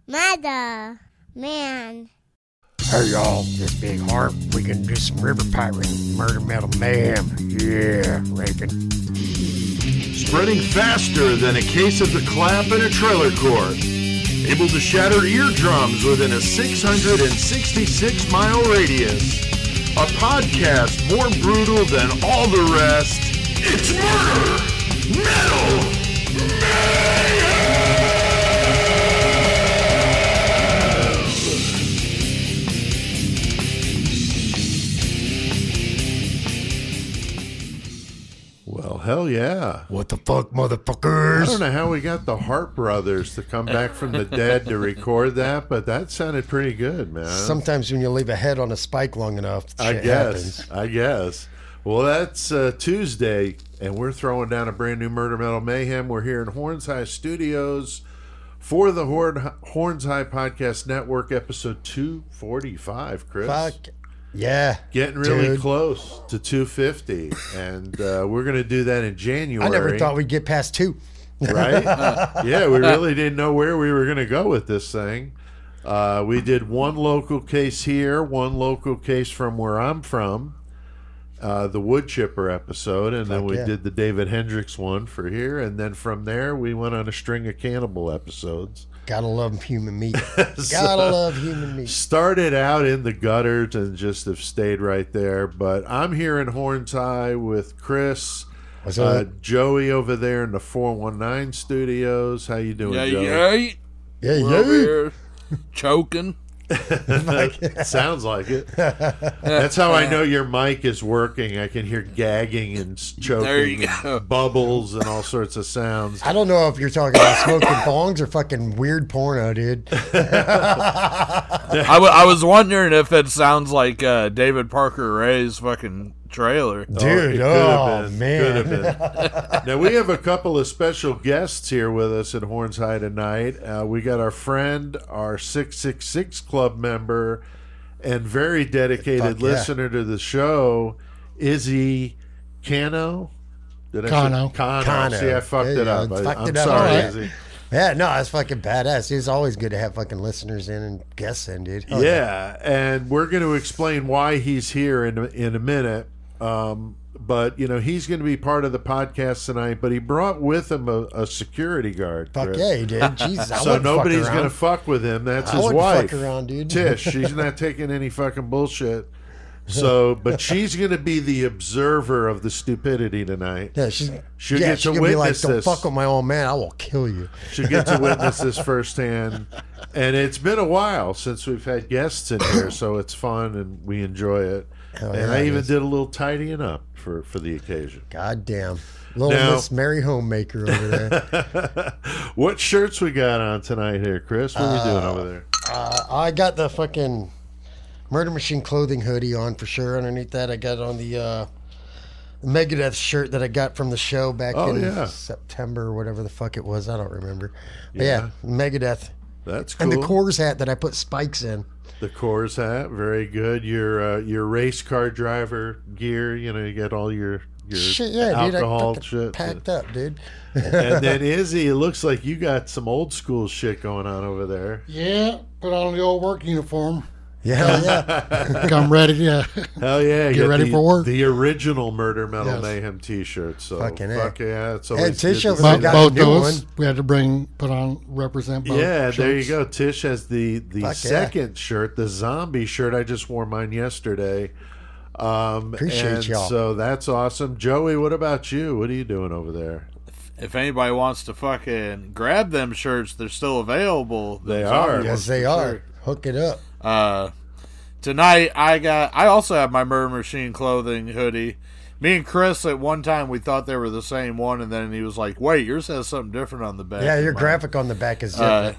Mother, man. Hey y'all, this Big Harp. We can do some river pirating, murder metal mayhem. Yeah, raping. Spreading faster than a case of the clap in a trailer court. Able to shatter eardrums within a 666-mile radius. A podcast more brutal than all the rest. It's Murder Metal Mayhem! Well, hell yeah. What the fuck, motherfuckers? I don't know how we got the Harpe Brothers to come back from the dead to record that, but that sounded pretty good, man. Sometimes when you leave a head on a spike long enough, shit happens. I guess. Well, that's Tuesday, and we're throwing down a brand new Murder Metal Mayhem. We're here in Horns High Studios for the Horns High Podcast Network, episode 245, Chris. Fuck. Yeah. Getting really close to 250, and we're going to do that in January. I never thought we'd get past 2. Right? Yeah, we really didn't know where we were going to go with this thing. We did one local case here, one local case from where I'm from, the wood chipper episode, and then we did the David Hendricks one for here, and then from there we went on a string of cannibal episodes. Gotta love human meat. Gotta love human meat. Started out in the gutters and just have stayed right there. But I'm here in Horns High with Chris, Joey over there in the 419 studios. How you doing, Joey? Yeah. Over here choking. Sounds like it. That's how I know your mic is working. I can hear gagging and choking and bubbles and all sorts of sounds. I don't know if you're talking about smoking bongs or fucking weird porno, dude. I was wondering if it sounds like David Parker Ray's fucking trailer. Dude, man. Could have been. Now, we have a couple of special guests here with us at Horns High tonight. We got our friend, our 666 Club member, and very dedicated listener to the show, Izzy Cano. Cano. See, I fucked it up. I'm sorry, Izzy. Yeah, no, that's fucking badass. It's always good to have fucking listeners in and guests in, dude. Yeah, and we're going to explain why he's here in a minute. But, you know, he's going to be part of the podcast tonight, but he brought with him a security guard. Fuck Chris. Yeah, he did. Jesus, so nobody's going to fuck with him. That's his wife. Fuck around, dude. Tish, she's not taking any fucking bullshit. So, but she's going to be the observer of the stupidity tonight. Yeah, she'll get to witness be like, this. Don't fuck with my old man, I will kill you. She'll get to witness this firsthand. And it's been a while since we've had guests in here, so it's fun and we enjoy it. And I even did a little tidying up for the occasion. God damn. Little Miss Mary Homemaker over there. What shirts we got on tonight here, Chris? What are we doing over there? I got the fucking Murder Machine clothing hoodie on for sure. Underneath that, I got on the Megadeth shirt that I got from the show back in September or whatever the fuck it was. I don't remember. But yeah, Megadeth. That's cool. And the Coors hat that I put spikes in. The Coors hat, very good. Your race car driver gear, you know, you get all your shit, alcohol dude, shit packed up, dude. And then Izzy, it looks like you got some old school shit going on over there. Yeah, put on the old work uniform. Yeah. Come ready, yeah. Hell yeah. Get ready for work. The original Murder Metal Mayhem t-shirt. So fuck yeah. It's always Tish over there got both a new those one. we had to represent both shirts. There you go. Tish has the second shirt, the zombie shirt. I just wore mine yesterday. Appreciate y'all. So that's awesome. Joey, what about you? What are you doing over there? If anybody wants to fucking grab them shirts, they're still available. They are. Yes, they are. Hook it up. Tonight I also have my Murder Machine clothing hoodie. Me and Chris at one time we thought they were the same one, and then he was like, "Wait, yours has something different on the back." Yeah, your graphic on the back is different.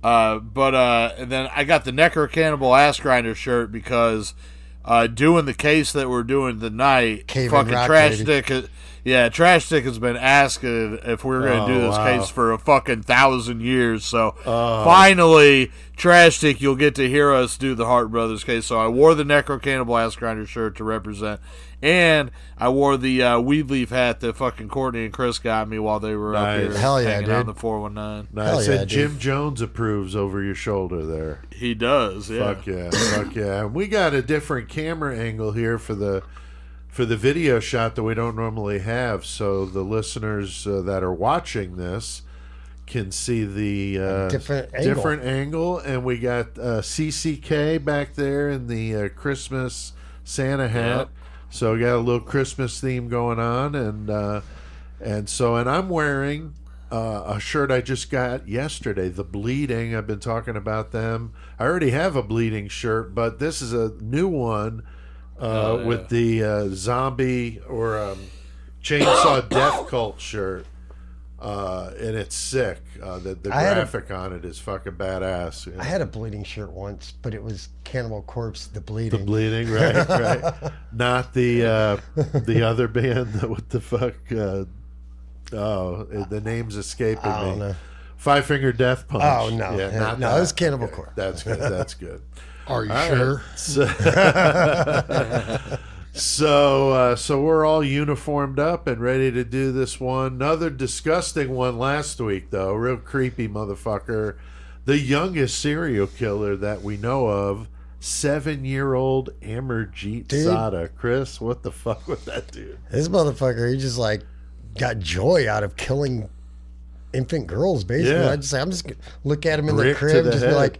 And then I got the Necro Cannibal Ass Grinder shirt because doing the case that we're doing tonight, fucking Trash Stick. Trash Stick has been asking if we were going to do this case for a fucking 1,000 years. So finally, Trash Stick, you'll get to hear us do the Harpe Brothers case. So I wore the Necro Cannibal Ass Grinder shirt to represent. And I wore the weed leaf hat that fucking Courtney and Chris got me while they were up here hanging out in the 419. Nice. And Jim Jones approves over your shoulder there. He does, yeah. Fuck yeah, fuck yeah. And we got a different camera angle here for the video shot that we don't normally have, so the listeners that are watching this can see the different angle. And we got CCK back there in the Christmas Santa hat. Yep. So we got a little Christmas theme going on, and I'm wearing a shirt I just got yesterday, the Bleeding. I've been talking about them. I already have a Bleeding shirt, but this is a new one with the zombie or chainsaw death cult shirt. And it's sick. The graphic on it is fucking badass. You know? I had a Bleeding shirt once, but it was Cannibal Corpse, the Bleeding. The Bleeding, right. Not the other band. What the fuck? The name's escaping me. I don't know. Five Finger Death Punch. Oh no, yeah, no, it was Cannibal Corpse. That's good. That's good. Are you sure? Right. So we're all uniformed up and ready to do this one. Another disgusting one last week, though. Real creepy motherfucker. The youngest serial killer that we know of, 7-year-old Amarjeet Sada. Chris, what the fuck with that dude? This motherfucker, he just like got joy out of killing infant girls, basically. Yeah. I'm just gonna look at him in the crib and just be like,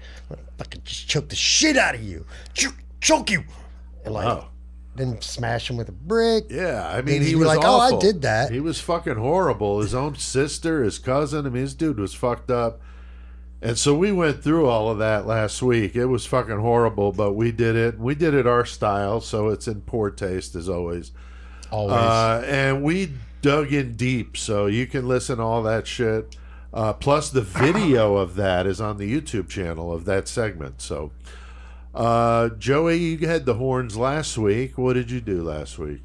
fucking just choke the shit out of you. Choke you. And like... Then smash him with a brick. Yeah, I mean, he was like, awful. Oh, I did that. He was fucking horrible. His own sister, his cousin, I mean, this dude was fucked up. And so we went through all of that last week. It was fucking horrible, but we did it. We did it our style, so it's in poor taste, as always. Always. And we dug in deep, so you can listen to all that shit. Plus, the video of that is on the YouTube channel of that segment, so... Joey, you had the horns last week. What did you do last week?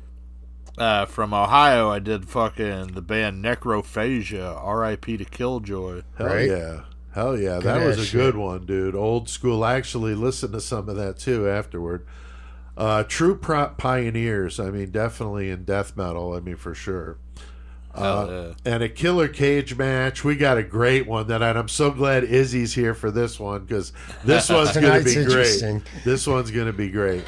From Ohio, I did fucking the band Necrophagia, R.I.P. to Killjoy. Hell yeah. Good, that was a good one, dude. Old school. I actually listened to some of that too afterward. True pioneers. I mean, definitely in death metal. I mean, for sure. And a killer cage match. We got a great one and I'm so glad Izzy's here for this one, because this one's going to be great. This one's going to be great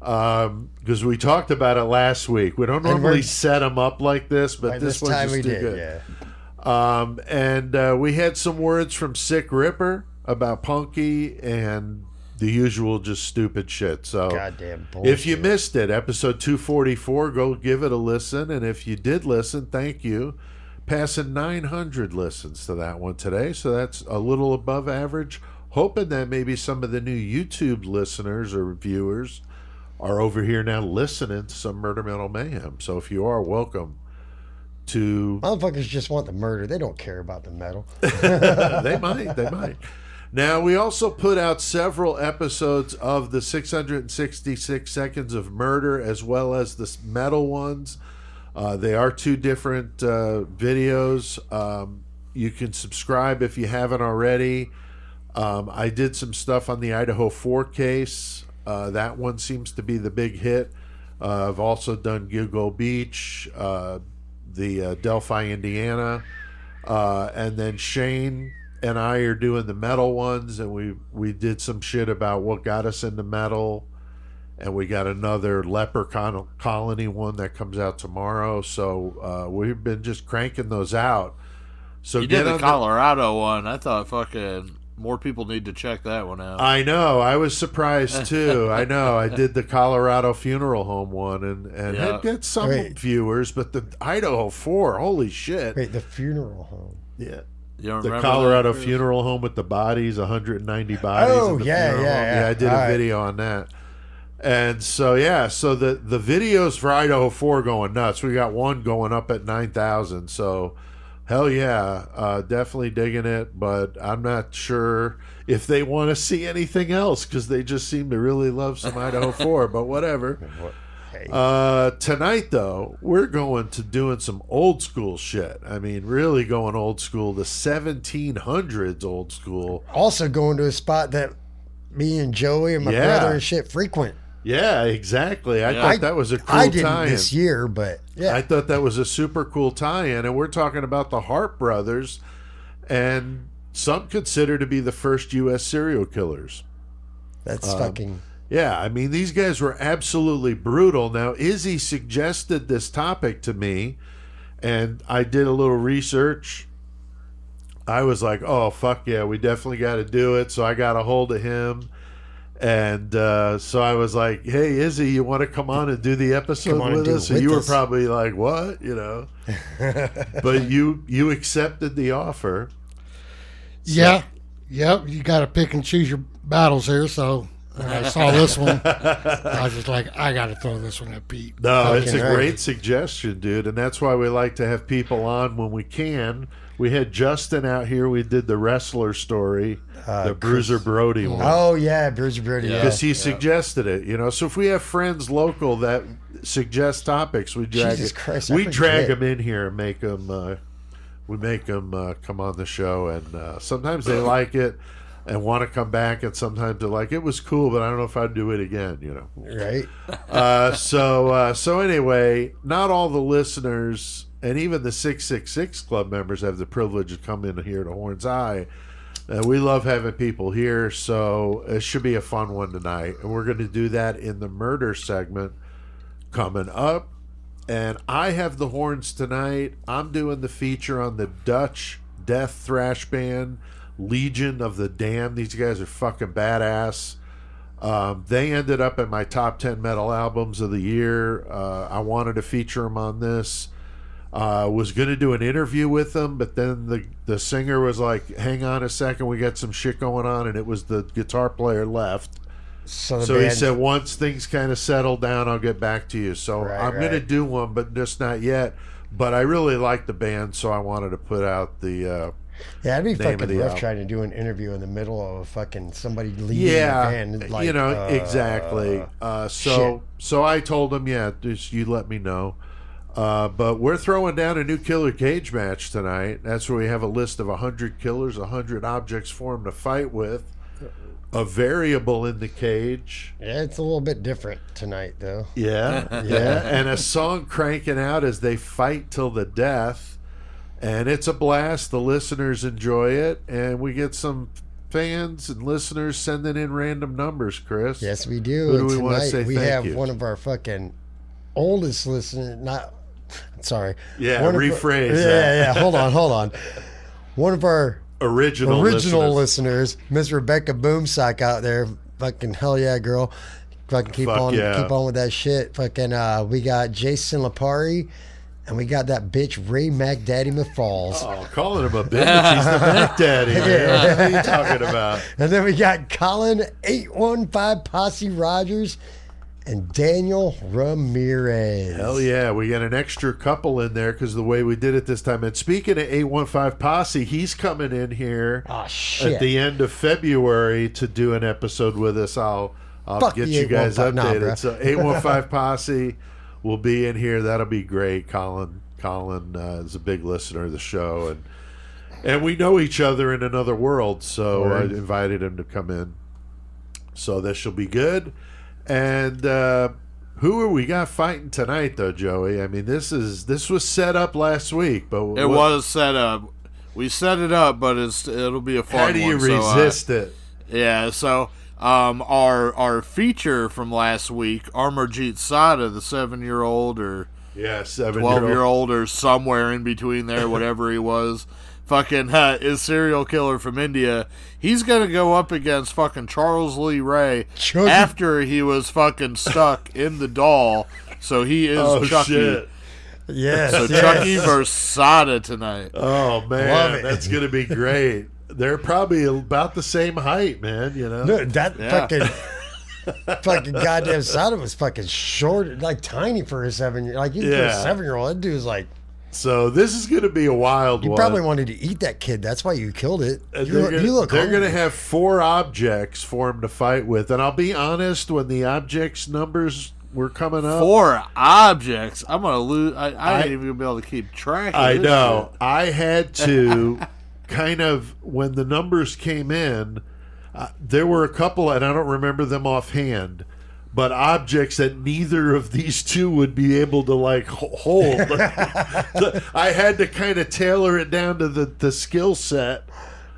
because we talked about it last week. We don't normally set them up like this, but this one's just too good. Yeah. And we had some words from Sick Ripper about Punky and the usual just stupid shit. So goddamn bullshit. If you missed it, episode 244, go give it a listen. And if you did listen, thank you. Passing 900 listens to that one today, so that's a little above average. Hoping that maybe some of the new YouTube listeners or viewers are over here now listening to some Murder Metal Mayhem. So if you are, welcome to... Motherfuckers just want the murder. They don't care about the metal. They might. Now, we also put out several episodes of the 666 Seconds of Murder, as well as the metal ones. They are two different videos. You can subscribe if you haven't already. I did some stuff on the Idaho 4 case. That one seems to be the big hit. I've also done Gilgo Beach, the Delphi, Indiana. And then Shane and I are doing the metal ones, and we did some shit about what got us into metal, and we got another leper colony one that comes out tomorrow. So we've been just cranking those out. So you did the Colorado one. I thought fucking more people need to check that one out. I know. I was surprised too. I know. I did the Colorado Funeral Home one, and it got some viewers, but the Idaho 4, holy shit! Wait, the funeral home? Yeah. The Colorado Funeral Home with the bodies, 190 bodies. Oh, in the funeral home. Yeah, I did a video on that. And so, so the videos for Idaho 4 going nuts. We got one going up at 9,000. So, hell yeah, definitely digging it. But I'm not sure if they want to see anything else, because they just seem to really love some Idaho 4. But whatever. Tonight, though, we're going to doing some old school shit. I mean, really going old school, the 1700s old school. Also going to a spot that me and Joey and my brother and shit frequent. Yeah, exactly. I thought that was a cool I tie-in. didn't this year, but yeah. I thought that was a super cool tie-in, and we're talking about the Harpe Brothers, and some consider to be the first U.S. serial killers. That's fucking... Yeah, I mean, these guys were absolutely brutal. Now, Izzy suggested this topic to me, and I did a little research. I was like, oh, fuck yeah, we definitely got to do it. So I got a hold of him. And so I was like, hey, Izzy, you want to come on and do the episode with us? So you were probably like, what? You know? But you accepted the offer. So. Yeah. Yep. You got to pick and choose your battles here. So when I saw this one, I was just like, I got to throw this one at Pete. No, it's a great suggestion, dude. And that's why we like to have people on when we can. We had Justin out here. We did the wrestler story, the Bruiser Brody one. Oh, yeah, Bruiser Brody. Because he suggested it, you know. So if we have friends local that suggest topics, we drag them in here and make them. We make them come on the show, and sometimes they like it and want to come back, and sometimes they're like, "It was cool, but I don't know if I'd do it again," you know. Right. So anyway, not all the listeners. And even the 666 Club members have the privilege of coming in here to Horns Eye. We love having people here, so it should be a fun one tonight. And we're going to do that in the murder segment coming up. And I have the horns tonight. I'm doing the feature on the Dutch death thrash band, Legion of the Damned. These guys are fucking badass. They ended up in my top 10 metal albums of the year. I wanted to feature them on this. Was going to do an interview with them, but then the singer was like, hang on a second, we got some shit going on, and it was the guitar player left. So he said, once things kind of settle down, I'll get back to you. So I'm going to do one, but just not yet. But I really like the band, so I wanted to put out the it'd be fucking rough trying to do an interview in the middle of a fucking somebody leading the band. Like, you know, exactly. So I told him, just you let me know. But we're throwing down a new Killer Cage match tonight. That's where we have a list of 100 killers, 100 objects for them to fight with. A variable in the cage. Yeah, it's a little bit different tonight, though. Yeah. And a song cranking out as they fight till the death. And it's a blast. The listeners enjoy it. And we get some fans and listeners sending in random numbers, Chris. Yes, we do. Who do we want to say thank you? We have one of our fucking oldest listeners, sorry. Yeah, rephrase that. Yeah. Hold on. One of our original listeners, Miss Rebecca Boomsock out there. Fucking hell yeah, girl. Fucking keep on with that shit. Fucking we got Jason Lapari, and we got that bitch Ray MacDaddy McFalls. Oh, calling him a bitch. He's the MacDaddy. Yeah. What are you talking about? And then we got Colin 815 Posse Rogers and Daniel Ramirez. Hell yeah, we got an extra couple in there because of the way we did it this time. And speaking of 815 Posse, he's coming in here at the end of February to do an episode with us. I'll get you guys updated. So 815 Posse will be in here. That'll be great. Colin is a big listener of the show, and we know each other in another world, so I invited him to come in. So this will be good. And who are we got fighting tonight, though, Joey? I mean, this was set up last week, but it was set up. We set it up, but it'll be a fun one. How do you resist it? Yeah. So our feature from last week, Amarjeet Sada, the 7-year-old or 12-year-old or somewhere in between there, whatever he was. Fucking is serial killer from India. He's gonna go up against fucking Charles Lee Ray after he was fucking stuck in the doll. So he is Chucky. Shit. Yes. So Chucky versus Sada tonight. Oh man, that's gonna be great. They're probably about the same height, man. You know, no, fucking goddamn Sada was fucking short, like tiny for a 7-year. Like for a 7-year-old, that dude's like. So this is going to be a wild one. You probably wanted to eat that kid. That's why you killed it. They're going to have 4 objects for him to fight with. And I'll be honest, when the objects numbers were coming up. 4 objects? I'm going to lose. I ain't even going to be able to keep track of I know. Shit. I had to kind of, when the numbers came in, there were a couple, and I don't remember them offhand, but objects that neither of these two would be able to like hold. I had to kind of tailor it down to the skill set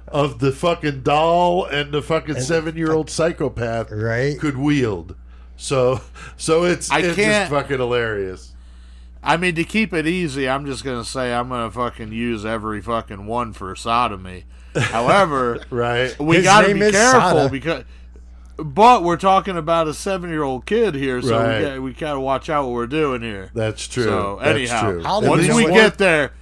of the fucking doll and the fucking 7-year-old psychopath could wield. So it's just fucking hilarious. I mean, to keep it easy, I'm just going to say I'm going to fucking use every fucking one for sodomy. However, we got to be careful but we're talking about a 7-year-old kid here, so we got to watch out what we're doing here. That's true. So That's anyhow, true. once we get there,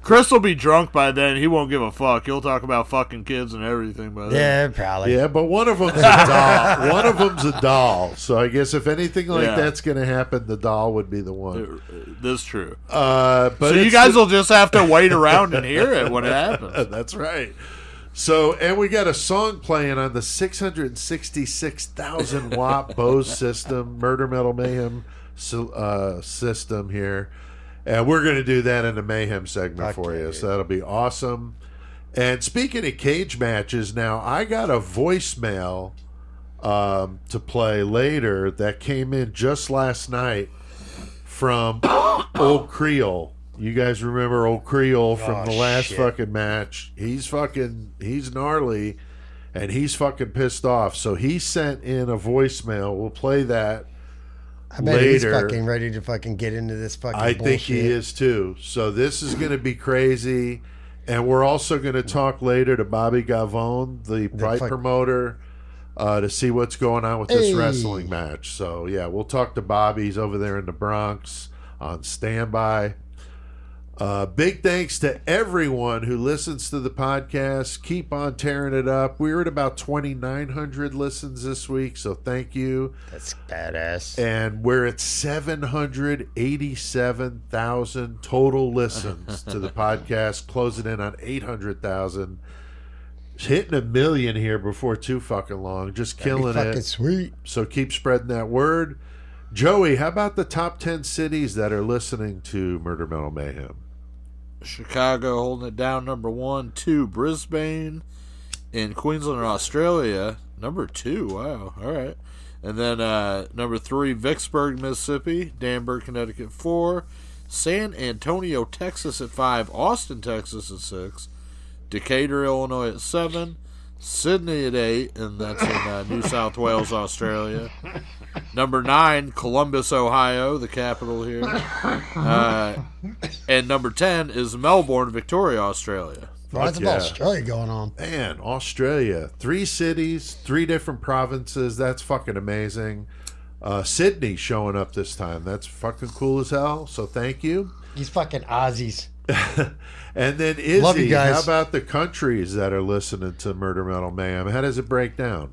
Chris will be drunk by then. He won't give a fuck. He'll talk about fucking kids and everything by then. Yeah, probably. Yeah, but one of them's a doll. One of them's a doll. So I guess if anything like that's going to happen, the doll would be the one. That's true. But so you guys will just have to wait around and hear it when it happens. That's right. So, and we got a song playing on the 666,000 watt Bose system, Murder Metal Mayhem system here. And we're going to do that in the Mayhem segment for you. So that'll be awesome. And speaking of cage matches, now I got a voicemail to play later that came in just last night from Old Creole. You guys remember Old Creole from the last fucking match? He's gnarly, and he's fucking pissed off. So he sent in a voicemail. We'll play that I bet later. He's fucking ready to fucking get into this fucking bullshit. think he is too. So this is going to be crazy. And we're also going to talk later to Bobby Gavone, the fight promoter, to see what's going on with this wrestling match. So, yeah, we'll talk to Bobby. He's over there in the Bronx on standby. Big thanks to everyone who listens to the podcast. Keep on tearing it up. We're at about 2,900 listens this week, so thank you. That's badass. And we're at 787,000 total listens to the podcast, closing in on 800,000. Hitting 1 million here before too fucking long. Just killing fucking it. Sweet. So keep spreading that word. Joey, how about the top 10 cities that are listening to Murder Metal Mayhem? Chicago holding it down, number 1. 2, Brisbane. In Queensland, Australia, number 2. Wow, all right. And then number 3, Vicksburg, Mississippi. Danbury, Connecticut, 4. San Antonio, Texas at 5. Austin, Texas at 6. Decatur, Illinois at 7. Sydney at 8, and that's in New South Wales, Australia. Number 9, Columbus, Ohio, the capital here. And number 10 is Melbourne, Victoria, Australia. Lots of Australia going on. Man, Australia. 3 cities, 3 different provinces. That's fucking amazing. Sydney showing up this time. That's fucking cool as hell. So thank you. These fucking Aussies. And then Izzy, love you guys. How about the countries that are listening to Murder Metal Mayhem? How does it break down?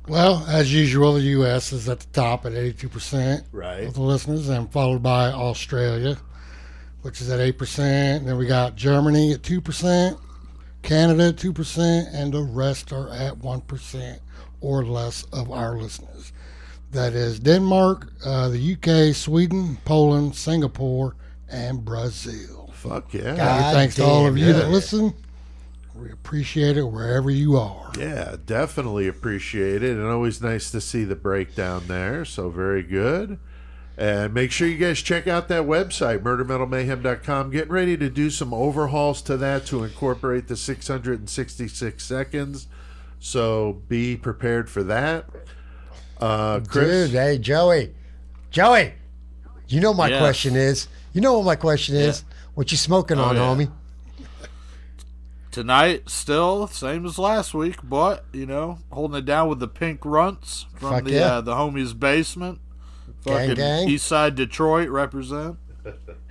Well, as usual, the U.S. is at the top at 82% right. of the listeners, and followed by Australia, which is at 8%. And then we got Germany at 2%, Canada at 2%, and the rest are at 1% or less of our listeners. That is Denmark, the U.K., Sweden, Poland, Singapore, and Brazil. Fuck yeah. Thanks to all of you that listen. We appreciate it wherever you are. Yeah, definitely appreciate it. And always nice to see the breakdown there. So very good. And make sure you guys check out that website, murdermetalmayhem.com. Getting ready to do some overhauls to that to incorporate the 666 seconds. So be prepared for that. Chris? Dude, hey, Joey. You know my question is. You know what my question is? What you smoking on, homie? Tonight, still same as last week, but holding it down with the pink runts from the homies' basement. Fucking gang. East Side Detroit represent.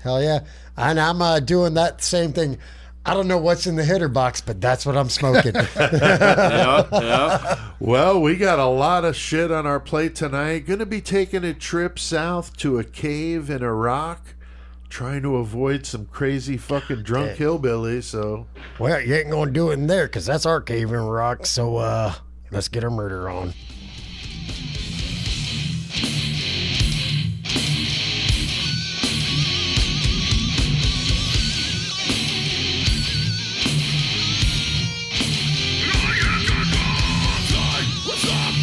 Hell yeah! And I'm doing that same thing. I don't know what's in the hitter box, but that's what I'm smoking. Yeah. Well, we got a lot of shit on our plate tonight. Going to be taking a trip south to a cave in Iraq. Trying to avoid some crazy fucking drunk hillbillies, so... Well, you ain't gonna do it in there, because that's our cave in rock, so, let's get our murder on. What's up?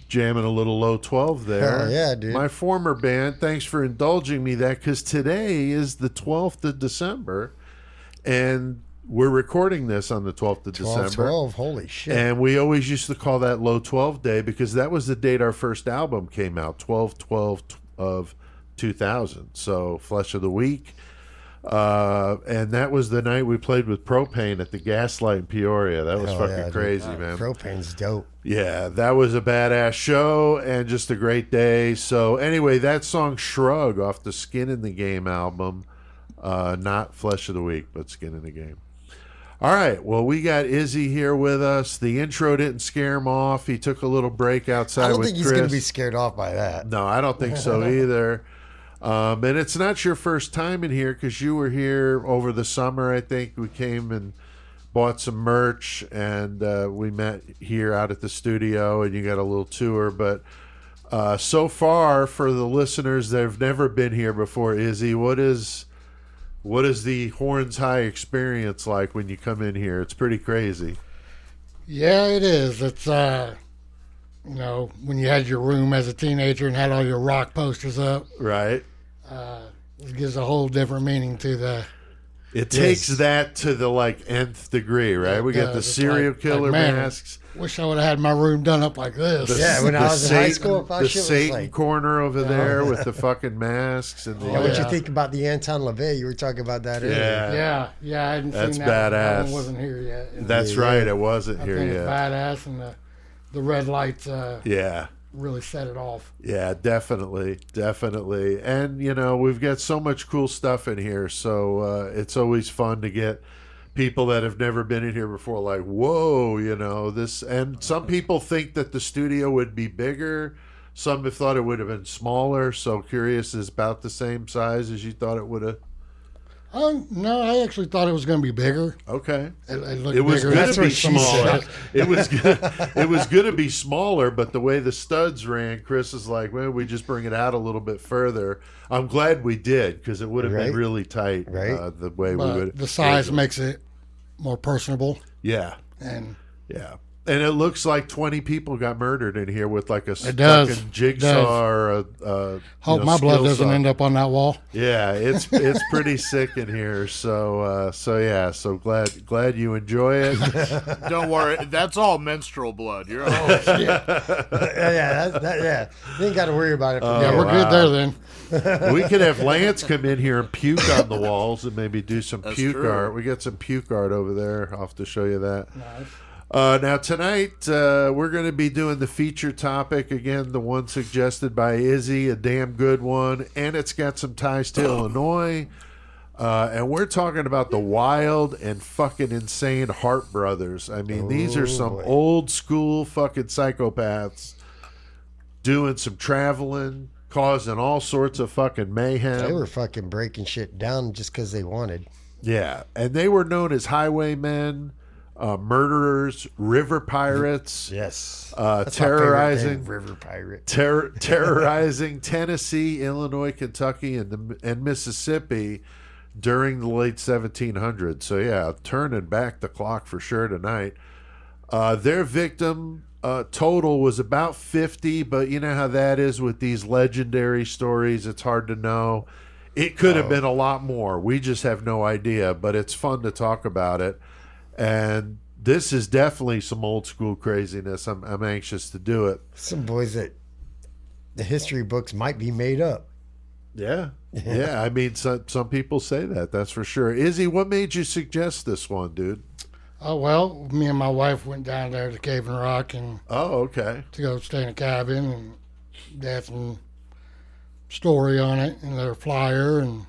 Jamming a little low 12 there. Hell yeah, dude. My former band, thanks for indulging me that, because today is the 12th of December, and we're recording this on the 12th of December. 12, holy shit. And we always used to call that Low 12 Day because that was the date our first album came out, 12/12 of 2000. So, Flesh of the Week. And that was the night we played with Propane at the Gaslight in Peoria. That was fucking crazy, man. Propane's dope. Yeah, that was a badass show and just a great day. So anyway, that song Shrug off the Skin in the Game album. Not Flesh of the Week, but Skin in the Game. All right, well, we got Izzy here with us. The intro didn't scare him off. He took a little break outside with Chris. I don't think he's going to be scared off by that. No, I don't think so either. And it's not your first time in here because you were here over the summer, I think. We came and bought some merch, and we met here out at the studio, and you got a little tour. But so far, for the listeners that have never been here before, Izzy, what is the Horns High experience like when you come in here? It's pretty crazy. Yeah, it is. It's, when you had your room as a teenager and had all your rock posters up. Right. It gives a whole different meaning to the... It takes that to the nth degree, right? We got the serial killer masks. Wish I would have had my room done up like this. When I was in high school, the Satan corner over there with the fucking masks and what you think about the Anton LaVey? You were talking about that earlier. Yeah. I hadn't That's seen that. badass. That one wasn't here yet. That's right. It wasn't I here think yet. It's badass, and the red lights. Really set it off. Yeah, definitely. And, we've got so much cool stuff in here, so it's always fun to get people that have never been in here before like, whoa, this. And some people think that the studio would be bigger. Some have thought it would have been smaller, so Curious is about the same size as you thought it would have. No, I actually thought it was going to be bigger. Okay. It was bigger. going to be smaller. It was going to be smaller, but the way the studs ran, Chris is like, well, we just bring it out a little bit further. I'm glad we did because it would have been really tight. Right. The way we would. The size makes it more personable. Yeah. And it looks like 20 people got murdered in here with like a fucking jigsaw or a hope my blood doesn't end up on that wall. Yeah, it's pretty sick in here. So glad you enjoy it. Don't worry, that's all menstrual blood. You're all yeah. You ain't got to worry about it. We're good there then. We could have Lance come in here and puke on the walls and maybe do some puke art. We got some puke art over there. I'll have to show you that. Nice. Now tonight we're going to be doing the feature topic again, the one suggested by Izzy, a damn good one, and it's got some ties to Illinois. And we're talking about the wild and fucking insane Harpe Brothers. I mean, these are some old school fucking psychopaths doing some traveling, causing all sorts of fucking mayhem. They were fucking breaking shit down just because they wanted. Yeah, and they were known as highwaymen. Murderers, river pirates, yes, terrorizing river pirate, terrorizing Tennessee, Illinois, Kentucky, and Mississippi during the late 1700s. So yeah, turning back the clock for sure tonight. Their victim total was about 50, but you know how that is with these legendary stories. It's hard to know. It could have been a lot more. We just have no idea, but it's fun to talk about it. And this is definitely some old school craziness. I'm anxious to do it. Some boys that the history books might be made up. Yeah. I mean, some people say that. That's for sure. Izzy, what made you suggest this one, dude? Oh, well, me and my wife went down there to Cave and Rock and to go stay in a cabin, and they had some story on it in their flyer, and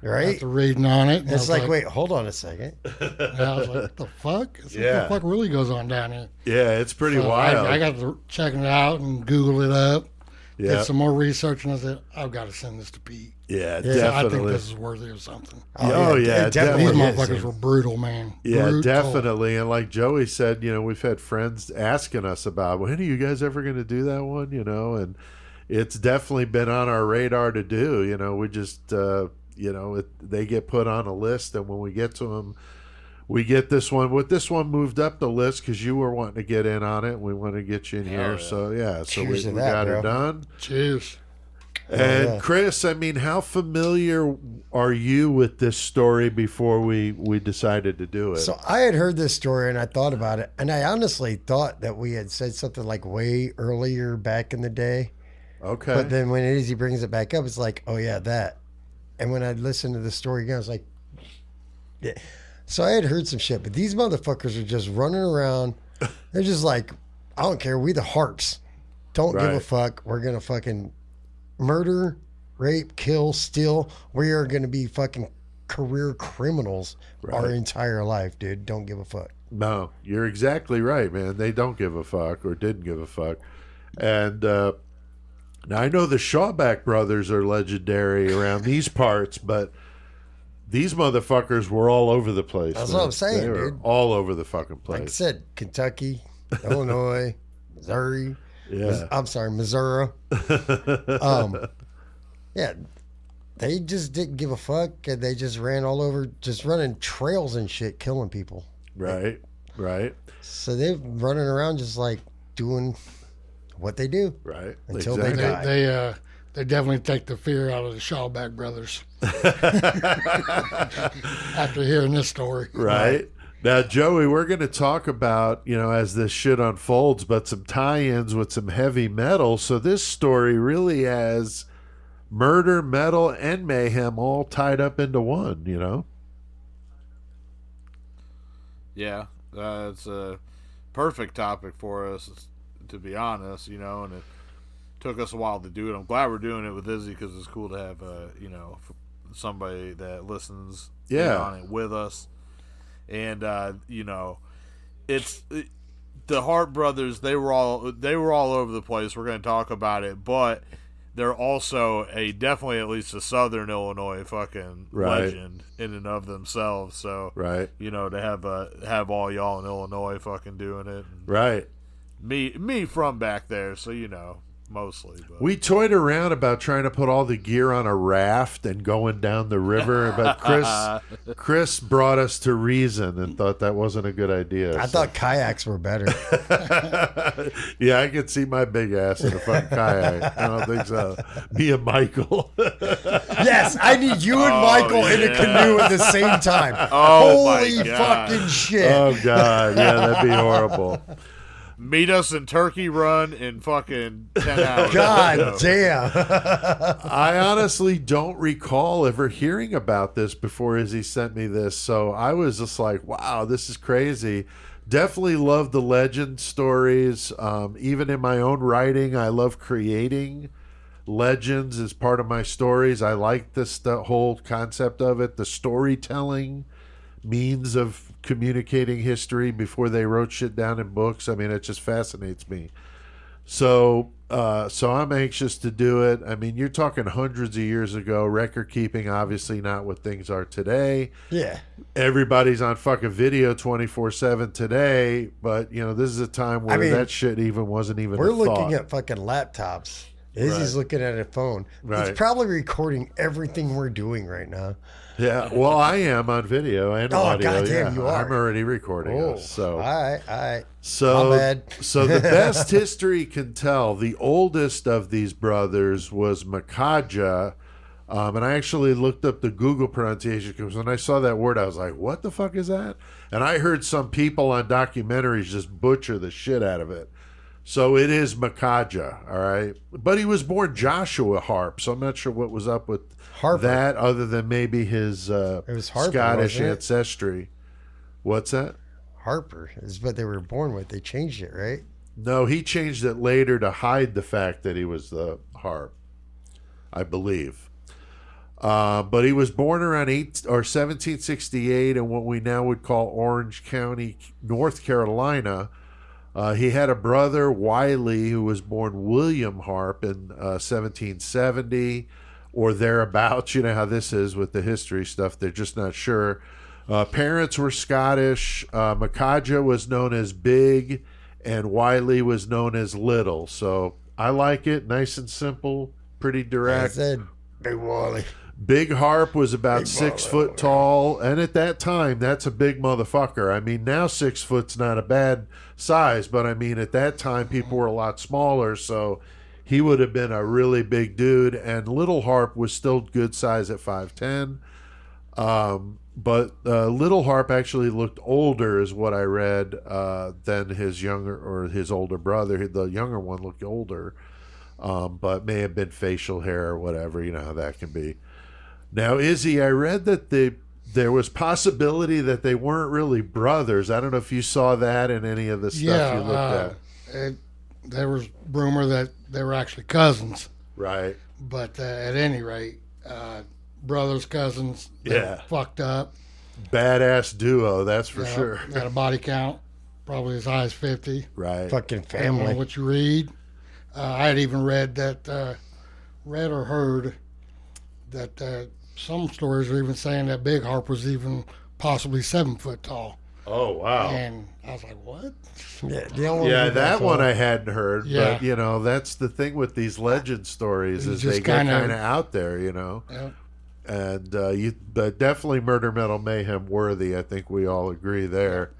after reading on it. It's like, wait, hold on a second. And I was like, what the fuck? What the fuck really goes on down here? Yeah, it's pretty wild. I got to checking it out and Google it up. did some more research, and I said, I've got to send this to Pete. Yeah, definitely. definitely. I think this is worthy of something. Definitely. These motherfuckers were brutal, man. Yeah, brutal. definitely. And like Joey said, we've had friends asking us about, when are you guys ever going to do that one? And it's definitely been on our radar to do. We just, they get put on a list, and when we get to them, we get this one. With this one moved up the list because you were wanting to get in on it. We want to get you in here. Yeah. So we got it done. Cheers. And Chris, I mean, how familiar are you with this story before we decided to do it? So I had heard this story and I thought about it, and I honestly thought that we had said something like way earlier back in the day. Okay. But then when Izzy brings it back up, it's like, oh yeah, that. And when I listened to the story again, I was like, yeah. So I had heard some shit, but these motherfuckers are just running around. They're just like, I don't care. We the Harps. Don't give a fuck. We're going to fucking murder, rape, kill, steal. We are going to be fucking career criminals our entire life, dude. Don't give a fuck. No, you're exactly right, man. They don't give a fuck or didn't give a fuck. And now I know the Shawback brothers are legendary around these parts, but these motherfuckers were all over the place. That's what I'm saying, they were dude. all over the fucking place. Like I said, Kentucky, Illinois, Missouri. Yeah. I'm sorry, Missouri. Yeah, they just didn't give a fuck, and they just ran all over, just running trails and shit, killing people. Right. So they're running around just like doing what they do. Right. Until they die. They definitely take the fear out of the Shawback brothers. After hearing this story. Right. Now, Joey, we're going to talk about, as this shit unfolds, but some tie-ins with some heavy metal. So this story really has murder, metal, and mayhem all tied up into one, Yeah, it's a perfect topic for us, to be honest, and it took us a while to do it. I'm glad we're doing it with Izzy because it's cool to have, somebody that listens on it with us. And it's the Harpe Brothers. They were all over the place. We're going to talk about it, but they're also definitely at least a Southern Illinois fucking legend in and of themselves. So to have all y'all in Illinois fucking doing it, right? Me from back there, so mostly. But. We toyed around about trying to put all the gear on a raft and going down the river, but Chris brought us to reason and thought that wasn't a good idea. I thought kayaks were better. Yeah, I could see my big ass in a fucking kayak. I don't think so. Me and Michael. Yes, I need you and Michael in a canoe at the same time. Oh, holy my God. Fucking shit. Oh, God. Yeah, that'd be horrible. Meet us in Turkey Run in fucking 10 hours. God damn. I honestly don't recall ever hearing about this before Izzy sent me this. So I was just like, wow, this is crazy. Definitely love the legend stories. Even in my own writing, I love creating legends as part of my stories. I like the whole concept of it, the storytelling means of communicating history before they wrote shit down in books. I mean, it just fascinates me. So I'm anxious to do it. I mean, you're talking hundreds of years ago. Record keeping, obviously not what things are today. Yeah. Everybody's on fucking video 24/7 today, but this is a time where that shit wasn't even. We're a thought. looking at fucking laptops. Izzy's looking at a phone. Right. It's probably recording everything we're doing right now. Yeah, well, I am on video and audio. Goddamn, you are. I'm already recording us. So, all right. So, my bad. So the best history can tell, the oldest of these brothers was Makaja, and I actually looked up the Google pronunciation because when I saw that word, I was like, "What the fuck is that?" And I heard some people on documentaries just butcher the shit out of it. So it is Makaja, all right? But he was born Joshua Harpe, so I'm not sure what was up with that other than maybe his Harper, Scottish ancestry. What's that? Harper is what they were born with. They changed it, right? No, he changed it later to hide the fact that he was the Harpe, I believe. But he was born around 1768 in what we now would call Orange County, North Carolina. He had a brother, Wiley, who was born William Harpe in 1770 or thereabouts. You know how this is with the history stuff. They're just not sure. Parents were Scottish. Makaja was known as Big, and Wiley was known as Little. So I like it. Nice and simple. Pretty direct. I said Big Wiley. Big Harpe was about 6 foot tall, and at that time, that's a big motherfucker. I mean, now 6 foot's not a bad size, but I mean, at that time, people were a lot smaller, so he would have been a really big dude. And Little Harpe was still good size at 5'10". But Little Harpe actually looked older, is what I read, than his younger or his older brother. The younger one looked older, but may have been facial hair or whatever. You know how that can be. Now, Izzy, I read that there was possibility that they weren't really brothers. I don't know if you saw that in any of the stuff you looked at. There was rumor that they were actually cousins. Right. But at any rate, brothers, cousins, they were fucked up. Badass duo, that's for sure. Had a body count, probably as high as 50. Right. Fucking I don't know family. what you read. I had even read or heard that some stories are even saying that Big Harpe was even possibly 7 foot tall. Oh, wow. And I was like, what? Yeah, that one I hadn't heard. Yeah. But, you know, that's the thing with these legend stories is they get kind of out there, you know. Yeah. And but definitely Murder, Metal, Mayhem worthy. I think we all agree there.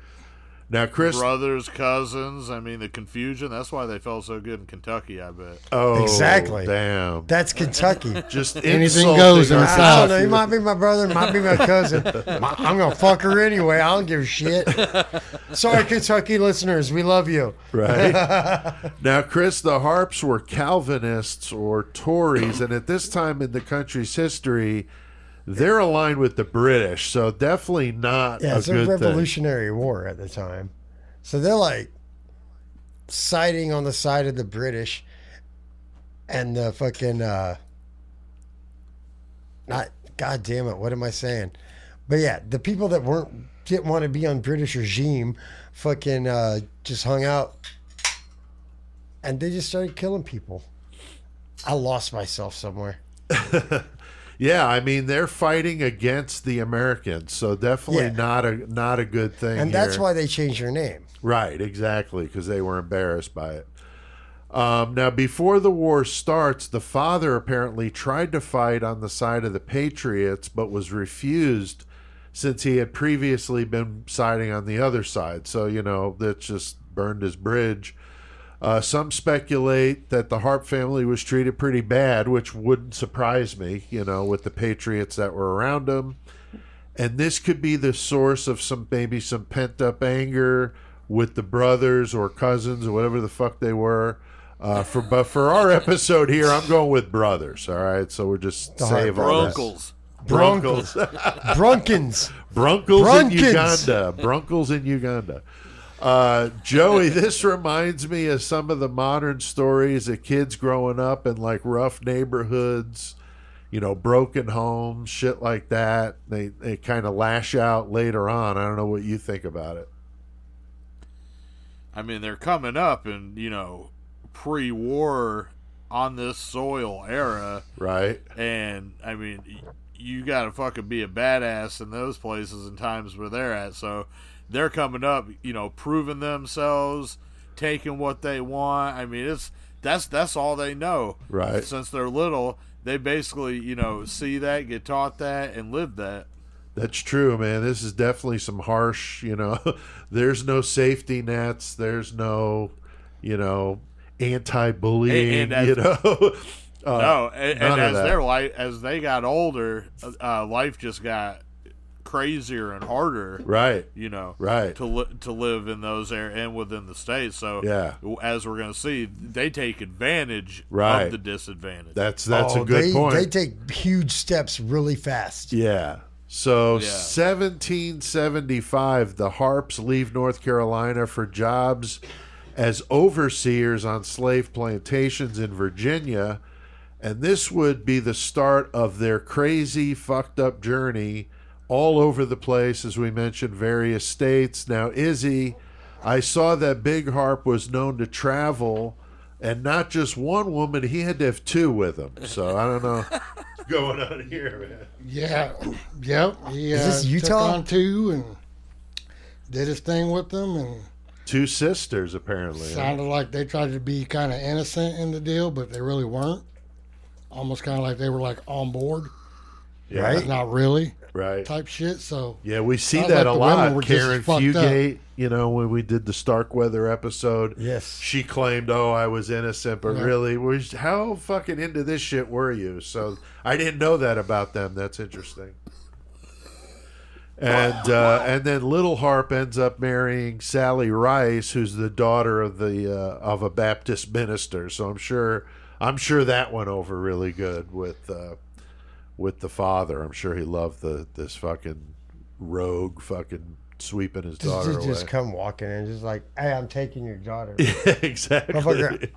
Now, Chris... Brothers, cousins, I mean, the confusion, that's why they felt so good in Kentucky, I bet. Oh, exactly. Damn. That's Kentucky. Just anything goes in the I South. don't know. He might be my brother, might be my cousin. I'm going to fuck her anyway. I don't give a shit. Sorry, Kentucky listeners. We love you. Right. Now, Chris, the Harpes were Calvinists or Tories, and at this time in the country's history, they're aligned with the British, so definitely not a it's good a Revolutionary War at the time. So they're like siding on the side of the British and the fucking not God damn it, what am I saying? But yeah, the people that didn't want to be on British regime fucking just hung out and they just started killing people. I lost myself somewhere. Yeah, I mean they're fighting against the Americans, so definitely not a good thing. And that's why they changed their name. Right, exactly, because they were embarrassed by it. Now, before the war starts, the father apparently tried to fight on the side of the Patriots, but was refused since he had previously been siding on the other side. So, you know, that just burned his bridge. Some speculate that the Harpe family was treated pretty bad, which wouldn't surprise me, you know, with the Patriots that were around them. And this could be the source of maybe some pent-up anger with the brothers or cousins or whatever the fuck they were. But for our episode here, I'm going with brothers, all right? So we're just save all that. Brunkles. Brunkins. Brunkles in Uganda. Brunkles in Uganda. Joey, this reminds me of some of the modern stories of kids growing up in like rough neighborhoods, you know, broken homes, shit like that. They kind of lash out later on. I don't know what you think about it. I mean, they're coming up in, you know, pre-war on this soil era. Right. And, I mean, you got to fucking be a badass in those places and times where they're at. So they're coming up, you know, proving themselves, taking what they want. I mean, that's all they know. Right. Since they're little, they basically, you know, see that, get taught that, and live that. That's true, man. This is definitely some harsh, you know, there's no safety nets. There's no, you know, anti-bullying, you know. No, and as they got older, life just got crazier and harder, right? You know, right, to live in those areas and within the states. So yeah, as we're going to see, they take advantage of the disadvantage. That's a good point. They take huge steps really fast. Yeah. So 1775, the Harpes leave North Carolina for jobs as overseers on slave plantations in Virginia, and this would be the start of their crazy, fucked up journey all over the place, as we mentioned, various states. Now, Izzy, I saw that Big Harp was known to travel, and not just one woman, he had to have two with him. So I don't know what's going on here, man. Yeah. Yep. He Is this Utah? took on two and did his thing with them, and Two sisters, apparently. sounded like they tried to be kind of innocent in the deal, but they really weren't. Almost kind of like they were like on board, Yeah. but not really, Right. type shit. So Yeah, we see sounds that like a the women lot. were just Karen fucked up. Fugate, when we did the Starkweather episode. Yes. She claimed, I was innocent, but Yeah. really, how fucking into this shit were you? So I didn't know that about them. That's interesting. And then Little Harp ends up marrying Sally Rice, who's the daughter of a Baptist minister. So I'm sure that went over really good with the father. I'm sure he loved this fucking rogue fucking sweeping his daughter away. Just come walking in, just like, hey, I'm taking your daughter. Yeah, exactly. Motherfucker,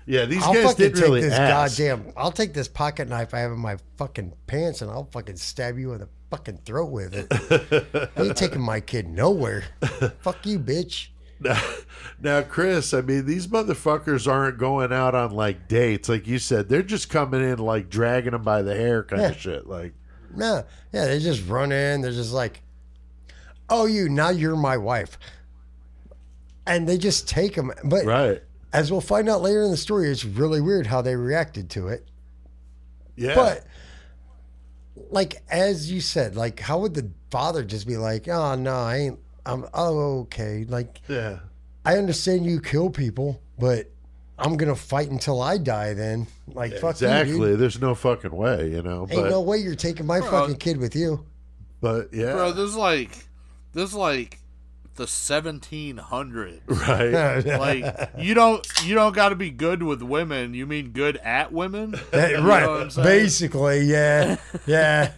Yeah, these I'll guys fucking didn't really take this ask. I'll take this pocket knife I have in my fucking pants and I'll fucking stab you in the fucking throat with it. I ain't taking my kid nowhere. Fuck you, bitch. Now, Chris, I mean, these motherfuckers aren't going out on like dates, like you said. They're just coming in like dragging them by the hair, kind of shit. Like, No, yeah, they just run in. They're just like, oh, now you're my wife. And they just take them. But right? as we'll find out later in the story, it's really weird how they reacted to it. Yeah. But, like, as you said, like, how would the father just be like, oh, no, I ain't, okay. Like, yeah. I understand you kill people, but I'm going to fight until I die then. Like, fuck Exactly. you, dude. There's no fucking way, Ain't But, no way you're taking my fucking kid with you. but yeah. Bro, this is like the 1700s. Right. Like you don't got to be good with women. You mean good at women? Right. know what I'm saying? Basically, yeah. Yeah.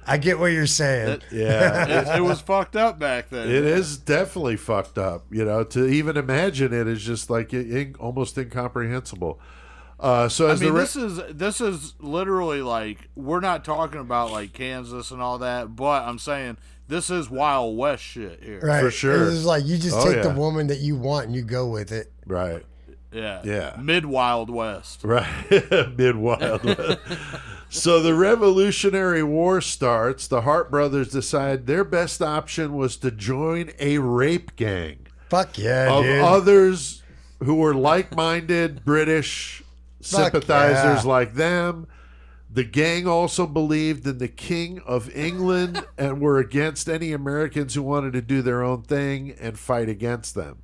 I get what you're saying. Yeah. It was fucked up back then. It is definitely fucked up. To even imagine it is just like almost incomprehensible. So as this is literally like, we're not talking about like Kansas and all that, but I'm saying this is Wild West shit here. Right. For sure. It's like you just Oh, take yeah. the woman that you want and you go with it. right. Yeah. Yeah. Mid Wild West. Right. Mid-wild. So the Revolutionary War starts. The Harpe Brothers decide their best option was to join a rape gang Fuck yeah, of dude. others who were like-minded British sympathizers yeah. like them. The gang also believed in the King of England and were against any Americans who wanted to do their own thing and fight against them.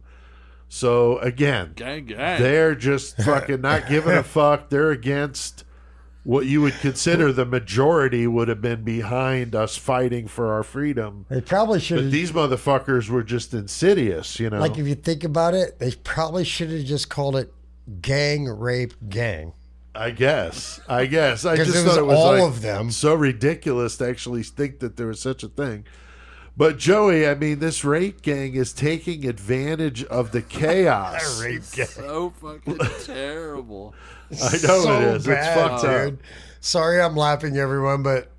So again, Gang. they're just fucking not giving a fuck. They're against what you would consider the majority would have been behind us fighting for our freedom. They probably should But have. these motherfuckers were just insidious, Like, if you think about it, they probably should have just called it gang rape gang. I guess. I just it was thought it was all like of them. so ridiculous to actually think that there was such a thing. But Joey, I mean, this rape gang is taking advantage of the chaos. Rape gang. So fucking terrible. I know So it is. bad, It's fucked dude. up. Sorry, I'm laughing, everyone, but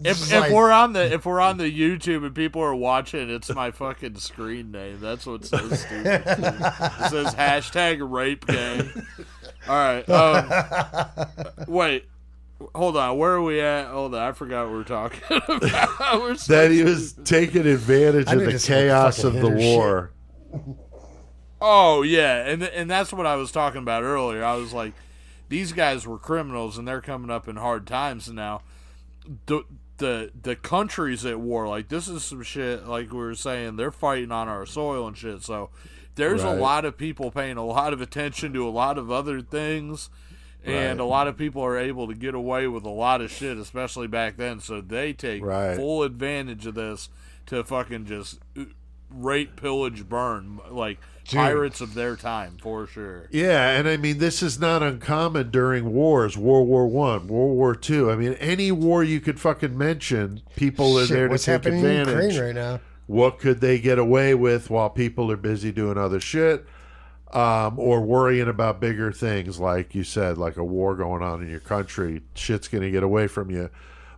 If like- we're on the YouTube and people are watching, it's my fucking screen name. That's what's so stupid. It says hashtag rape gang. All right. Wait. Hold on. Where are we at? Hold on. I forgot what we're talking about. We're so That he was taking advantage I of need the to see chaos fucking of the hitter war. Oh yeah, and that's what I was talking about earlier. I was like, these guys were criminals and they're coming up in hard times now. The countries at war, like this is some shit. Like we were saying, they're fighting on our soil and shit. So there's Right. a lot of people paying a lot of attention to a lot of other things. And Right. a lot of people are able to get away with a lot of shit, especially back then. So they take Right. full advantage of this to fucking just rape, pillage, burn, like pirates of their time, for sure. Yeah, and I mean this is not uncommon during wars. World War One, World War Two. I mean any war you could fucking mention, people are shit, there to what's take happening advantage. in Ukraine right now? What could they get away with while people are busy doing other shit, or worrying about bigger things, like you said, like a war going on in your country? Shit's going to get away from you.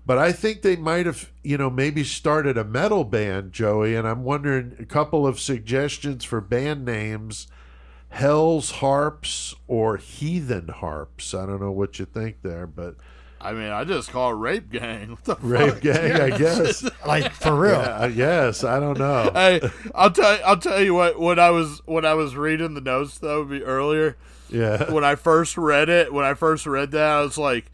But I think they might have, maybe started a metal band, Joey, and I'm wondering a couple of suggestions for band names: Hell's Harps or Heathen Harps. I don't know what you think there, but I mean, I just call it Rape Gang. What the Rape fuck? Gang, I guess. Like, for real. Yeah, I guess. I don't know. Hey, I'll tell you what. When I was reading the notes though earlier, Yeah. when I first read that, I was like,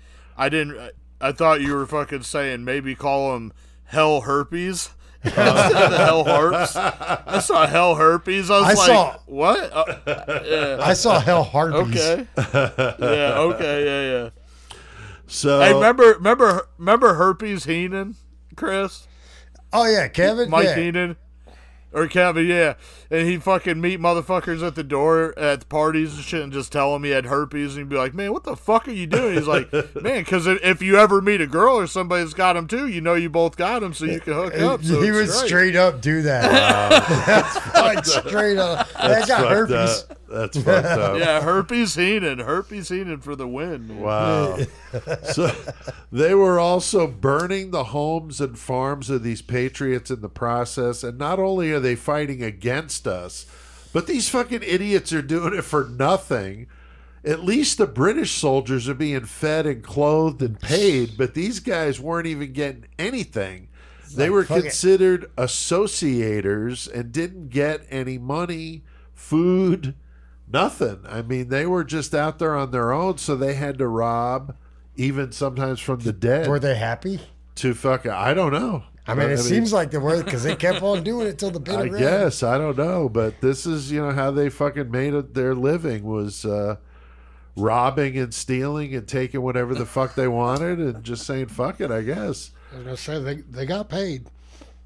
I thought you were fucking saying maybe call them Hell Herpes instead of Hell Harps. I saw Hell Herpes. I was like, what? Yeah. I saw Hell Harpies. Okay. Yeah. Okay. Yeah. So Hey, remember Herpes Heenan, Chris? Oh, yeah, Kevin? Mike yeah. Heenan? Or Kevin, yeah. And he'd fucking meet motherfuckers at the door at the parties and shit and just tell him he had herpes. And he'd be like, man, what the fuck are you doing? He's like, man, because if you ever meet a girl or somebody that's got him too, you both got him, so you can hook up. So he would straight up do that. Wow. That's straight up. That got herpes. That's fucked up. Yeah, Herpes Heenan for the win. Wow. So they were also burning the homes and farms of these patriots in the process. And not only are they fighting against us, but these fucking idiots are doing it for nothing. At least the British soldiers are being fed and clothed and paid, but these guys weren't even getting anything. They were considered associators and didn't get any money, food, nothing. I mean, they were just out there on their own, so they had to rob, even sometimes from the dead. Were they happy? To fucking, I don't know. I mean, it seems like they were, because they kept on doing it till the bitter end. I guess, I don't know, but this is, how they fucking made their living was robbing and stealing and taking whatever the fuck they wanted and just saying fuck it, I guess. I was going to say, they got paid.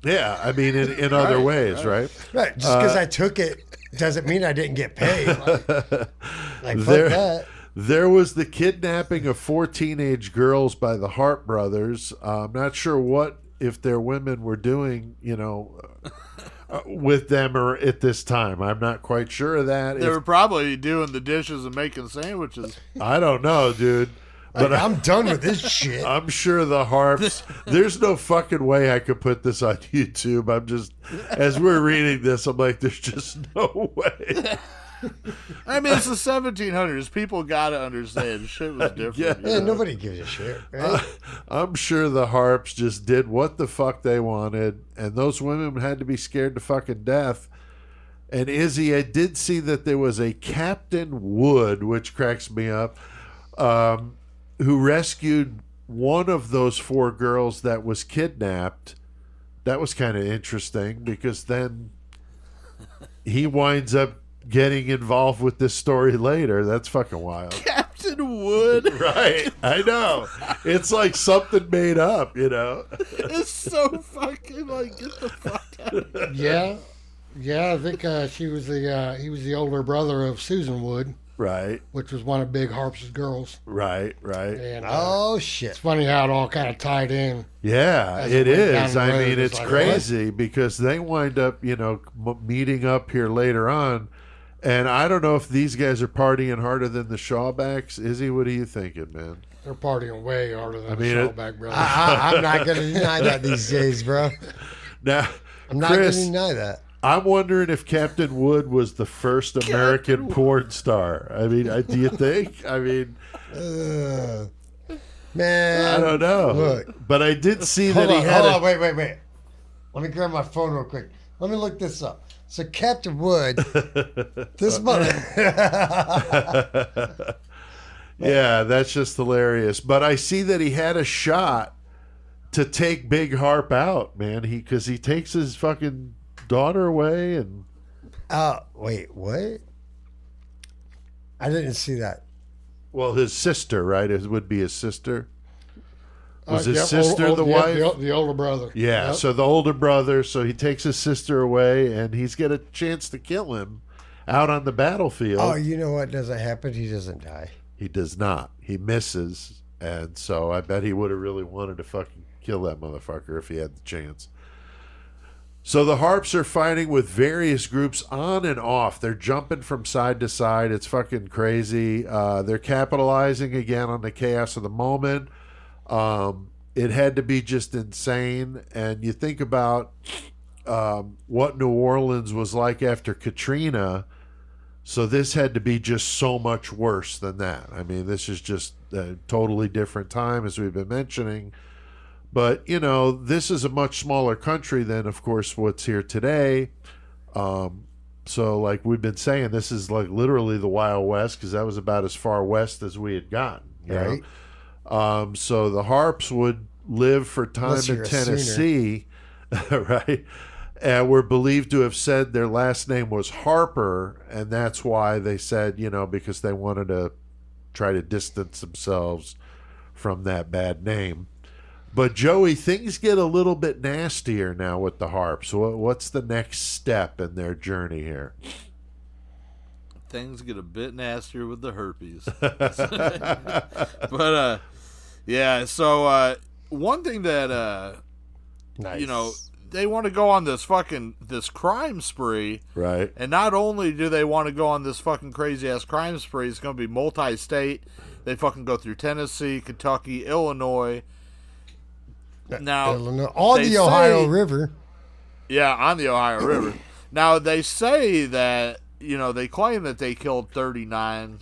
Yeah, I mean, in other ways, right? Right. Just because I took it doesn't mean I didn't get paid. Like fuck that. There was the kidnapping of 4 teenage girls by the Harpe Brothers. I'm not sure if their women were doing, with them or at this time. I'm not quite sure of that. They were probably doing the dishes and making sandwiches. I don't know, dude. But I'm done with this shit. I'm sure the Harps, there's no fucking way I could put this on YouTube. I'm just, as we're reading this, I'm like, there's just no way. I mean, it's the 1700s. People got to understand. Shit was different. Yeah, nobody gives a shit. Right? I'm sure the Harps just did what the fuck they wanted, and those women had to be scared to fucking death. And Izzy, I did see that there was a Captain Wood, which cracks me up, who rescued one of those 4 girls that was kidnapped. That was kind of interesting, because then he winds up getting involved with this story later. That's fucking wild. Captain Wood. Right. I know. It's like something made up, It's so fucking like, get the fuck out of here. Yeah, I think he was the older brother of Susan Wood. Right. Which was one of Big Harp's girls. Right. And, oh, shit. It's funny how it all kind of tied in. Yeah, it is. I mean, it's like, crazy because they wind up, meeting up here later on. And I don't know if these guys are partying harder than the Shawbacks. Izzy, what are you thinking, man? They're partying way harder than the Shawback brothers. I'm not going to deny that these days, bro. Now, I'm not going to deny that. I'm wondering if Captain Wood was the first American porn star. I mean, do you think? I mean, man, I don't know. Look, but I did see that he had. Hold on, wait. Let me grab my phone real quick. Let me look this up. So Captain Wood, this mother. Yeah, that's just hilarious. But I see that he had a shot to take Big Harp out, man. Because he takes his fucking daughter away and. Wait, what? I didn't see that. Well, his sister, right? It would be his sister. Was his sister the wife? The older brother. Yeah, so the older brother. So he takes his sister away, and he's got a chance to kill him out on the battlefield. Oh, you know what doesn't happen? He doesn't die. He does not. He misses, and so I bet he would have really wanted to fucking kill that motherfucker if he had the chance. So the Harps are fighting with various groups on and off. They're jumping from side to side. It's fucking crazy. They're capitalizing again on the chaos of the moment. it had to be just insane. And you think about what New Orleans was like after Katrina. So this had to be just so much worse than that. I mean, this is just a totally different time, as we've been mentioning. But, you know, this is a much smaller country than, of course, what's here today. So, like we've been saying, this is like literally the Wild West, because that was about as far west as we had gotten. Right. So the Harps would live for time in Tennessee, right? And were believed to have said their last name was Harper, and that's why they said, you know, because they wanted to try to distance themselves from that bad name. But, Joey, things get a little bit nastier now with the Harps. What's the next step in their journey here? Things get a bit nastier with the herpes. But, yeah, so one thing that, nice. You know, they want to go on this crime spree. Right. And not only do they want to go on this fucking crazy-ass crime spree, it's going to be multi-state. They fucking go through Tennessee, Kentucky, Illinois. Now, on the Ohio River. Yeah, on the Ohio River. Now, they say that, you know, they claim that they killed 39.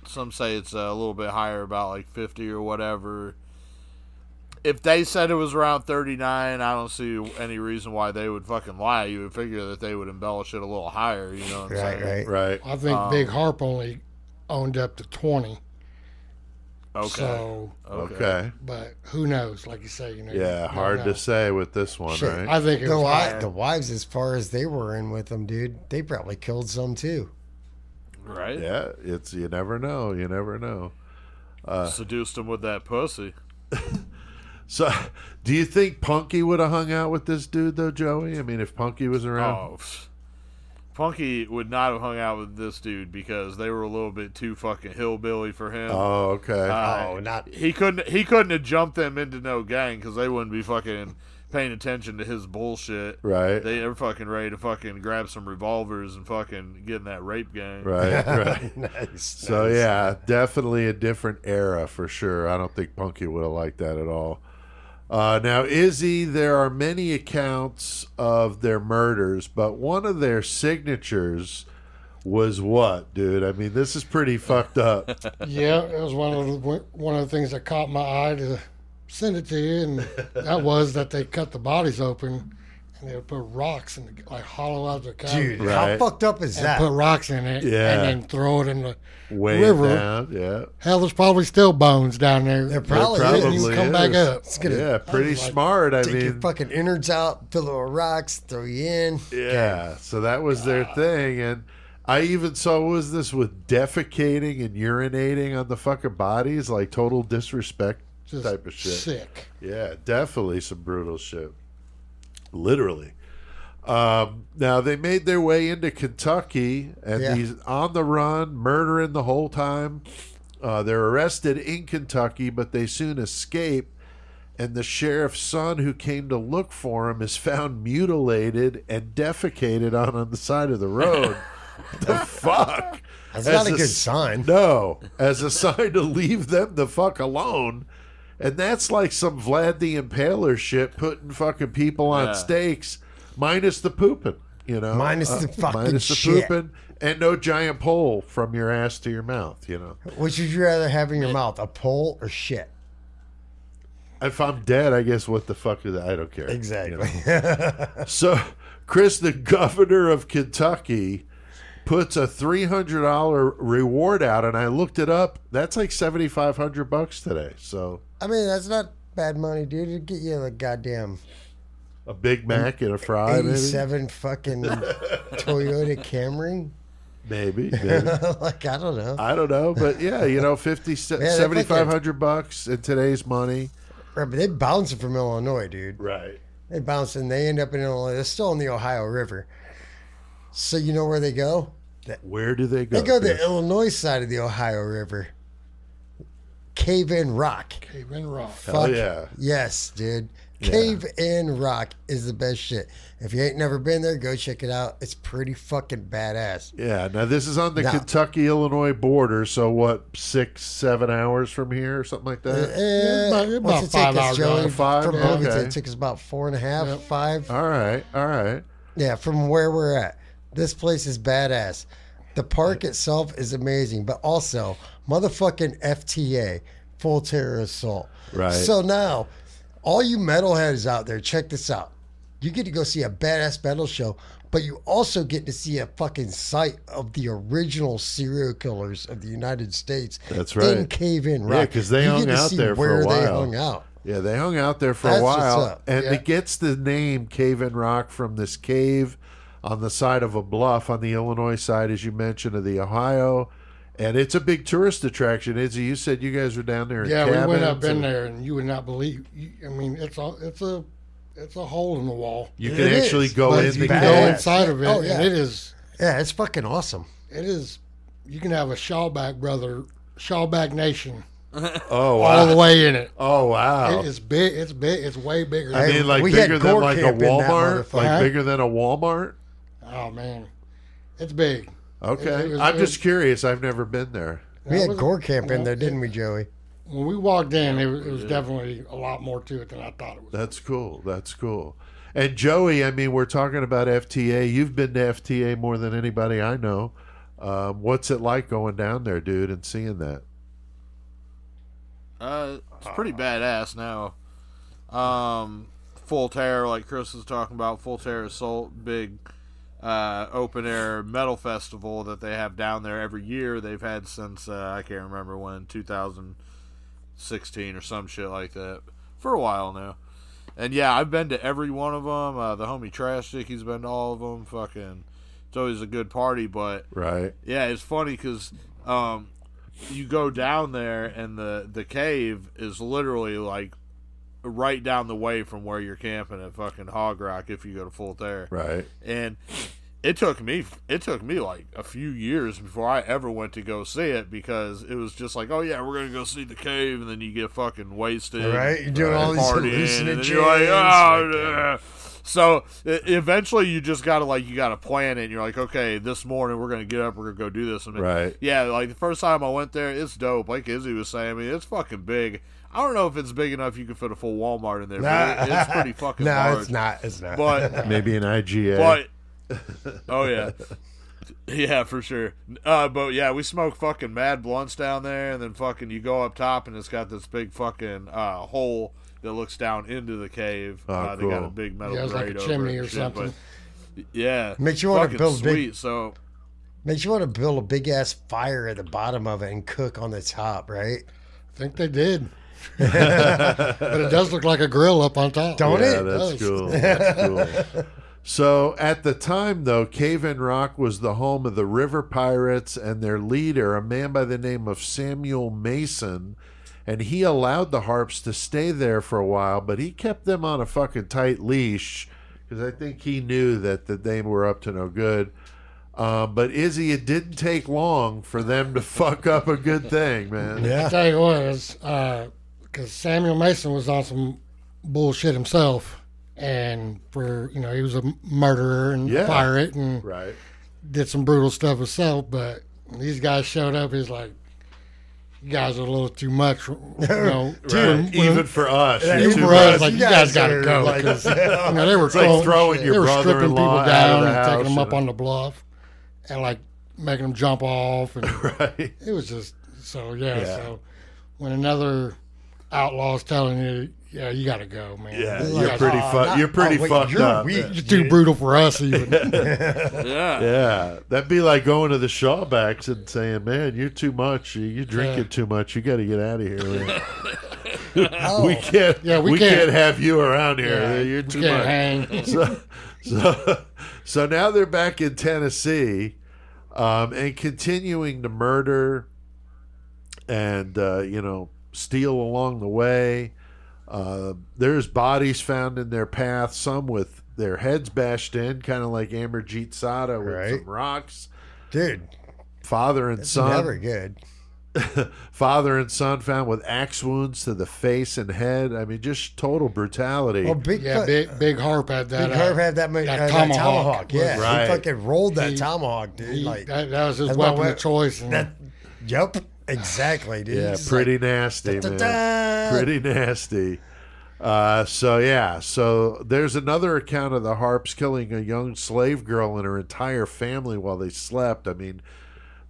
Some say it's a little bit higher, about like 50 or whatever. If they said it was around 39, I don't see any reason why they would fucking lie. You would figure that they would embellish it a little higher, you know what I'm saying? Right. I think Big Harp only owned up to 20. Okay. So, okay. But who knows? Like you say, you know. Yeah, hard to say with this one, Shit. right? I think it was the wives, as far as they were in with them, dude, they probably killed some too. Right? Yeah, you never know. You never know. Seduced them with that pussy. So, do you think Punky would have hung out with this dude, though, Joey? I mean, if Punky was around? Oh, Punky would not have hung out with this dude because they were a little bit too fucking hillbilly for him. Oh, okay. He couldn't have jumped them into no gang because they wouldn't be fucking paying attention to his bullshit. Right. They are fucking ready to fucking grab some revolvers and fucking get in that rape gang. Right. Nice. So, yeah, definitely a different era for sure. I don't think Punky would have liked that at all. Now, Izzy, there are many accounts of their murders, but one of their signatures was what, dude? I mean, this is pretty fucked up. Yeah, it was one of the things that caught my eye to send it to you, and that was that they cut the bodies open and they would put rocks and like hollow out the cavity. Dude, how fucked up is that? Put rocks in it, Yeah. and then throw it in the Way river. down, yeah. Hell, there's probably still bones down there. There probably And you is. come back up. It's gonna Yeah, pretty smart. I take your mean, fucking innards out, fill it with rocks, throw you in. yeah. So that was their thing, and I even saw was this with defecating and urinating on the fucking bodies, like total disrespect Just type of shit. sick. Yeah, definitely some brutal shit. Literally. Now they made their way into Kentucky, and he's on the run, murdering the whole time. They're arrested in Kentucky, but they soon escape. And the sheriff's son, who came to look for him, is found mutilated and defecated on the side of the road. The fuck? That's not a good sign. No, as a sign to leave them the fuck alone. And that's like some Vlad the Impaler shit, putting fucking people on stakes, minus the pooping, you know? Minus the fucking minus the shit. pooping, and no giant pole from your ass to your mouth, you know? Which would you rather have in your mouth, a pole or shit? If I'm dead, I guess what the fuck is that? I don't care. Exactly. You know? So, Chris, the governor of Kentucky, puts a $300 reward out, and I looked it up. That's like $7,500 today. So, I mean, that's not bad money, dude. It'd get you a goddamn a Big Mac and a fry, 87 fucking Toyota Camry. Maybe. Like, I don't know. I don't know, but yeah, you know, $7,500 in today's money. Right, but they're bouncing from Illinois, dude. Right. They bounce and they end up in Illinois. They're still in the Ohio River. So you know where they go? Where do they go? They go to Chris? the Illinois side of the Ohio River. Cave-in Rock. Cave-in Rock. Hell yeah. Yes, dude. Cave in Rock is the best shit. If you ain't never been there, go check it out. It's pretty fucking badass. Yeah. Now this is on the Kentucky-Illinois border. So what, 6-7 hours from here or something like that? About 5 hours. Joey? From Bloomington, Okay. it took us about 4.5, 5. All right. Yeah, from where we're at. This place is badass. The park itself is amazing, but also motherfucking FTA, full terror assault. Right. So now, all you metalheads out there, check this out. You get to go see a badass metal show, but you also get to see a fucking site of the original serial killers of the United States. That's right. In Cave In Rock. Yeah, because they hung out there for a while. They hung out. Yeah, they hung out there for That's a what's while. up. And Yeah. it gets the name Cave in Rock from this cave on the side of a bluff on the Illinois side, as you mentioned, of the Ohio. And it's a big tourist attraction. Izzy, you said you guys were down there in cabins. Yeah, we went up in there, and you would not believe. I mean, it's a hole in the wall. You can actually go But in you the can cave. go inside of it, Oh, yeah. and it is. Yeah, it's fucking awesome. It is. You can have a Shawback Nation Oh, all the wow. way in it. Oh, wow. It is big. It's big. It's way bigger. I mean, like We had bigger than gore like a camp in that Walmart? motherfucker. Like bigger than a Walmart? Oh man, it's big. Okay. It was- I'm it just was- curious. I've never been there. We That had was- gore camp in you there, know, didn't we, Joey? When we walked in, it was definitely a lot more to it than I thought it was. That's cool. That's cool. And Joey, I mean, we're talking about FTA. You've been to FTA more than anybody I know. What's it like going down there, dude, and seeing that? It's pretty badass now. Full Terror, like Chris was talking about, Full Terror Assault, big open air metal festival that they have down there every year. They've had since I can't remember when, 2016 or some shit like that, for a while now. And yeah, I've been to every one of them. The homie Trash Stick, he's been to all of them. Fucking, it's always a good party. But Right. yeah, it's funny because you go down there and the cave is literally like right down the way from where you're camping at fucking Hog Rock if you go to Full Terror. Right. And it took me like a few years before I ever went to go see it, because it was just like, oh yeah, we're gonna go see the cave, and then you get fucking wasted, Right? You're doing all these partying, and then hallucinogens. you're like, oh, yeah. So eventually you just gotta plan it. And you're like, okay, this morning we're gonna get up, we're gonna go do this. And Right. yeah, like the first time I went there, it's dope. Like Izzy was saying, I mean, it's fucking big. I don't know if it's big enough you can fit a full Walmart in there, but it's pretty fucking large. No, it's not. It's not. But Maybe an IGA. but oh yeah, yeah, for sure. But yeah, we smoke fucking mad blunts down there, and then fucking you go up top, and it's got this big fucking hole that looks down into the cave. Oh, They got a cool. big metal Yeah, it's like grate a over chimney it or and shit, something. but yeah, Makes you wanna fucking build big- sweet. So Makes you want to build a big ass fire at the bottom of it and cook on the top, right? I think they did. But it does look like a grill up on top. Don't Yeah, it? that's does. cool. That's cool. So at the time, though, Cave in Rock was the home of the River Pirates and their leader, a man by the name of Samuel Mason. And he allowed the Harps to stay there for a while, but he kept them on a fucking tight leash because I think he knew that they were up to no good. But Izzy, it didn't take long for them to fuck up a good thing, man. I tell you what, because Samuel Mason was on some bullshit himself, and he was a murderer and Yeah. pirate and Right. did some brutal stuff himself. But when these guys showed up, he's like, "You guys are a little too much." Right. Even for us. you're even too for us, much. like, you guys gotta are go. like- 'Cause, they were like throwing your they were stripping brother-in-law people out of down the and taking them house, up on the bluff, and like making them jump off, and Right. it was just so yeah. Yeah. So when another outlaw's telling you, "Yeah, you got to go, man," Yeah, You you're guys- pretty you're pretty wait, fucked you're up. weak. You're too brutal for us, even. yeah, Yeah, that'd be like going to the Shawbacks and saying, "Man, you're too much. You're drinking too much. You got to get out of here. Man. We can't. Yeah, we we can't can't- have you around here. Yeah, You're we too can't much." hang. So now they're back in Tennessee, and continuing to murder and steal along the way. There's bodies found in their path, some with their heads bashed in, kind of like Amarjeet Sada with Right. some rocks. Dude, Father and it's son. never good. Father and son found with axe wounds to the face and head. I mean, just total brutality. Well, Big Harpe had that. Big Harpe had that tomahawk. Yeah, right. He fucking rolled that tomahawk, dude. That was his weapon of choice. Yep, exactly, dude. Yeah, He's pretty nasty, man. Pretty nasty. So there's another account of the Harpes killing a young slave girl and her entire family while they slept. I mean,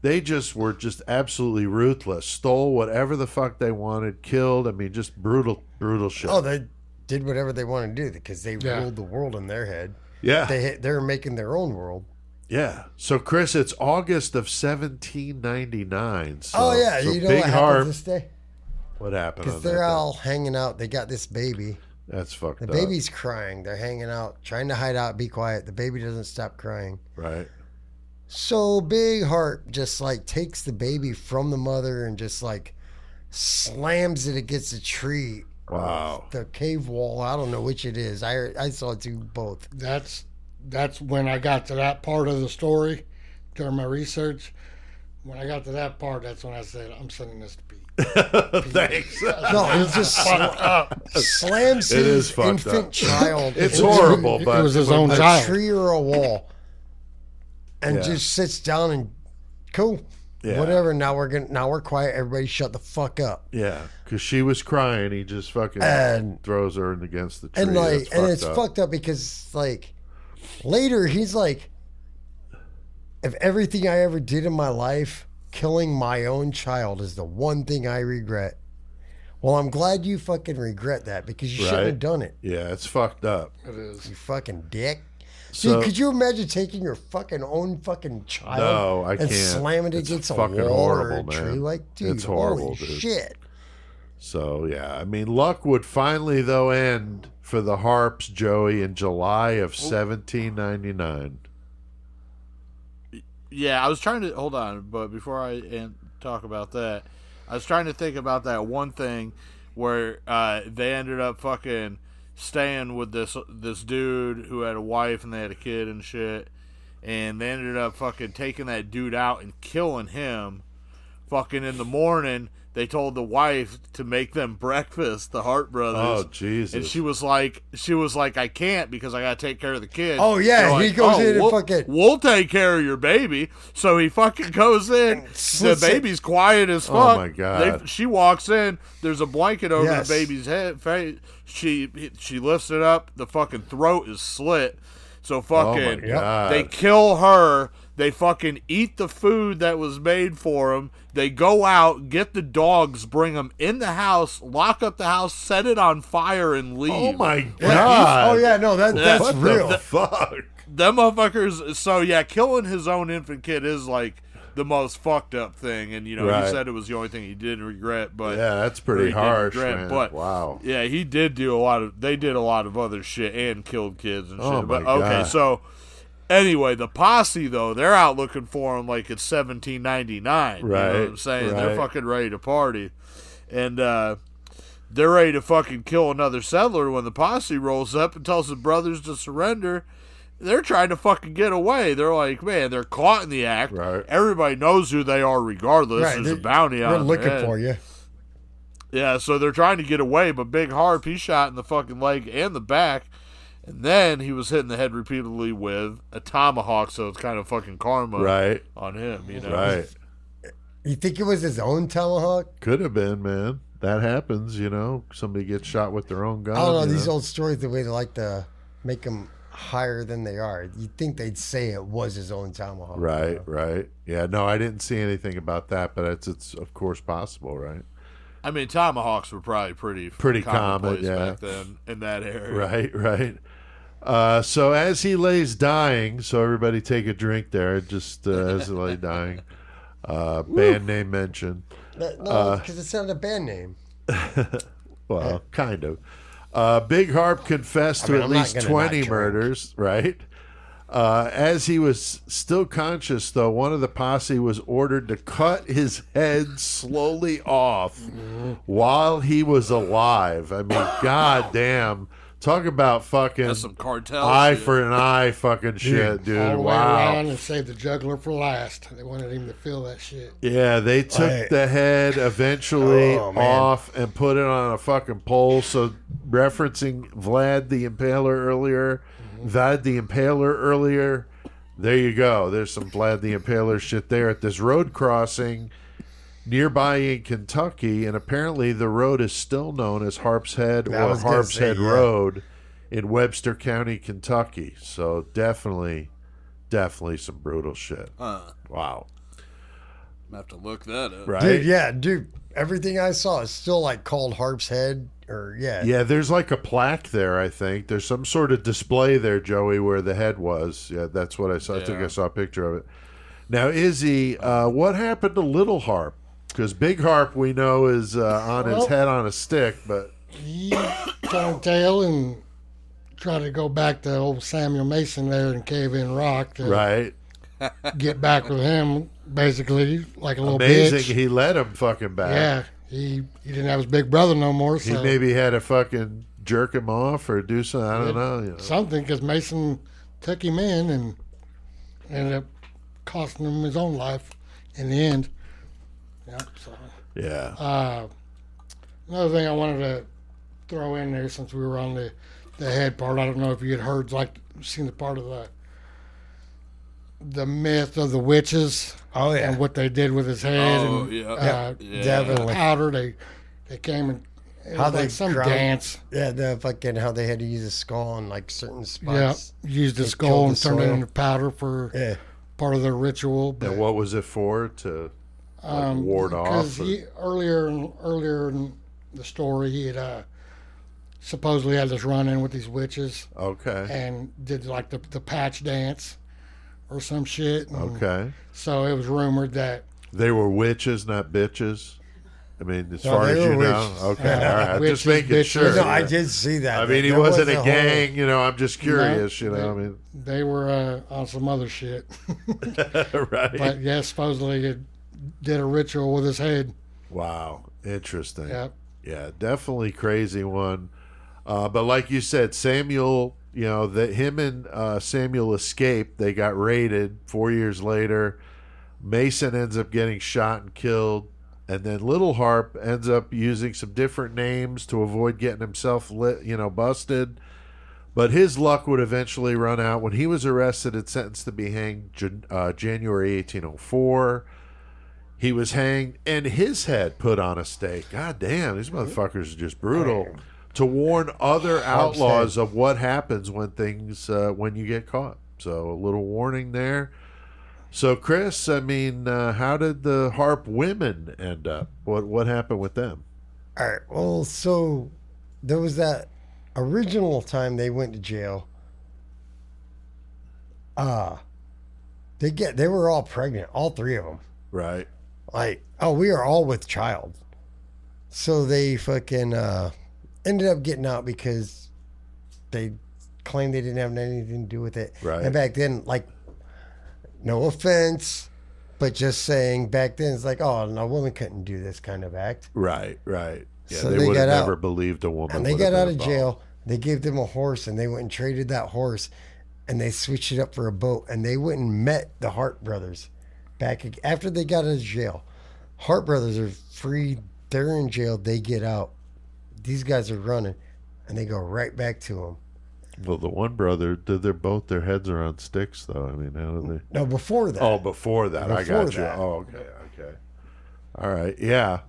they were just absolutely ruthless. Stole whatever the fuck they wanted, killed. I mean, just brutal shit. Oh, they did whatever they wanted to do because they ruled the world in their head. Yeah. They're making their own world. Yeah. So, Chris, it's August of 1799. So, you know Big what Harpe, happened this day? What happened? Because they're all hanging out. They got this baby. That's fucked up. The baby's crying. They're hanging out, trying to hide out, be quiet. The baby doesn't stop crying. Right. So Big Harpe just like takes the baby from the mother and just like slams it against a tree. Wow. The cave wall. I don't know which it is. I saw it do both. That's when I got to that part of the story during my research. When I got to that part, that's when I said, I'm sending this to Pete. Thanks. No, he just slams his infant child. It's horrible, but it was his own a child. tree or a wall, and just sits down and cool. Yeah. Whatever. Now we're quiet. Everybody, shut the fuck up. Yeah, because she was crying. He just fucking throws her against the tree. And it's fucked up because like later he's like, if everything I ever did in my life, killing my own child is the one thing I regret. Well, I'm glad you fucking regret that because you shouldn't have done it. Yeah, it's fucked up. It is. You fucking dick. So, dude, could you imagine taking your fucking own fucking child no, I and can't. slamming it against a wall or a tree? Man. Like, dude, it's horrible, holy dude. shit. So, yeah, I mean, luck would finally, though, end for the Harpes, Joey, in July of 1799. Yeah, I was trying to hold on, but before I talk about that, I was trying to think about that one thing where they ended up fucking staying with this dude who had a wife and they had a kid and shit, and they ended up fucking taking that dude out and killing him. Fucking in the morning, they told the wife to make them breakfast, the Harpe Brothers. Oh, Jesus. And she was like, I can't because I got to take care of the kid. Oh, yeah. He goes in and fucking... We'll take care of your baby. So he fucking goes in. The baby's quiet as fuck. Oh, my God. She walks in. There's a blanket over the baby's head. She lifts it up. The fucking throat is slit. So fucking... Oh, my God. They kill her. They fucking eat the food that was made for them. They go out, get the dogs, bring them in the house, lock up the house, set it on fire, and leave. Oh, my God. Oh, yeah, no, that's what real. The fuck? Them motherfuckers, so yeah, killing his own infant kid is like the most fucked up thing. And, you know, he said it was the only thing he didn't regret. But yeah, that's pretty harsh, man. But, wow. Yeah, they did a lot of other shit and killed kids and shit. Oh, but, my God. Okay, so... Anyway, the posse, though, they're out looking for him like it's 1799. Right. You know what I'm saying? Right. They're fucking ready to party. And they're ready to fucking kill another settler when the posse rolls up and tells his brothers to surrender. They're trying to fucking get away. They're like, man, they're caught in the act. Right. Everybody knows who they are regardless. Right. There's a bounty on They're their looking head. for you. Yeah, so they're trying to get away, but Big Harpe, he shot in the fucking leg and the back. And then he was hitting the head repeatedly with a tomahawk, so it's kind of fucking karma on him, you know? Right. You think it was his own tomahawk? Could have been, man. That happens, you know. Somebody gets shot with their own gun. I don't know, these old stories, the way they like to make them higher than they are. You'd think they'd say it was his own tomahawk. Right, you know? right. Yeah, no, I didn't see anything about that, but it's of course possible, right? I mean, tomahawks were probably pretty common, back then in that area. Right, right. So as he lays dying, so everybody take a drink there, just as he lay dying. Band name mentioned. No, because it's not a band name. Well, kind of. Big Harpe confessed to at least 20 murders, right? As he was still conscious, though, one of the posse was ordered to cut his head slowly off while he was alive. I mean, goddamn. Talk about fucking That's some cartel eye shit. for an eye fucking shit, dude. All the way Wow. around and saved the juggler for last. They wanted him to feel that shit. Yeah, they took the head eventually off and put it on a fucking pole. So, referencing Vlad the Impaler earlier, there you go. There's some Vlad the Impaler shit there at this road crossing nearby in Kentucky, and apparently the road is still known as Harpe's Head or Harpe's Head Road in Webster County, Kentucky. So definitely some brutal shit. Wow. I have to look that up. Right? Dude, everything I saw is still like called Harpe's Head, or Yeah, there's like a plaque there, I think. There's some sort of display there, Joey, where the head was. Yeah, that's what I saw. I think I saw a picture of it. Now, Izzy, what happened to Little Harpe? Because Big Harpe, we know, is on his head on a stick, but He turned tail and tried to go back to old Samuel Mason there in Cave In Rock to get back with him, basically, like a little amazing. bitch. He let him fucking back. Yeah, he didn't have his big brother no more. So He maybe had to fucking jerk him off or do something. I don't know. You know. Something, because Mason took him in and ended up costing him his own life in the end. Yep. So. Yeah. Another thing I wanted to throw in there, since we were on the head part, I don't know if you had heard, like, seen the part of the myth of the witches. Oh, yeah. And what they did with his head. Oh, and, yeah. Definitely. Powder. They came and How they like some ground- dance. Yeah, the fucking how they had to use a skull on like certain spots. Yeah, used the They skull killed and the turned it soil. into powder for part of their ritual. But, And what was it for? To ward off? Because earlier in the story, he had supposedly had this run-in with these witches. Okay. And did like the patch dance or some shit. And Okay. so it was rumored that They were witches, not bitches. I mean, as No, far they as were you know. witches. Okay. All right. I'm just Witches, making bitches. sure. No, I did see that. I mean, he There wasn't was a whole- gang. You know, I'm just curious. You know, I mean. they were on some other shit. Right. But yeah, supposedly he did a ritual with his head. Wow. Interesting. Yep. Yeah, definitely crazy one. But like you said, Samuel, you know, him and Samuel escaped. They got raided 4 years later. Mason ends up getting shot and killed. And then Little Harpe ends up using some different names to avoid getting himself busted. But his luck would eventually run out when he was arrested and sentenced to be hanged January 1804. He was hanged and his head put on a stake. God damn, these motherfuckers are just brutal. To warn other outlaws of what happens when when you get caught. So a little warning there. So Chris, I mean, how did the Harpe women end up? What happened with them? All right. Well, so there was that original time they went to jail. They were all pregnant, all three of them. Right. Like, we are all with child. So they fucking ended up getting out because they claimed they didn't have anything to do with it. Right. And back then, like, no offense, but just saying back then, it's like, oh, no, a woman couldn't do this kind of act. Right. Yeah, So they they would have got never out. believed a woman. And they would have got out been of involved. jail. They gave them a horse, and they went and traded that horse, and they switched it up for a boat, and they went and met the Harpe Brothers back after they got out of jail. Harpe Brothers are free. They're in jail. They get out. These guys are running, and they go right back to them. Well, the one brother, their heads are on sticks, though. I mean, how do they? No, before that. Oh, before that. I Before got you. that. Oh, okay. All right. Yeah.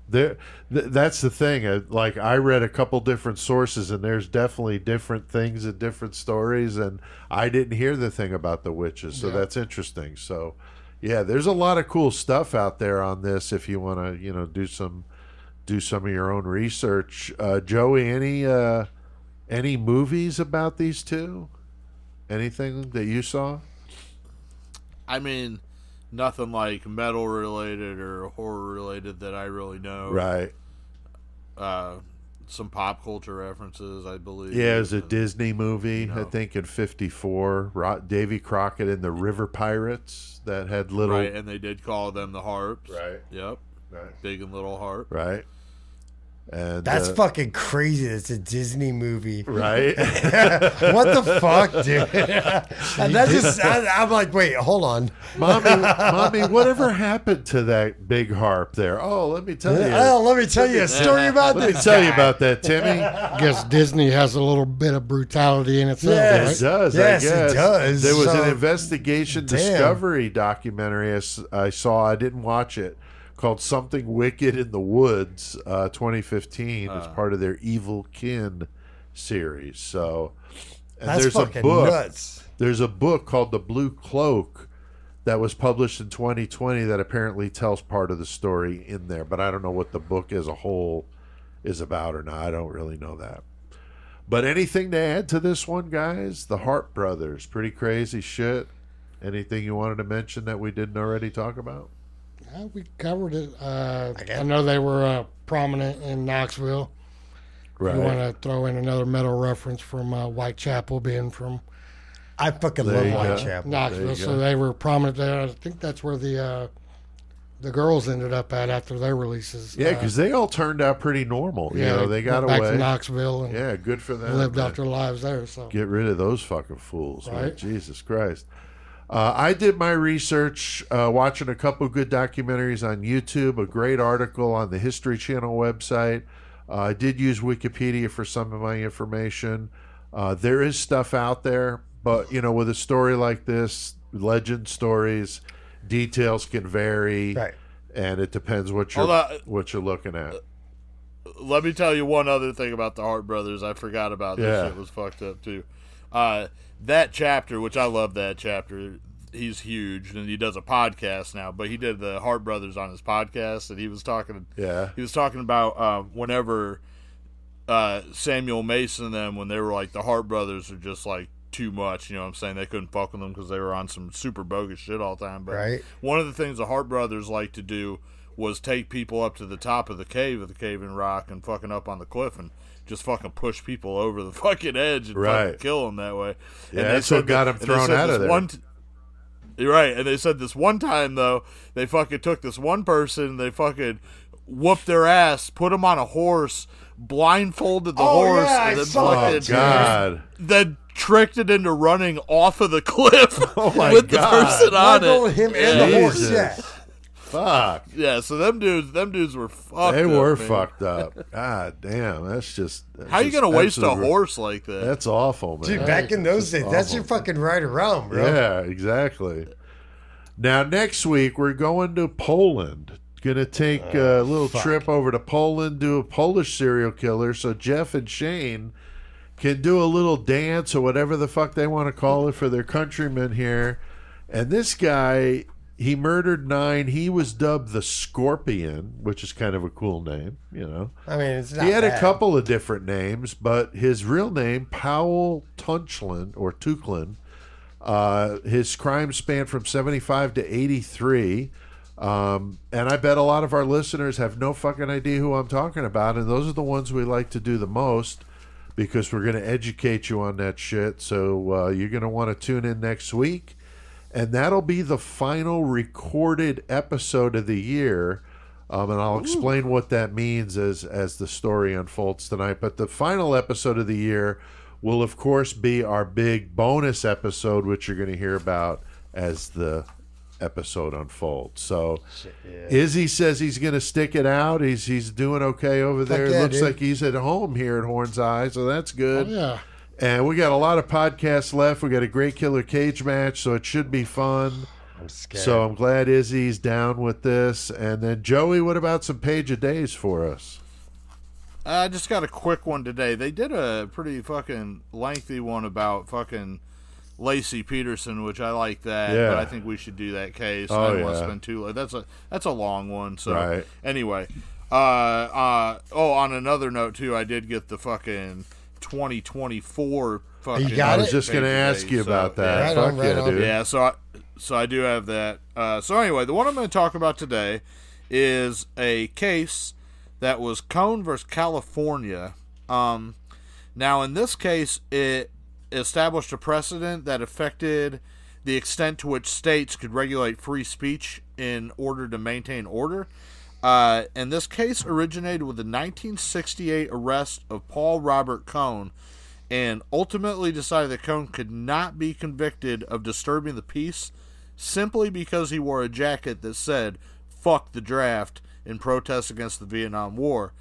That's the thing. I read a couple different sources, and there's definitely different things and different stories, and I didn't hear the thing about the witches, so that's interesting. So, yeah, there's a lot of cool stuff out there on this if you want to, do some of your own research. Joey, any movies about these two? Anything that you saw? I mean, nothing like metal related or horror related that I really know. Right. Some pop culture references, I believe. Yeah, it was a Disney movie, I think, in '54. Davy Crockett and the River Pirates that had little. Right, and they did call them the Harps. Right. Yep. Right. Big and Little Harp. Right. And that's fucking crazy. It's a Disney movie, right? What the fuck, dude? And that just, I'm like, wait, hold on, mommy, whatever happened to that big harp there? Oh, let me tell you. Oh, let me tell you a story about this. Let me tell you about that, Timmy. I guess Disney has a little bit of brutality in itself. Yes. Right? It does. Yes, I guess. it does. There was So, an investigation discovery documentary I saw. I didn't watch it. Called Something Wicked in the Woods, 2015, as part of their Evil Kin series. So, and that's there's fucking a book. nuts. There's a book called The Blue Cloak that was published in 2020 that apparently tells part of the story in there, but I don't know what the book as a whole is about or not. I don't really know that. But anything to add to this one, guys? The Harpe Brothers, pretty crazy shit. Anything you wanted to mention that we didn't already talk about? We covered it. I know they were prominent in Knoxville. Right. You want to throw in another metal reference from Whitechapel being from I fucking There love you go. Whitechapel. Knoxville, so they were prominent there. I think that's where the girls ended up at after their releases. Yeah, because they all turned out pretty normal. You know, they got went back away. to Knoxville and Yeah, good for them. lived out man. their lives there. So Get rid of those fucking fools, man. Right. Jesus Christ. I did my research watching a couple good documentaries on YouTube, a great article on the History Channel website. I did use Wikipedia for some of my information. There is stuff out there, but, you know, with a story like this, legend stories, details can vary, Right. and it depends what you're looking at. Let me tell you one other thing about the Harpe Brothers. I forgot about this. Yeah. Shit was fucked up too. That chapter, which I love that chapter, he's huge, and he does a podcast now. But he did the Harpe Brothers on his podcast, and he was talking. Yeah. He was talking about whenever Samuel Mason and them, when they were like the Harpe Brothers, are just like too much. You know what I'm saying? They couldn't fuck with them because they were on some super bogus shit all the time. But Right. one of the things the Harpe Brothers like to do was take people up to the top of the cave in rock and fucking up on the cliff and just fucking push people over the fucking edge and fucking kill them that way. Yeah, and that's what got them thrown out of there. You're right, and they said this one time though, they fucking took this one person, they fucking whooped their ass, put him on a horse, blindfolded the horse, yeah, and then Oh, God. then tricked it into running off of the cliff my with God. the person on Blindfolded it. him and the horse. Jesus. Yeah. Fuck. Yeah, so them dudes were fucked. They were man. fucked up. God damn, that's How you gonna waste a absolute- horse like that? That's awful, man. Dude, back in those days, that's your fucking right around, bro. Yeah, exactly. Now, next week, we're going to Poland. Going to take a little trip over to Poland, do a Polish serial killer, so Jeff and Shane can do a little dance or whatever the fuck they want to call it for their countrymen here. And this guy, he murdered 9. He was dubbed the Scorpion, which is kind of a cool name, you know. I mean, it's not He had bad. a couple of different names, but his real name, Powell Tunchlin, or Tuchlin, his crime spanned from 75 to 83. And I bet a lot of our listeners have no fucking idea who I'm talking about, and those are the ones we like to do the most because we're going to educate you on that shit. So you're going to want to tune in next week, and that'll be the final recorded episode of the year. And I'll explain what that means as the story unfolds tonight. But the final episode of the year will, of course, be our big bonus episode, which you're going to hear about as the episode unfolds. So Izzy says he's going to stick it out. He's doing okay over there. yeah, It looks dude. like he's at home here at Horn's Eye, so that's good. Oh, yeah. And we got a lot of podcasts left. We got a great killer cage match, so it should be fun. I'm scared. So I'm glad Izzy's down with this. And then Joey, what about some page of days for us? I just got a quick one today. They did a pretty fucking lengthy one about fucking Lacey Peterson, which I like that, Yeah. but I think we should do that case. Oh, I don't want to yeah. spend too long. That's a long one. So Right. anyway, on another note too, I did get the fucking 2024 fucking. You got I it? was just going to page of ask days, you about so, that. yeah. Right Fuck on, right yeah, on. dude. Yeah, so I do have that. So anyway, the one I'm going to talk about today is a case that was Cone versus California. Now, in this case, it established a precedent that affected the extent to which states could regulate free speech in order to maintain order. And this case originated with the 1968 arrest of Paul Robert Cone, and ultimately decided that Cone could not be convicted of disturbing the peace simply because he wore a jacket that said "fuck the draft" in protest against the Vietnam War.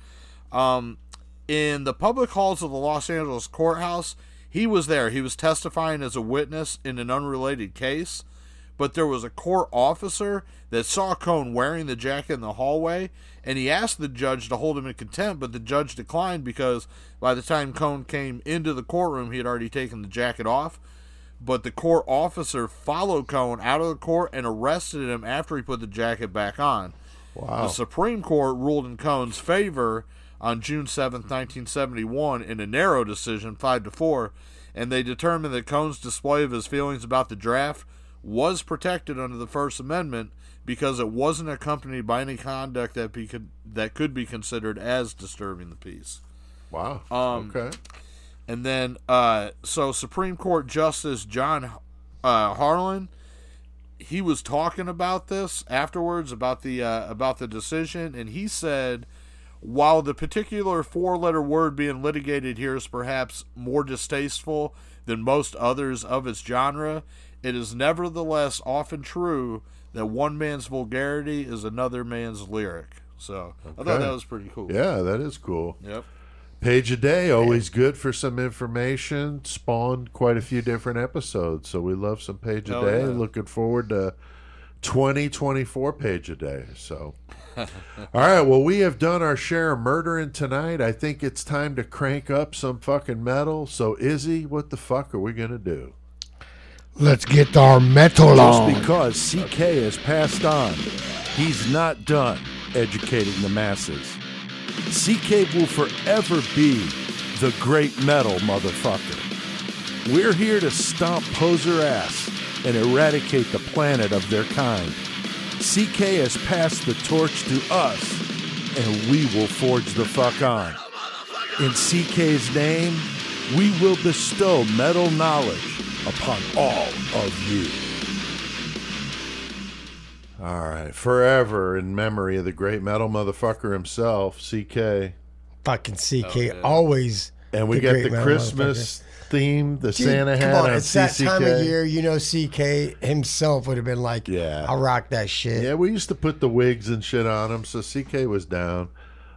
In the public halls of the Los Angeles courthouse, he was there. He was testifying as a witness in an unrelated case, but there was a court officer that saw Cone wearing the jacket in the hallway, and he asked the judge to hold him in contempt, but the judge declined because by the time Cone came into the courtroom, he had already taken the jacket off. But the court officer followed Cone out of the court and arrested him after he put the jacket back on. Wow. The Supreme Court ruled in Cone's favor on June 7, 1971, in a narrow decision, 5-4, and they determined that Cone's display of his feelings about the draft was protected under the First Amendment because it wasn't accompanied by any conduct that could be considered as disturbing the peace. Wow. Okay. And then, so Supreme Court Justice John Harlan, he was talking about this afterwards, about the decision, and he said, while the particular four-letter word being litigated here is perhaps more distasteful than most others of its genre, it is nevertheless often true that one man's vulgarity is another man's lyric. So I thought that was pretty cool. Yeah, that is cool. Yep. Page a day, always good for some information. Spawned quite a few different episodes, so we love some page a day. Yeah. Looking forward to 2024 page a day. So, all right, well, we have done our share of murdering tonight. I think it's time to crank up some fucking metal. So, Izzy, what the fuck are we gonna do? Let's get our metal on. Just because CK has passed on, he's not done educating the masses. CK will forever be the great metal motherfucker. We're here to stomp poser ass and eradicate the planet of their kind. CK has passed the torch to us, and we will forge the fuck on. In CK's name, we will bestow metal knowledge upon all of you. All right, forever in memory of the great metal motherfucker himself, CK. Fucking CK, always. And we got the Christmas theme, the Dude, Santa hat come on, on it's that CCK. time of year, you know, CK himself would have been like, Yeah. I'll rock that shit. Yeah, we used to put the wigs and shit on him, so CK was down.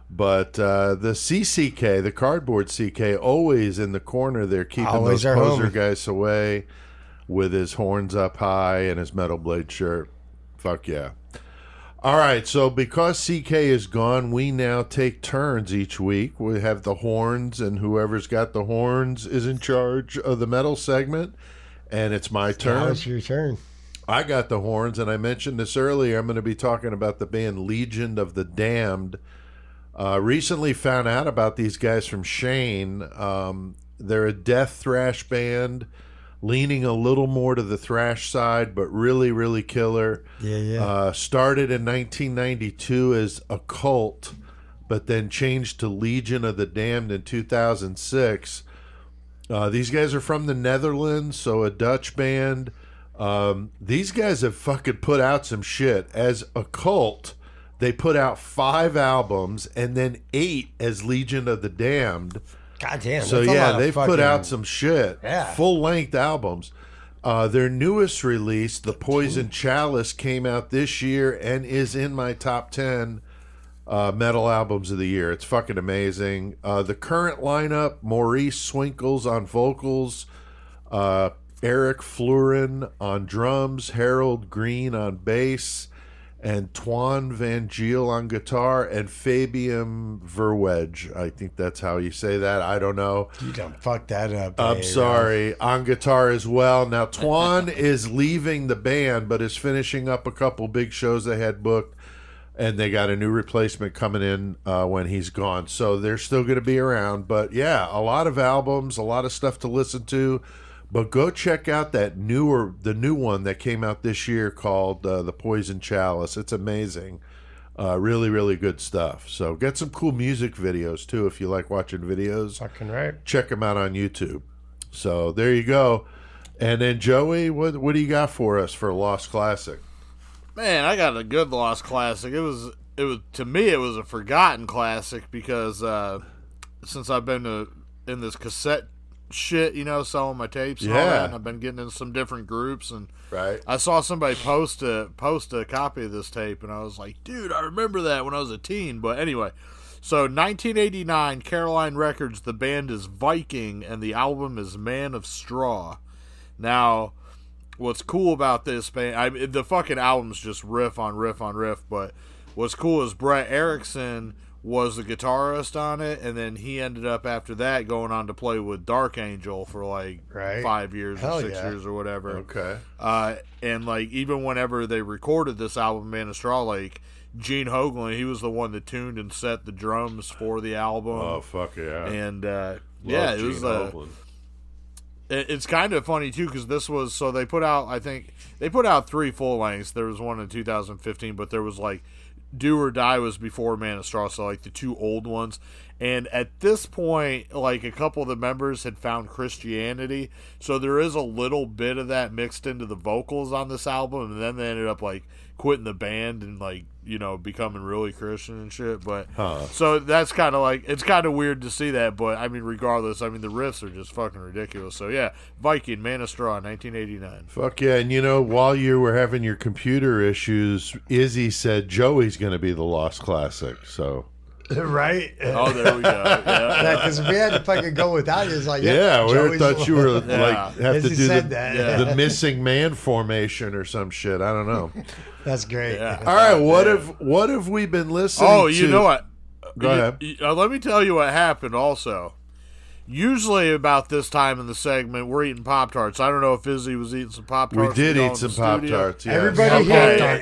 But the CCK, the cardboard CK, always in the corner there, keeping Always those our poser homie. guys away with his horns up high and his metal blade shirt. Fuck yeah. All right, so because CK is gone, we now take turns each week. We have the horns, and whoever's got the horns is in charge of the metal segment, and it's my turn. Now it's your turn. I got the horns, and I mentioned this earlier. I'm going to be talking about the band Legion of the Damned. Recently found out about these guys from Shane. They're a death thrash band, leaning a little more to the thrash side, but really, really killer. Yeah. Started in 1992 as a cult, but then changed to Legion of the Damned in 2006. These guys are from the Netherlands, so a Dutch band. These guys have fucking put out some shit. As a cult, they put out 5 albums and then 8 as Legion of the Damned. God damn. So that's a lot yeah, of they've put fucking- out some shit. Yeah. Full-length albums. Their newest release, The Poison Chalice, came out this year and is in my top 10 metal albums of the year. It's fucking amazing. The current lineup, Maurice Swinkles on vocals, Eric Flurin on drums, Harold Green on bass, and Twan Van Giel on guitar, and Fabian Verwedge. I think that's how you say that. I don't know. You done fucked that up. I'm hey, sorry. On guitar as well. Now, Twan is leaving the band, but is finishing up a couple big shows they had booked, and they got a new replacement coming in when he's gone. So they're still going to be around. But yeah, a lot of albums, a lot of stuff to listen to. But go check out the new one that came out this year called The Poison Chalice. It's amazing. Really, really good stuff. So get some cool music videos, too, if you like watching videos. Fucking right. Check them out on YouTube. So there you go. And then, Joey, what do you got for us for a Lost Classic? Man, I got a good Lost Classic. It to me it was a forgotten classic because since I've been in this cassette shit, selling my tapes and all that, and I've been getting in some different groups, and I saw somebody post a copy of this tape, and I was like, dude, I remember that when I was a teen. But anyway, so 1989, Caroline Records, the band is Viking, and the album is Man of Straw. Now, what's cool about this band, the fucking album's just riff on riff on riff, but what's cool is Brett Erickson was the guitarist on it, and then he ended up after that going on to play with Dark Angel for 5 years or 6 years or whatever. Okay. And even whenever they recorded this album, Man of Straw, Gene Hoglan, he was the one that tuned and set the drums for the album. Oh, fuck yeah. And it Gene was Hoglan. It's kind of funny too because this was they put out 3 full lengths. There was one in 2015, but there was Do or Die was before Man of Straw, so the 2 old ones. And at this point, a couple of the members had found Christianity, so there is a little bit of that mixed into the vocals on this album, and then they ended up quitting the band and becoming really Christian and shit. But so that's kind of it's kind of weird to see that, but I mean, regardless, the riffs are just fucking ridiculous. So yeah, Viking, Man of Straw, 1989. Fuck yeah. And while you were having your computer issues, Izzy said Joey's going to be the Lost Classic. So right? Oh, there we go. Yeah, because if we had to fucking go without you, it's we thought you were have to do the missing man formation or some shit. I don't know. That's great. Yeah. All right, what have we been listening to? Oh, you know what? Go ahead. Let me tell you what happened also. Usually about this time in the segment, we're eating Pop-Tarts. I don't know if Izzy was eating some Pop-Tarts. We did eat some Pop-Tarts, yes.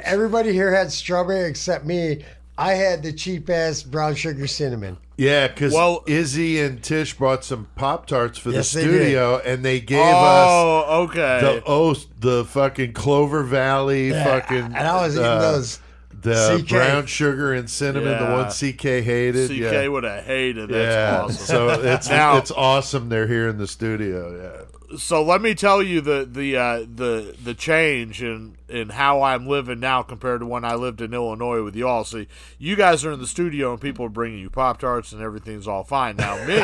Everybody here had strawberry except me. I had the cheap-ass brown sugar cinnamon. Yeah, because Izzy and Tish brought some Pop-Tarts for the studio, and they gave us the fucking Clover Valley fucking... And I was eating those... The CK. Brown sugar and cinnamon, the one CK hated. CK would have hated. That's awesome. So it's awesome they're here in the studio. Yeah. So let me tell you the change in how I'm living now compared to when I lived in Illinois with y'all. See, you guys are in the studio and people are bringing you Pop-Tarts and everything's all fine. Now me,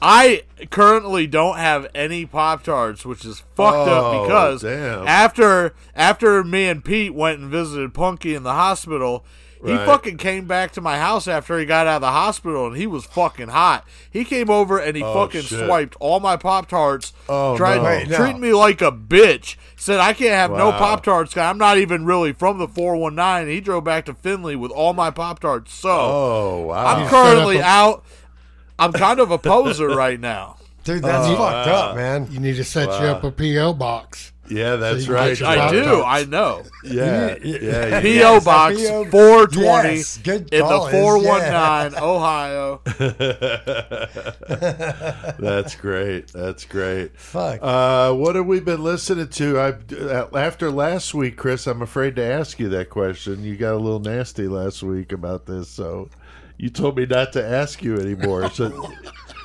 I currently don't have any Pop-Tarts, which is fucked up because after me and Pete went and visited Punky in the hospital, he fucking came back to my house after he got out of the hospital, and he was fucking hot. He came over and he swiped all my Pop-Tarts, tried to treat me like a bitch, said I can't have no Pop-Tarts, I'm not even really from the 419. He drove back to Findlay with all my Pop-Tarts. So I'm currently out. I'm kind of a poser right now. Dude, that's fucked up, man. You need to set you up a P.O. box. Yeah, that's right. I do. I know. Yeah. P.O. Box 420 in the 419, Ohio. That's great. Fuck. What have we been listening to? After last week, Chris, I'm afraid to ask you that question. You got a little nasty last week about this, so you told me not to ask you anymore. So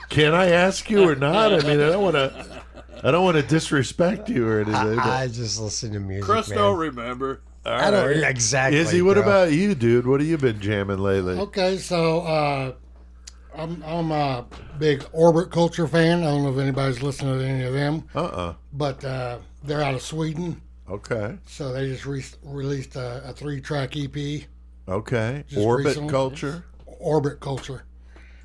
can I ask you or not? I mean, I don't want to disrespect you or anything. I just listen to music. Chris don't remember. I don't exactly. Izzy, what about you, dude? What have you been jamming lately? Okay, so I'm a big Orbit Culture fan. I don't know if anybody's listening to any of them. But they're out of Sweden. Okay. So they just released a 3-track EP. Okay. Orbit Culture. Orbit Culture.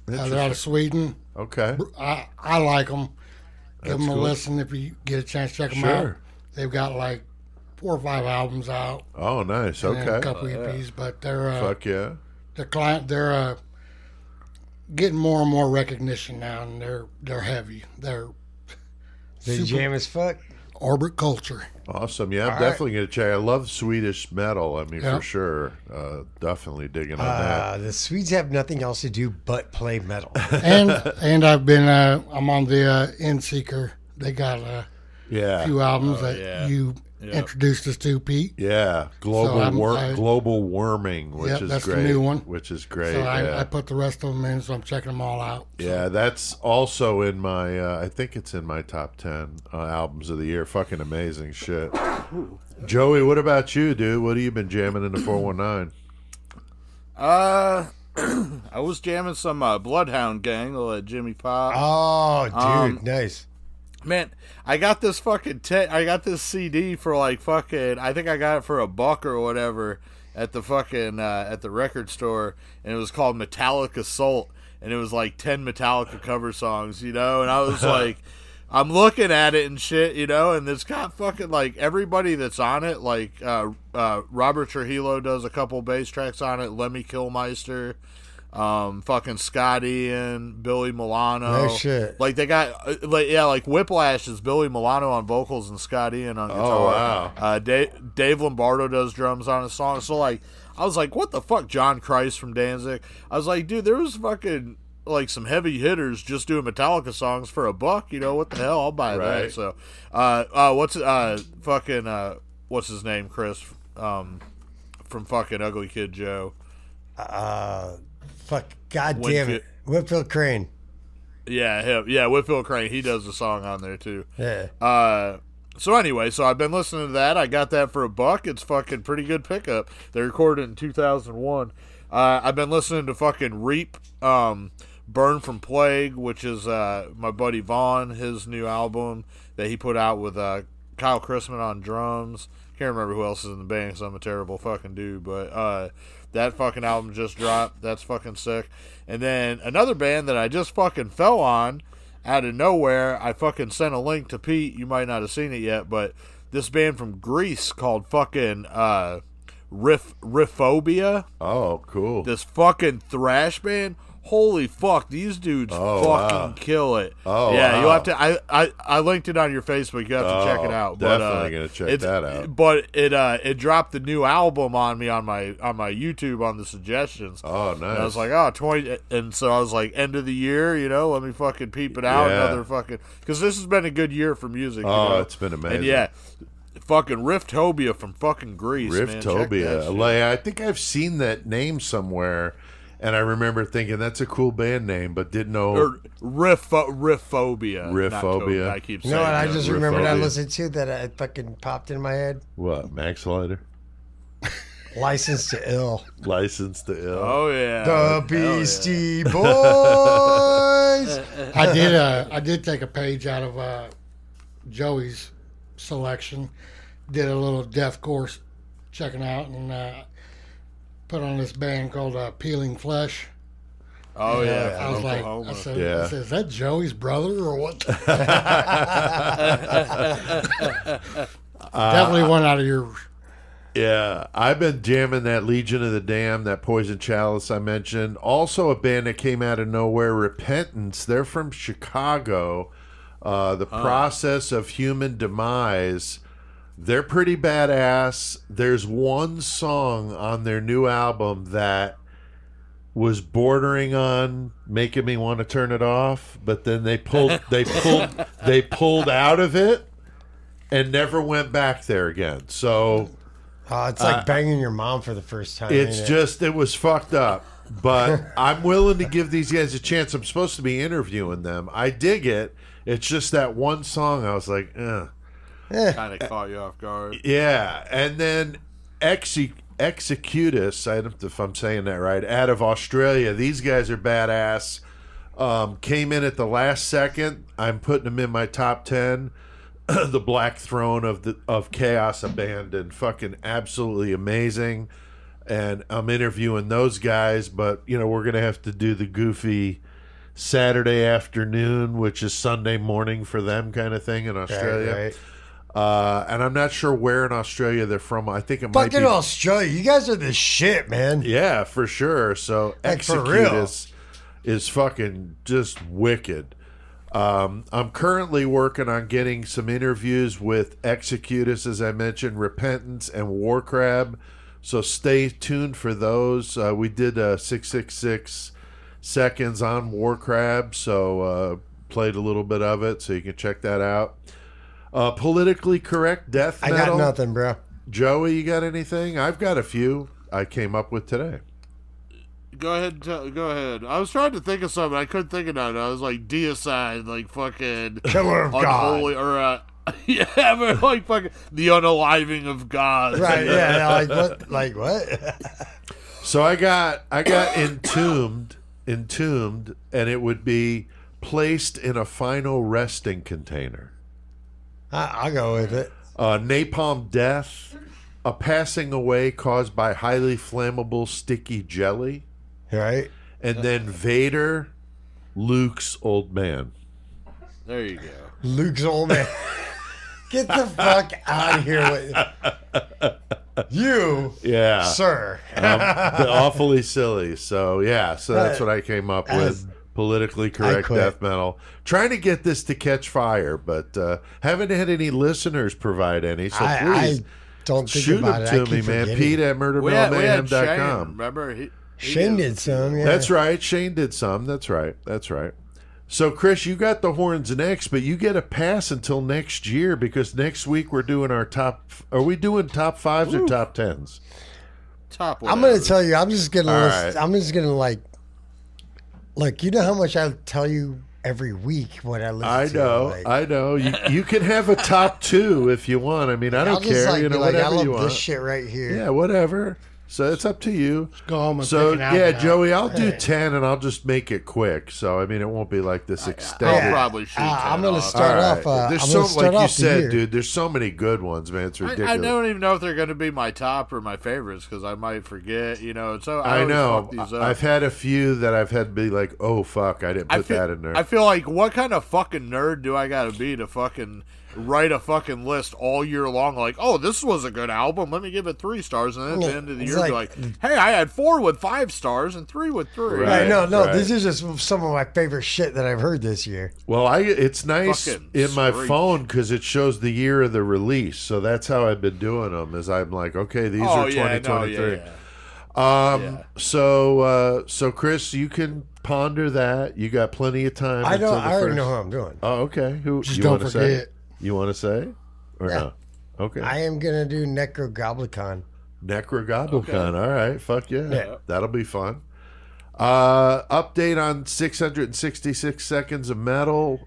They're out of Sweden. Okay. I like them. Give them a listen if you get a chance. Check them out. They've got 4 or 5 albums out. Oh, nice. And Okay. a couple EPs, but they're fuck yeah. They're getting more and more recognition now, and they're heavy. They're jam as fuck. Orbit Culture. Awesome. Yeah, I'm definitely going to check. I love Swedish metal. I mean, for sure. Definitely digging on that. The Swedes have nothing else to do but play metal. and I've been I'm on the Inseeker. They got a few albums that you introduced us to, Pete. Yeah, global warming, which is that's great. The new one, which is great. So I put the rest of them in, so I'm checking them all out. So. Yeah, that's also in my. I think it's in my top 10 albums of the year. Fucking amazing shit. Joey, what about you, dude? What have you been jamming in the 419? I was jamming some Bloodhound Gang, Jimmy Pop. Oh, dude, nice. Man, I got this fucking I got this CD for like fucking, I think I got it for $1 or whatever at the fucking at the record store, and it was called Metallic Assault, and it was like 10 Metallica cover songs, and I was like, I'm looking at it and shit, and it's got fucking like everybody that's on it, like Robert Trujillo does a couple bass tracks on it, Lemmy Kilmister, fucking Scotty and Billy Milano. No shit. Like they got like Whiplash is Billy Milano on vocals and Scotty and on guitar. Oh wow. Dave Lombardo does drums on a song. So like I was like, what the fuck, John Christ from Danzig? I was like, dude, there was fucking like some heavy hitters just doing Metallica songs for $1. What the hell? I'll buy that. So what's his name, Chris? From fucking Ugly Kid Joe. Fuck, god damn it, Whitfield Crane. Yeah, him. Yeah, Whitfield Crane. He does the song on there too. Yeah. So anyway, I've been listening to that. I got that for $1. It's fucking pretty good pickup. They recorded it in 2001. I've been listening to fucking Reap, Burn from Plague, which is my buddy Vaughn, his new album that he put out with Kyle Chrisman on drums. Can't remember who else is in the band because I'm a terrible fucking dude, but that fucking album just dropped. That's fucking sick. And then another band that I just fucking fell on out of nowhere, I fucking sent a link to Pete. You might not have seen it yet, but this band from Greece called fucking Rifphobia. Oh, cool. This fucking thrash band. Holy fuck, these dudes fucking kill it. Oh, yeah, wow. you'll have to. I linked it on your Facebook. You have to check it out. Definitely gonna check that out. But it dropped the new album on me on my YouTube on the suggestions. Oh, nice. And I was like, 20, and so I was like, end of the year, let me fucking peep it out. Yeah. Another fucking, because this has been a good year for music. It's been amazing. And yeah. Fucking Rifphobia from fucking Greece. Rifphobia. Like, I think I've seen that name somewhere, and I remember thinking that's a cool band name, but didn't know. Rifphobia. Rifphobia. I keep You saying know what I just remembered I Rifphobia. listened to that I fucking popped in my head? What? Max Lighter? License to Ill. License to Ill. Oh yeah. The Beastie Boys. I did take a page out of Joey's selection. Did a little deathcore checking out and put on this band called Peeling Flesh. Oh yeah. I was like, I said, is that Joey's brother or what? Definitely one out of your. Yeah, I've been jamming that Legion of the Damned, that Poison Chalice I mentioned. Also a band that came out of nowhere, Repentance. They're from Chicago. The Process of Human Demise. They're pretty badass. There's one song on their new album that was bordering on making me want to turn it off, but then they pulled out of it and never went back there again. So it's like banging your mom for the first time. It was fucked up. But I'm willing to give these guys a chance. I'm supposed to be interviewing them. I dig it. It's just that one song I was like, kind of caught you off guard. Yeah, and then Executus, I don't know if I'm saying that right, out of Australia. These guys are badass. Came in at the last second. I'm putting them in my top 10. The Black Throne of Chaos Abandoned. Fucking absolutely amazing. And I'm interviewing those guys, but we're gonna have to do the goofy Saturday afternoon, which is Sunday morning for them, kind of thing in Australia. Right. And I'm not sure where in Australia they're from. I think it might be Australia. You guys are the shit, man. Yeah, for sure. So Like, for real. Executus is fucking just wicked. I'm currently working on getting some interviews with Executus, as I mentioned, Repentance, and Warcrab. So stay tuned for those. We did 666 seconds on Warcrab, so played a little bit of it, so you can check that out. Politically correct death metal. I got nothing, bro. Joey, you got anything? I've got a few I came up with today. Go ahead. Go ahead. I was trying to think of something. I couldn't think of it. I was like deicide, like fucking killer of unholy, God. Or yeah, but like fucking the unaliving of God. Right? Yeah. Like what? Like what? So I got entombed, and it would be placed in a final resting container. I'll go with it. Napalm death, a passing away caused by highly flammable sticky jelly. Right. And then Vader, Luke's old man. There you go. Luke's old man. Get the fuck out of here with you. Yeah. Sir. Awfully silly. So that's what I came up with. Politically correct death metal. Trying to get this to catch fire, but haven't had any listeners provide any. So please I don't think shoot about them it. to me, man. Pete at murdermetalmayhem.com. Remember? Shane did some. Yeah. That's right. Shane did some. That's right. So, Chris, you got the horns next, but you get a pass until next year because next week we're doing our top. Are we doing top fives or top tens? Top. I'm going to tell you. I'm just going to right. I'm just going to like, you know how much I tell you every week what I listen to. I know. You can have a top two if you want. I mean, I don't care. Whatever I love you want. this shit right here. Yeah, whatever. So it's up to you. Go home and so pick it out yeah, now. Joey, I'll do 10 and I'll just make it quick. So I mean, it won't be like this extended. I'll probably shoot 10 I'm going to off. start off. There's I'm so gonna start like you off the said, year. dude. There's so many good ones, man. It's ridiculous. I don't even know if they're going to be my top or my favorites because I might forget. So I know. Fuck these up. I've had a few that I've had to be like, oh fuck, I didn't put that in there. I feel like, what kind of fucking nerd do I got to be to fucking write a fucking list all year long? Like, oh, this was a good album. Let me give it 3 stars, and then at the end of the year, be like, hey, I had 4 with 5 stars and 3 with 3. Right, no, right. This is just some of my favorite shit that I've heard this year. Well, it's nice Fucking in my screech. phone because it shows the year of the release. So that's how I've been doing them. Is I'm like, okay, these are 2023. So Chris, you can ponder that. You got plenty of time. I until don't. the I already first- know who I'm doing. Oh, okay. Who Just you don't want to forget. say? You want to say or Yeah. no? Okay. I am gonna do Necrogoblicon. Necrogoblicon. All right. Fuck yeah. Yeah. That'll be fun. Update on 666 seconds of metal.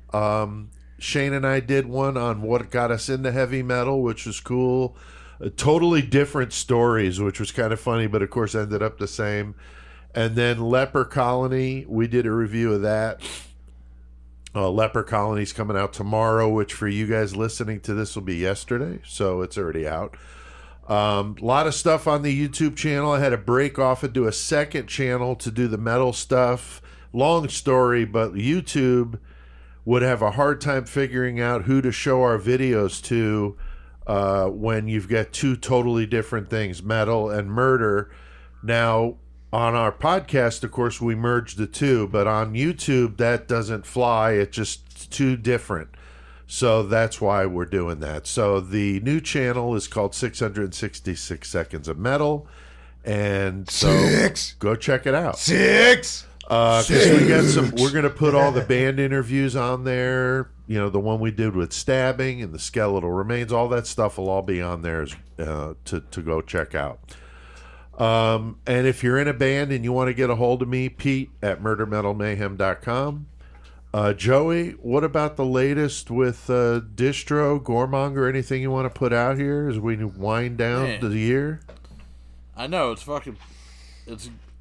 Shane and I did one on what got us into heavy metal, which was cool. Totally different stories, which was kind of funny, but of course ended up the same. And then Leper Colony, we did a review of that. Leper Colony's coming out tomorrow, which for you guys listening to this will be yesterday, so it's already out. A lot of stuff on the YouTube channel. I had to break off and do a second channel to do the metal stuff. Long story, but YouTube would have a hard time figuring out who to show our videos to when you've got 2 totally different things, metal and murder. Now, on our podcast, of course, we merged the 2, but on YouTube, that doesn't fly. It's just too different. So that's why we're doing that. So the new channel is called 666 Seconds of Metal. And so 6. Go check it out. 6. Because we got some, we're going to put all the band interviews on there. You know, the one we did with Stabbing and the Skeletal Remains, all that stuff will all be on there to go check out. And if you're in a band and you want to get a hold of me, Pete at murdermetalmayhem.com. Joey, what about the latest with Distro, Gormonger, anything you want to put out here as we wind down the year? I know,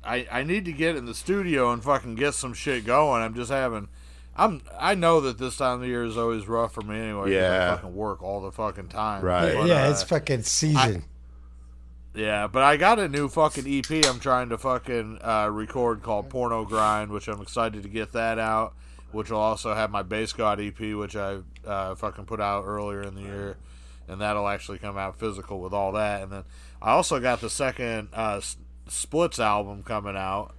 I need to get in the studio and fucking get some shit going. I know that this time of the year is always rough for me anyway. Yeah. I fucking work all the fucking time. Right. But, Yeah, it's fucking season. Yeah, but I got a new fucking EP I'm trying to fucking record called Porno Grind, which I'm excited to get that out, which will also have my Bass God EP, which I fucking put out earlier in the year, and that'll actually come out physical with all that. And then I also got the second Splits album coming out,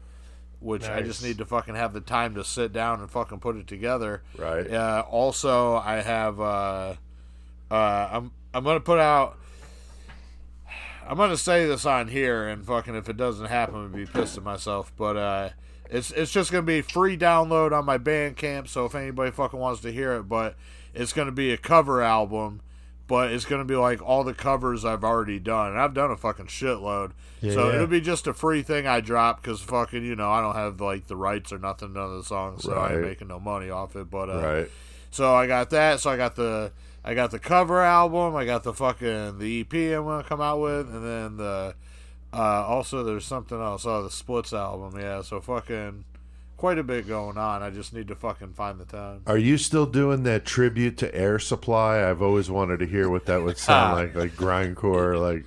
which I just need to fucking have the time to sit down and fucking put it together. Right. Also, I have I'm gonna put out. I'm gonna say this on here, and fucking if it doesn't happen, I'd be pissed at myself. But It's just going to be free download on my Bandcamp, so if anybody fucking wants to hear it, but it's going to be a cover album, but it's going to be like all the covers I've already done, and I've done a fucking shitload. Yeah, so it'll be just a free thing I drop, because fucking, you know, I don't have like the rights or nothing, none of the songs, so I ain't making no money off it, but so I got that, so I got the cover album, I got the fucking the EP I'm going to come out with, and then the also there's something else, the Splits album, yeah, so fucking quite a bit going on. I just need to fucking find the time. Are you still doing that tribute to Air Supply? I've always wanted to hear what that would sound like grindcore, like.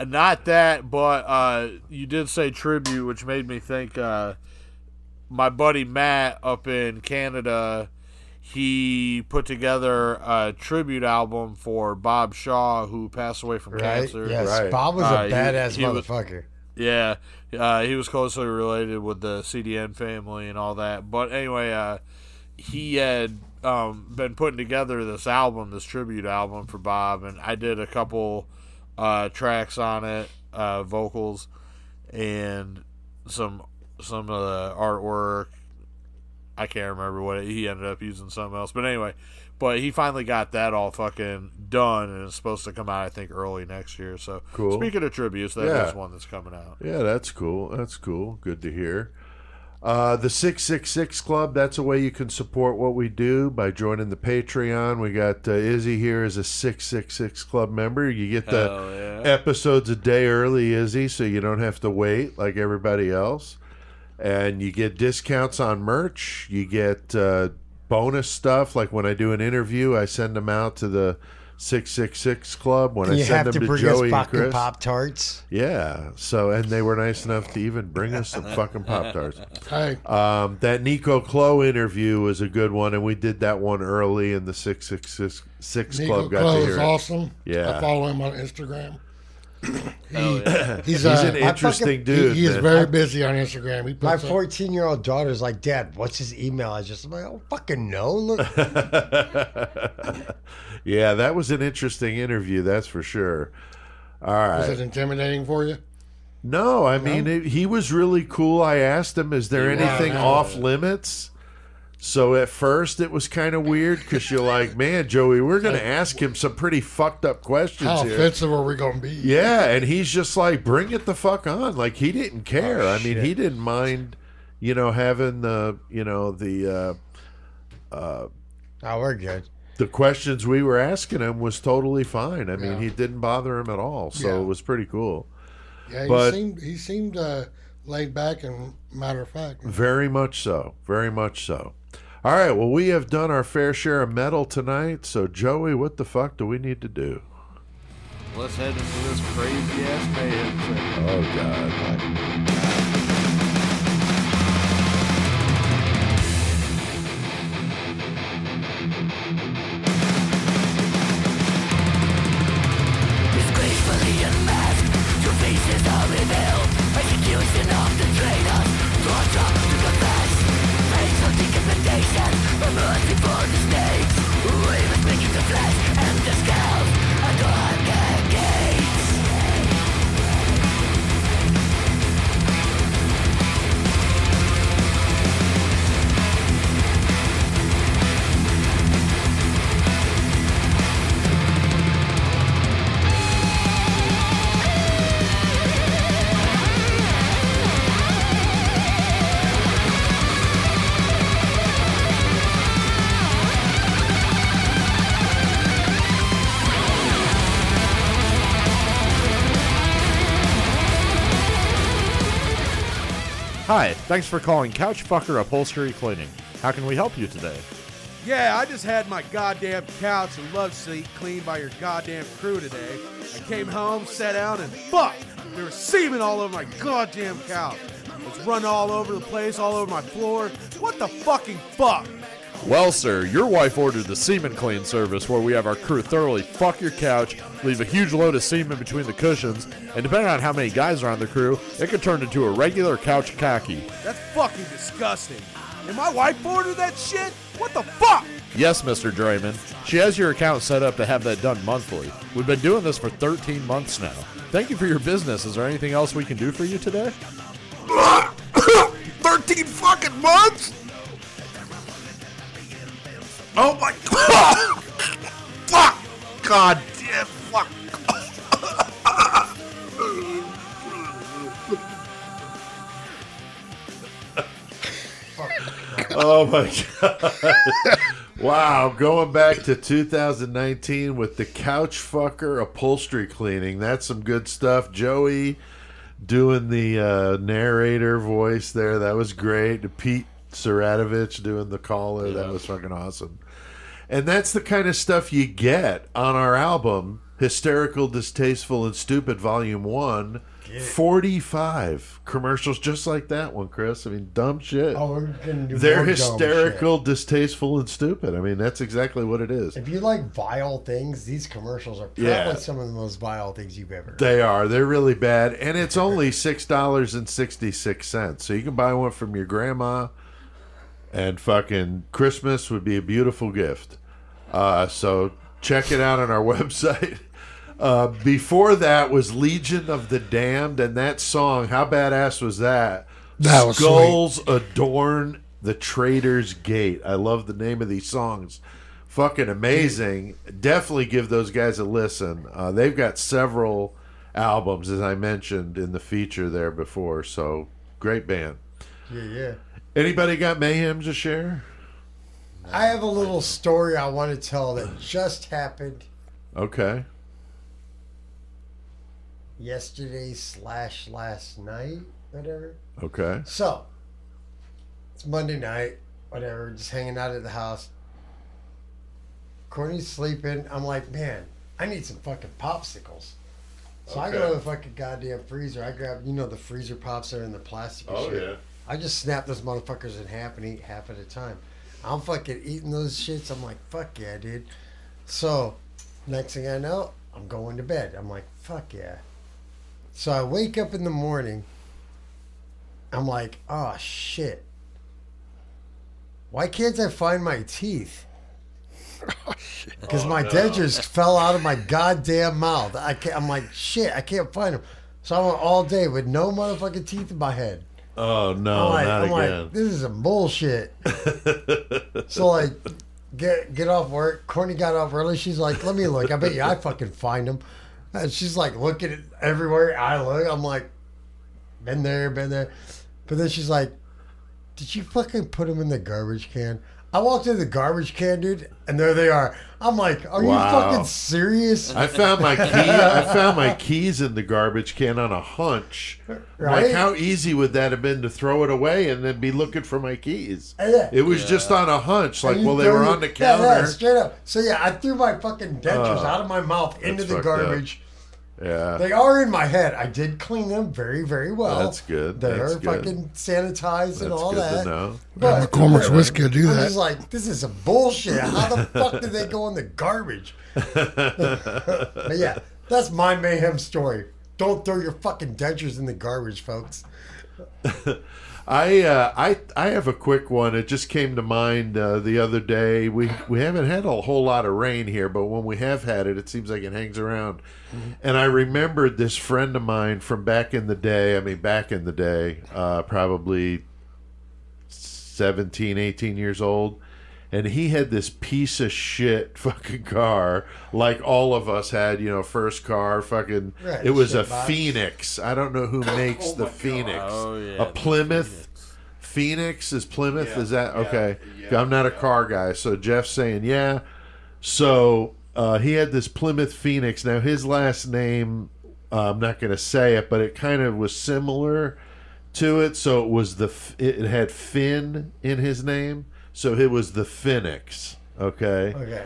Not that, but you did say tribute, which made me think my buddy Matt up in Canada, he put together a tribute album for Bob Shaw, who passed away from cancer. Yes, Bob was a badass motherfucker. He was closely related with the CDN family and all that. But anyway, he had been putting together this album, this tribute album for Bob, and I did a couple tracks on it, vocals, and some of the artwork. I can't remember what he ended up using something else, but anyway, he finally got that all fucking done, and it's supposed to come out, I think, early next year. So cool. Speaking of tributes, that is one that's coming out. Yeah, that's cool. That's cool. Good to hear. The 666 Club, that's a way you can support what we do by joining the Patreon. We got Izzy here as a 666 Club member. You get the episodes a day early, Izzy, so you don't have to wait like everybody else. And you get discounts on merch. You get bonus stuff. Like when I do an interview, I send them out to the 666 Club. When I send them to Joey and Chris. Pop-Tarts. Yeah. So, and they were nice enough to even bring us some fucking Pop-Tarts. Hey. That Nico Clo interview was a good one, and we did that one early, and the 666 Club got to hear it. Nico Clo is awesome. Yeah. I follow him on Instagram. He's an interesting dude. He is very busy on Instagram. My 14-year-old daughter's like, Dad, what's his email? I'm like, I don't fucking know. Look. Yeah, that was an interesting interview, that's for sure. All right. Was it intimidating for you? No, I mean, he was really cool. I asked him, is there anything off limits? So at first it was kind of weird because you're like, man, Joey, we're going to ask him some pretty fucked up questions How here. offensive are we going to be? Yeah, and he's just like, bring it the fuck on. Like, he didn't care. I mean, he didn't mind, having the, we're good. The questions we were asking him was totally fine. I mean, he didn't bother him at all. So it was pretty cool. Yeah, he seemed laid back and matter of fact. Very much so. Very much so. All right, well, we have done our fair share of metal tonight, so Joey, what the fuck do we need to do? Let's head into this crazy-ass mayhem. Oh, God. Disgracefully unmasked, your faces are revealed. Execution of the traitors, torture to confess. Painful decapitation, a mercy for the snakes. Ravens making the flesh and the scales adorn the gates. Hi, thanks for calling Couchfucker Upholstery Cleaning. How can we help you today? Yeah, I just had my goddamn couch and love seat cleaned by your goddamn crew today. I came home, sat down, and fuck! There was semen all over my goddamn couch. It's running all over the place, all over my floor. What the fucking fuck? Well, sir, your wife ordered the Semen Clean service where we have our crew thoroughly fuck your couch, leave a huge load of semen between the cushions, and depending on how many guys are on the crew, it could turn into a regular couch khaki. That's fucking disgusting. And my wife ordered that shit? What the fuck? Yes, Mr. Draymond. She has your account set up to have that done monthly. We've been doing this for 13 months now. Thank you for your business. Is there anything else we can do for you today? 16 fucking months? Oh my God. Fuck. God damn. Fuck. Oh my God. Wow, going back to 2019 with the couch fucker upholstery cleaning. That's some good stuff. Joey doing the narrator voice there. That was great. Pete Saratovich doing the caller. Yeah. That was fucking awesome. And that's the kind of stuff you get on our album, Hysterical, Distasteful, and Stupid, Volume 1. 45 commercials just like that one, Chris. I mean, dumb shit. Oh, we're gonna do They're more hysterical, dumb shit. Distasteful, and stupid. I mean, that's exactly what it is. If you like vile things, these commercials are probably some of the most vile things you've ever heard. They are. They're really bad. And it's only $6.66. So you can buy one from your grandma. And fucking Christmas would be a beautiful gift. So check it out on our website. Before that was Legion of the Damned, and that song, how badass was that? That was Skulls sweet. Adorn the Traitor's Gate. I love the name of these songs. Fucking amazing. Definitely give those guys a listen. They've got several albums, as I mentioned in the feature there before, so great band. Yeah. Anybody got mayhem to share? I have a little story I want to tell that just happened. Okay. Yesterday / last night, whatever. Okay. So, it's Monday night, whatever, just hanging out at the house. Courtney's sleeping. I'm like, man, I need some fucking popsicles. So I go to the fucking goddamn freezer. I grab, the freezer pops that are in the plastic and shit. Yeah. I just snap those motherfuckers in half and eat half at a time. I'm fucking eating those shits. I'm like, fuck yeah, dude. So, next thing I know, I'm going to bed. I'm like, fuck yeah. So I wake up in the morning. I'm like, oh shit. Why can't I find my teeth? Because my dentures fell out of my goddamn mouth. I'm like, shit, I can't find them. So I went all day with no motherfucking teeth in my head. Oh no, not again. Like, this is some bullshit. So like, get off work. Courtney got off early. She's like, let me look. I bet you I fucking find them. And she's like looking at everywhere I look. I'm like, been there. But then she's like, did you fucking put them in the garbage can? I walked in the garbage can, dude, and there they are. I'm like, are you fucking serious? I found my keys in the garbage can on a hunch. Right? Like, how easy would that have been to throw it away and then be looking for my keys? Yeah. It was just on a hunch. Like, well, they were on the counter. Yeah, straight up. So, yeah, I threw my fucking dentures out of my mouth into the garbage. Yeah. They are in my head. I did clean them very, very well. That's good. They're That's fucking sanitized and all that. That's good to know. But McCormick's whiskey will do I that. was like, this is some bullshit. How the fuck did they go in the garbage? But yeah, that's my mayhem story. Don't throw your fucking dentures in the garbage, folks. I have a quick one. It just came to mind the other day. We haven't had a whole lot of rain here, but when we have had it, it seems like it hangs around. Mm-hmm. And I remembered this friend of mine from back in the day. Probably 17, 18 years old. And he had this piece of shit fucking car, like all of us had, first car, fucking. Right, it was a box. Phoenix. I don't know who makes the Phoenix. Oh, yeah, a Plymouth. Phoenix is Plymouth? Yeah, is that okay? Yeah, I'm not a car guy, so Jeff's saying yeah. So he had this Plymouth Phoenix. Now his last name, I'm not going to say it, but it kind of was similar to it. So it had Finn in his name. So it was the Phoenix, okay? Okay.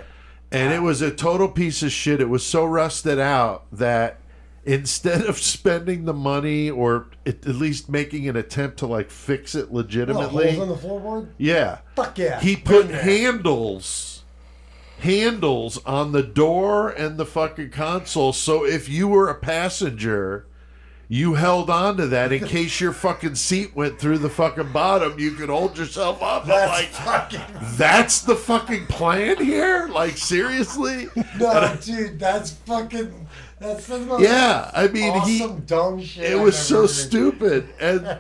And it was a total piece of shit. It was so rusted out that instead of spending the money or at least making an attempt to like fix it legitimately, holes in the floorboard. Yeah. Fuck yeah. He put handles on the door and the fucking console. So if you were a passenger, you held on to that in case your fucking seat went through the fucking bottom. You could hold yourself up. That's the fucking plan here? Like, seriously? No, dude, that's the most I mean, awesome dumb shit. It was so stupid. And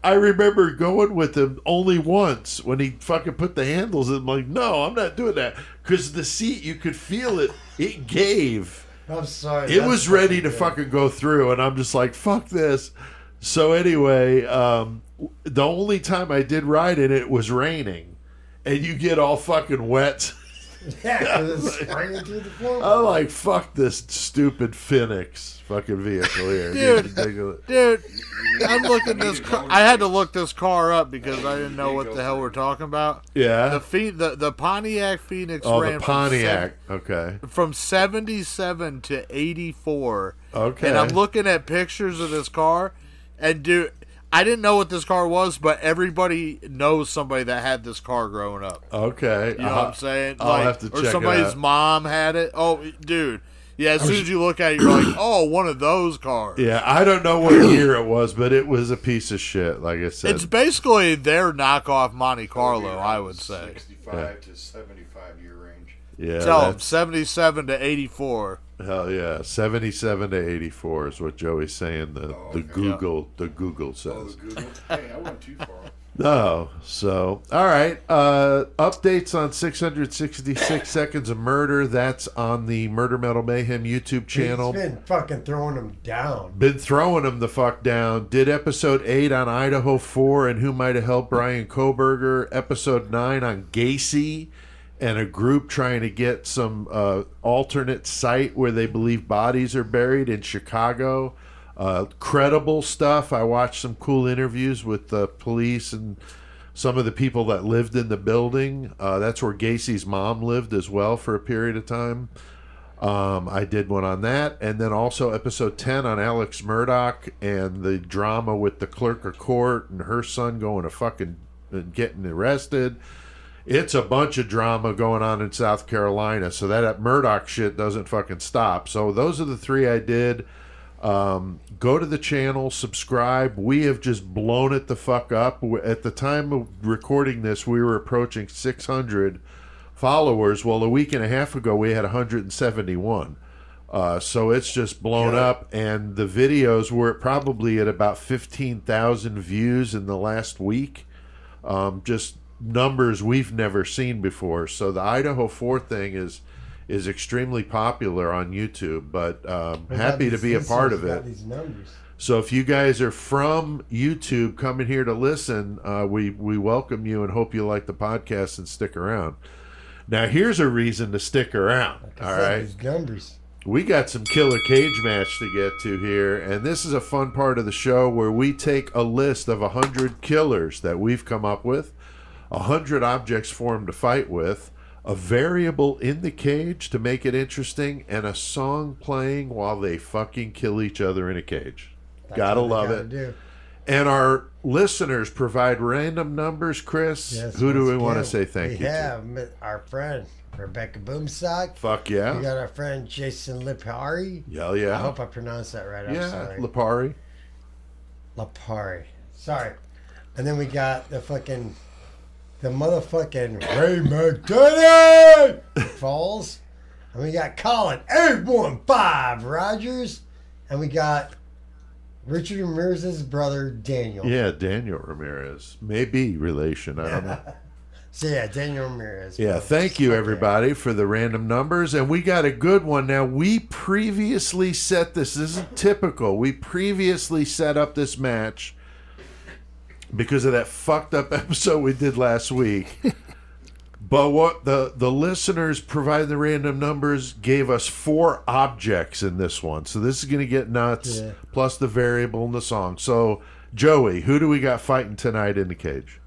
I remember going with him only once when he fucking put the handles in. I'm like, no, I'm not doing that. Because the seat, you could feel it. It gave. I'm sorry. It was ready to fucking go through, and I'm just like, fuck this. So anyway, the only time I did ride in it was raining, and you get all fucking wet. Yeah, because it's spraying through the floor. I'm like, fuck this stupid Phoenix fucking vehicle here. Dude, I'm looking this car. I had to look this car up because I didn't know what the hell we're talking about. Yeah. The Pontiac Phoenix the ran Pontiac. Okay. From 77 to 84. Okay. And I'm looking at pictures of this car, and dude, I didn't know what this car was, but everybody knows somebody that had this car growing up. Okay. You know what I'm saying? I'll have to check it out. Or somebody's mom had it. Oh, dude. Yeah, as soon as you look at it, you're like, oh, one of those cars. Yeah, I don't know what year it was, but it was a piece of shit, like I said. It's basically their knockoff Monte Carlo, I would say. 65 to 75-year range. Yeah. Tell them, 77 to 84. Hell yeah, 77 to 84 is what Joey's saying. The Google says. Oh, the Google. Hey, I went too far. No, so all right. Updates on 666 Seconds of Murder. That's on the Murder Metal Mayhem YouTube channel. He's been fucking throwing them down. Been throwing them the fuck down. Did episode 8 on Idaho 4 and Who Might Have Helped Brian Koberger. Episode 9 on Gacy and a group trying to get some alternate site where they believe bodies are buried in Chicago. Credible stuff. I watched some cool interviews with the police and some of the people that lived in the building. That's where Gacy's mom lived as well for a period of time. I did one on that. And then also episode 10 on Alex Murdoch and the drama with the clerk of court and her son going to fucking getting arrested. It's a bunch of drama going on in South Carolina, so that Murdoch shit doesn't fucking stop. So those are the 3 I did. Go to the channel, subscribe. We have just blown it the fuck up. At the time of recording this, we were approaching 600 followers. Well, a week and a half ago, we had 171. So it's just blown up, and the videos were probably at about 15,000 views in the last week. Just numbers we've never seen before. So the Idaho 4 thing is extremely popular on YouTube, but happy to be a part of it. So if you guys are from YouTube coming here to listen, we welcome you and hope you like the podcast and stick around. Now here's a reason to stick around. All right, we got some killer cage match to get to here, and this is a fun part of the show where we take a list of 100 killers that we've come up with, 100 objects for them to fight with, a variable in the cage to make it interesting, and a song playing while they fucking kill each other in a cage. Gotta love it. And our listeners provide random numbers, Chris. Yes, who do we want to say thank you to? We have our friend Rebecca Boomsock. Fuck yeah. We got our friend Jason Lipari. Hell yeah. I hope I pronounced that right. I'm sorry. Lipari. Sorry. And then we got the motherfucking Ray McDonough Falls. And we got Colin 815 Rogers. And we got Richard Ramirez's brother, Daniel. Yeah, Daniel Ramirez. Maybe relation. I don't know. So yeah, Daniel Ramirez. Yeah, thank you everybody for the random numbers. And we got a good one. Now, we previously set this. This isn't typical. We previously set up this match because of that fucked up episode we did last week. But what the listeners provided the random numbers gave us 4 objects in this one. So this is going to get nuts, plus the variable in the song. So, Joey, who do we got fighting tonight in the cage?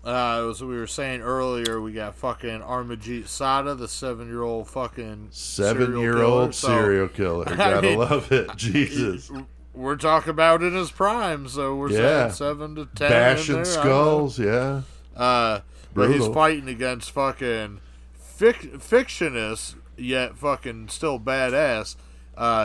As we were saying earlier, we got fucking Armajit Sada, the 7-year-old fucking serial killer. Gotta love it. Jesus. We're talking about in his prime, so we're saying 7 to 10. Bashing skulls, But he's fighting against fucking fictionist, yet fucking still badass,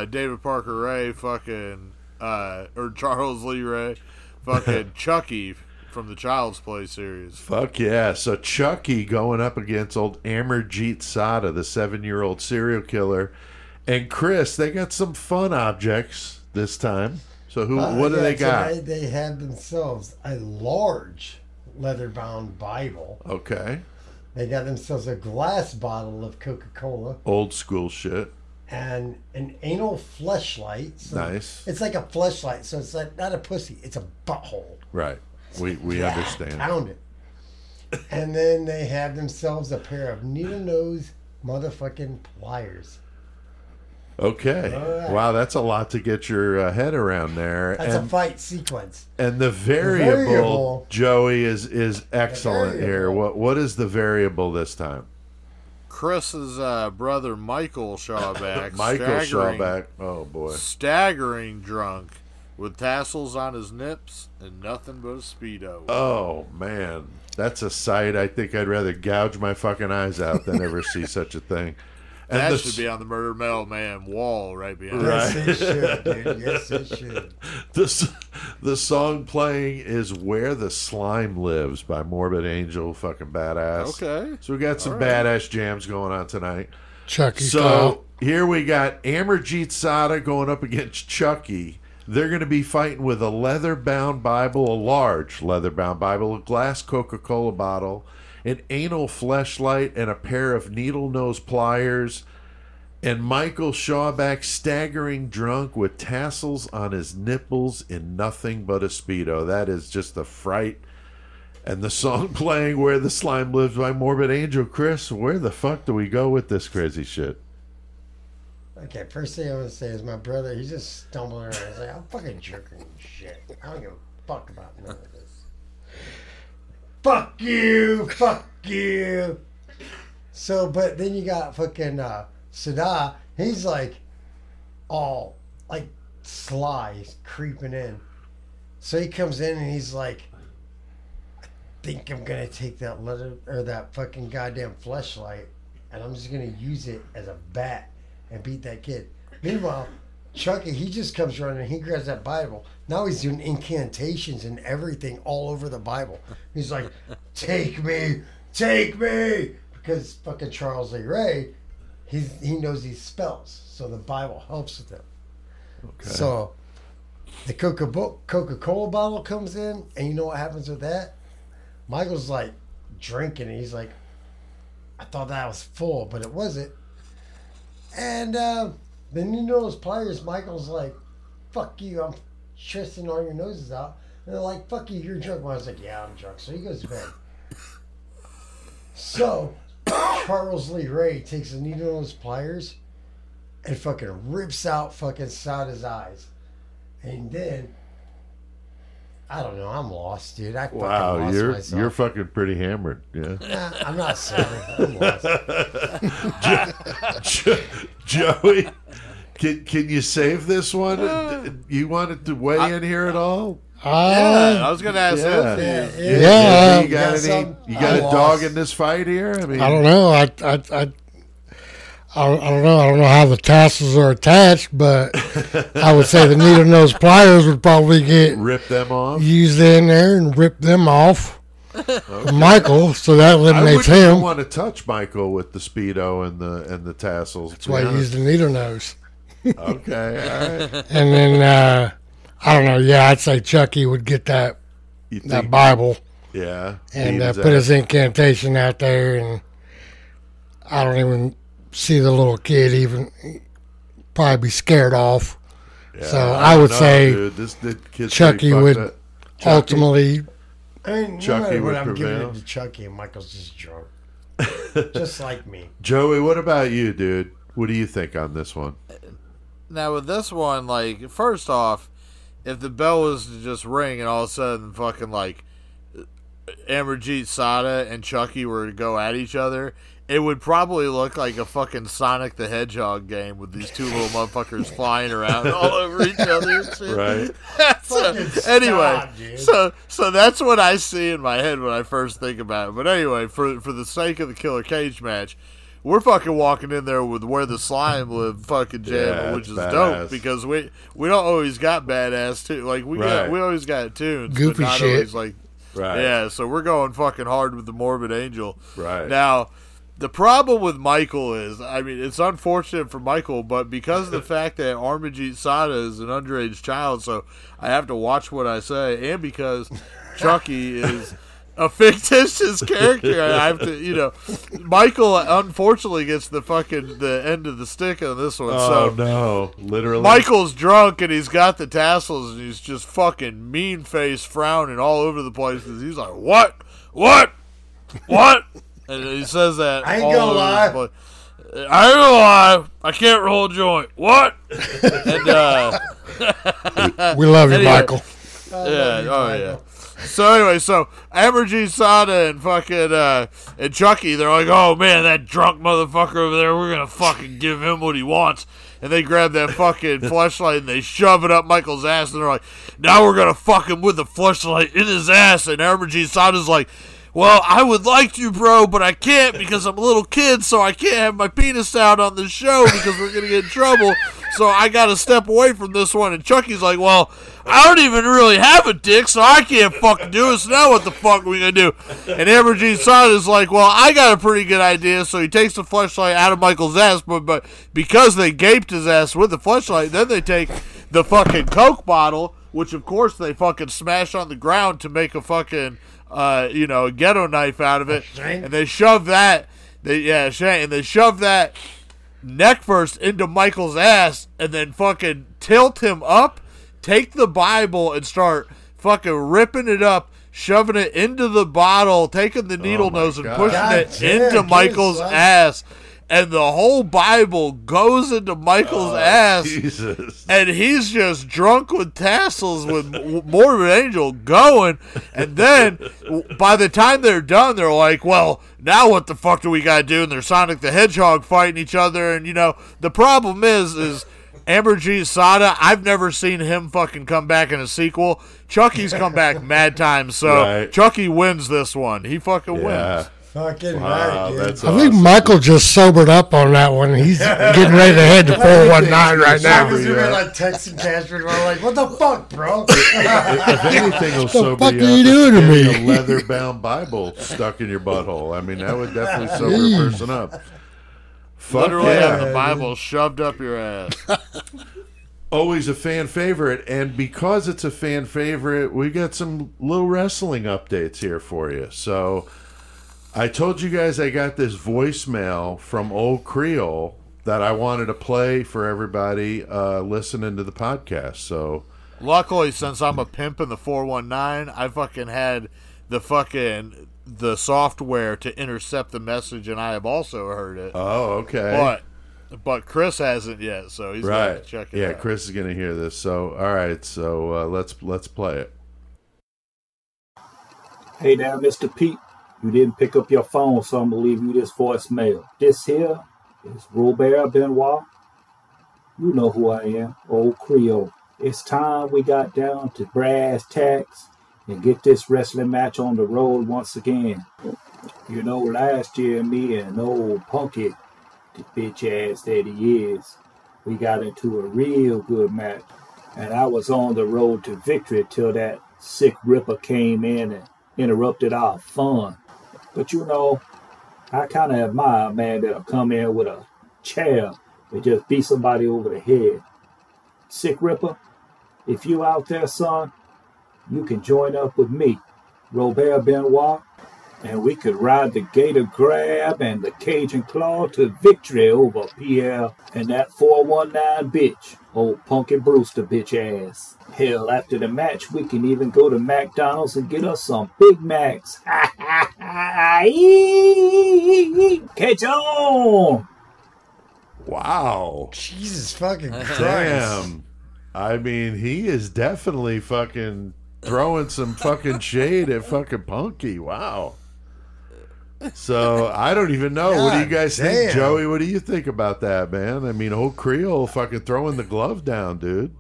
David Parker Ray, fucking, or Charles Lee Ray, fucking Chucky from the Child's Play series. Fuck yeah. So Chucky going up against old Amarjeet Sada, the 7-year-old serial killer. And Chris, they got some fun objects this time. So what do they got? So they have themselves a large leather-bound Bible. Okay. They got themselves a glass bottle of Coca-Cola. Old school shit. And an anal fleshlight. So nice. It's like a fleshlight, so it's like not a pussy. It's a butthole. Right. We understand. Pound it. And then they have themselves a pair of needle-nose motherfucking pliers. Okay. Right. Wow, that's a lot to get your head around there. That's a fight sequence. And the variable, Joey, is excellent here. What is the variable this time? Chris's brother Michael Shawback. Shawback. Oh boy. Staggering drunk with tassels on his nips and nothing but a Speedo. Oh man, that's a sight. I think I'd rather gouge my fucking eyes out than ever see such a thing. And that should be on the Murder Metal Man wall right behind. Yes, it should, dude. Yes, it should. The song playing is "Where the Slime Lives" by Morbid Angel. Fucking badass. Okay. So we got some badass jams going on tonight. Chucky. So here we got Amarjeet Sada going up against Chucky. They're going to be fighting with a leather-bound Bible, a large leather-bound Bible, a glass Coca-Cola bottle, an anal fleshlight, and a pair of needle-nose pliers, and Michael Shawback staggering drunk with tassels on his nipples in nothing but a Speedo. That is just a fright. And the song playing, "Where the Slime Lives" by Morbid Angel. Chris, where the fuck do we go with this crazy shit? Okay, first thing I want to say is my brother, he's just stumbling around. He's like, I'm fucking jerking shit. I don't give a fuck about none of this. Fuck you! Fuck you! So, but then you got fucking Sada. He's like all like sly. He's creeping in. So he comes in and he's like, I think I'm going to take that leather or that fucking goddamn fleshlight and I'm just going to use it as a bat and beat that kid. Meanwhile, Chucky, he just comes around and he grabs that Bible. Now he's doing incantations and everything all over the Bible. He's like, take me, because fucking Charles Lee Ray, he knows these spells, so the Bible helps with him. Okay. So the Coca-Cola bottle comes in, and you know what happens with that? Michael's like drinking, and he's like, I thought that was full, but it wasn't. And then you know those pliers, Michael's like, fuck you, I'm twisting all your noses out. And they're like, fuck you, you're drunk. Well, I was like, yeah, I'm drunk. So he goes to bed. So Charles Lee Ray takes a needle on his pliers and fucking rips out fucking Sada's eyes. And then, I don't know, I'm lost, dude. I fucking lost myself. You're fucking pretty hammered, yeah. Nah, I'm not sorry. I'm lost. Joey, can you save this one? You wanted to weigh in here at all? Yeah, I was going to ask him. Yeah. You got a dog in this fight here? I mean, I don't know. I don't know. I don't know how the tassels are attached, but I would say the needle nose pliers would probably rip them off, used in there and rip them off. Okay. Michael, so that eliminates him. I wouldn't want to touch Michael with the Speedo and the tassels. That's why he used the needle nose. Okay, all right. And then I don't know. Yeah, I'd say Chucky would get that Bible. Yeah, and put his incantation out there, and I don't even see the little kid even probably be scared off. Yeah, so I would say dude, Chucky would ultimately. I mean, no matter what, I'm giving it to Chucky, and Michael's just drunk, just like me. Joey, what about you, dude? What do you think on this one? Now with this one, like, first off, if the bell was to just ring and all of a sudden fucking like Amarjeet Sada and Chucky were to go at each other, it would probably look like a fucking Sonic the Hedgehog game with these two little motherfuckers flying around all over each other and shit. Right. Anyway, so that's what I see in my head when I first think about it. But anyway, for the sake of the Killer Cage match, we're fucking walking in there with Where the Slime Live fucking jam, which is badass. Dope because we don't always got badass too. Like we always got tunes, goofy but not shit. Always like, yeah. So we're going fucking hard with the Morbid Angel. Right now. The problem with Michael is, I mean, it's unfortunate for Michael, but because of the fact that Amarjeet Sada is an underage child, so I have to watch what I say, and because Chucky is a fictitious character, I have to, Michael unfortunately gets the end of the stick on this one. Oh, so no, literally. Michael's drunk and he's got the tassels and he's just fucking mean face frowning all over the place because he's like, what? And he says that. I ain't gonna lie. I can't roll a joint. What? And we love you, Michael. Yeah. So anyway, Amarjeet Sada and fucking and Chucky, they're like, oh man, that drunk motherfucker over there, we're gonna fucking give him what he wants. And they grab that fucking fleshlight and they shove it up Michael's ass, and they're like, now we're gonna fuck him with the fleshlight in his ass. And Amarjeet Sada's like, well, I would like to, bro, but I can't because I'm a little kid, so I can't have my penis out on the show because we're going to get in trouble, so I got to step away from this one. And Chucky's like, well, I don't even really have a dick, so I can't fucking do it, so now what the fuck are we going to do? And Amarjeet Sada's like, well, I got a pretty good idea, so he takes the fleshlight out of Michael's ass, but because they gaped his ass with the fleshlight, then they take the fucking Coke bottle, which of course they fucking smash on the ground to make a fucking... a ghetto knife out of it, and they shove that. They shove that neck first into Michael's ass, and then fucking tilt him up, take the Bible, and start fucking ripping it up, shoving it into the bottle, taking the needle nose and pushing it into Michael's ass. And the whole Bible goes into Michael's ass, Jesus. And he's just drunk with tassels with Morbid Angel going. And then by the time they're done, they're like, well, now what the fuck do we got to do? And they're Sonic the Hedgehog fighting each other. And, the problem is Amarjeet Sada, I've never seen him fucking come back in a sequel. Chucky's come back mad times, so right. Chucky wins this one. He fucking wins. Fucking right, dude. I think Michael just sobered up on that one. He's getting ready to head to 419 right now. We were like texting Casper, we're like, "What the fuck, bro?" If anything will sober fuck you are up, you doing to me? A leather-bound Bible stuck in your butthole. I mean, that would definitely sober a person up. Literally have the Bible shoved up your ass. Always a fan favorite, and because it's a fan favorite, we got some little wrestling updates here for you. So. I told you guys I got this voicemail from Old Creole that I wanted to play for everybody listening to the podcast. So, luckily, since I'm a pimp in the 419, I fucking had the software to intercept the message, and I have also heard it. Oh, okay. But Chris hasn't yet, so he's going to check it out. Yeah, Chris is going to hear this. So, all right. So let's play it. Hey there, Mr. Pete. You didn't pick up your phone, so I'm going to leave you this voicemail. This here is Robert Benoit. You know who I am, Old Creole. It's time we got down to brass tacks and get this wrestling match on the road once again. Last year, me and old Punky, the bitch ass that he is, we got into a real good match. And I was on the road to victory till that sick ripper came in and interrupted our fun. But I kind of admire a man that'll come in with a chair and just beat somebody over the head. Sick Ripper, if you out there, son, you can join up with me, Robert Benoit, and we could ride the Gator Grab and the Cajun Claw to victory over Pierre and that 419 bitch, old Punky Brewster bitch ass. Hell, after the match, we can even go to McDonald's and get us some Big Macs. Catch on! Wow. Jesus fucking Christ. Damn. I mean, he is definitely fucking throwing some fucking shade at fucking Punky. Wow. So, I don't even know. God, what do you guys think, damn. Joey? What do you think about that, man? I mean, Old Creole fucking throwing the glove down, dude.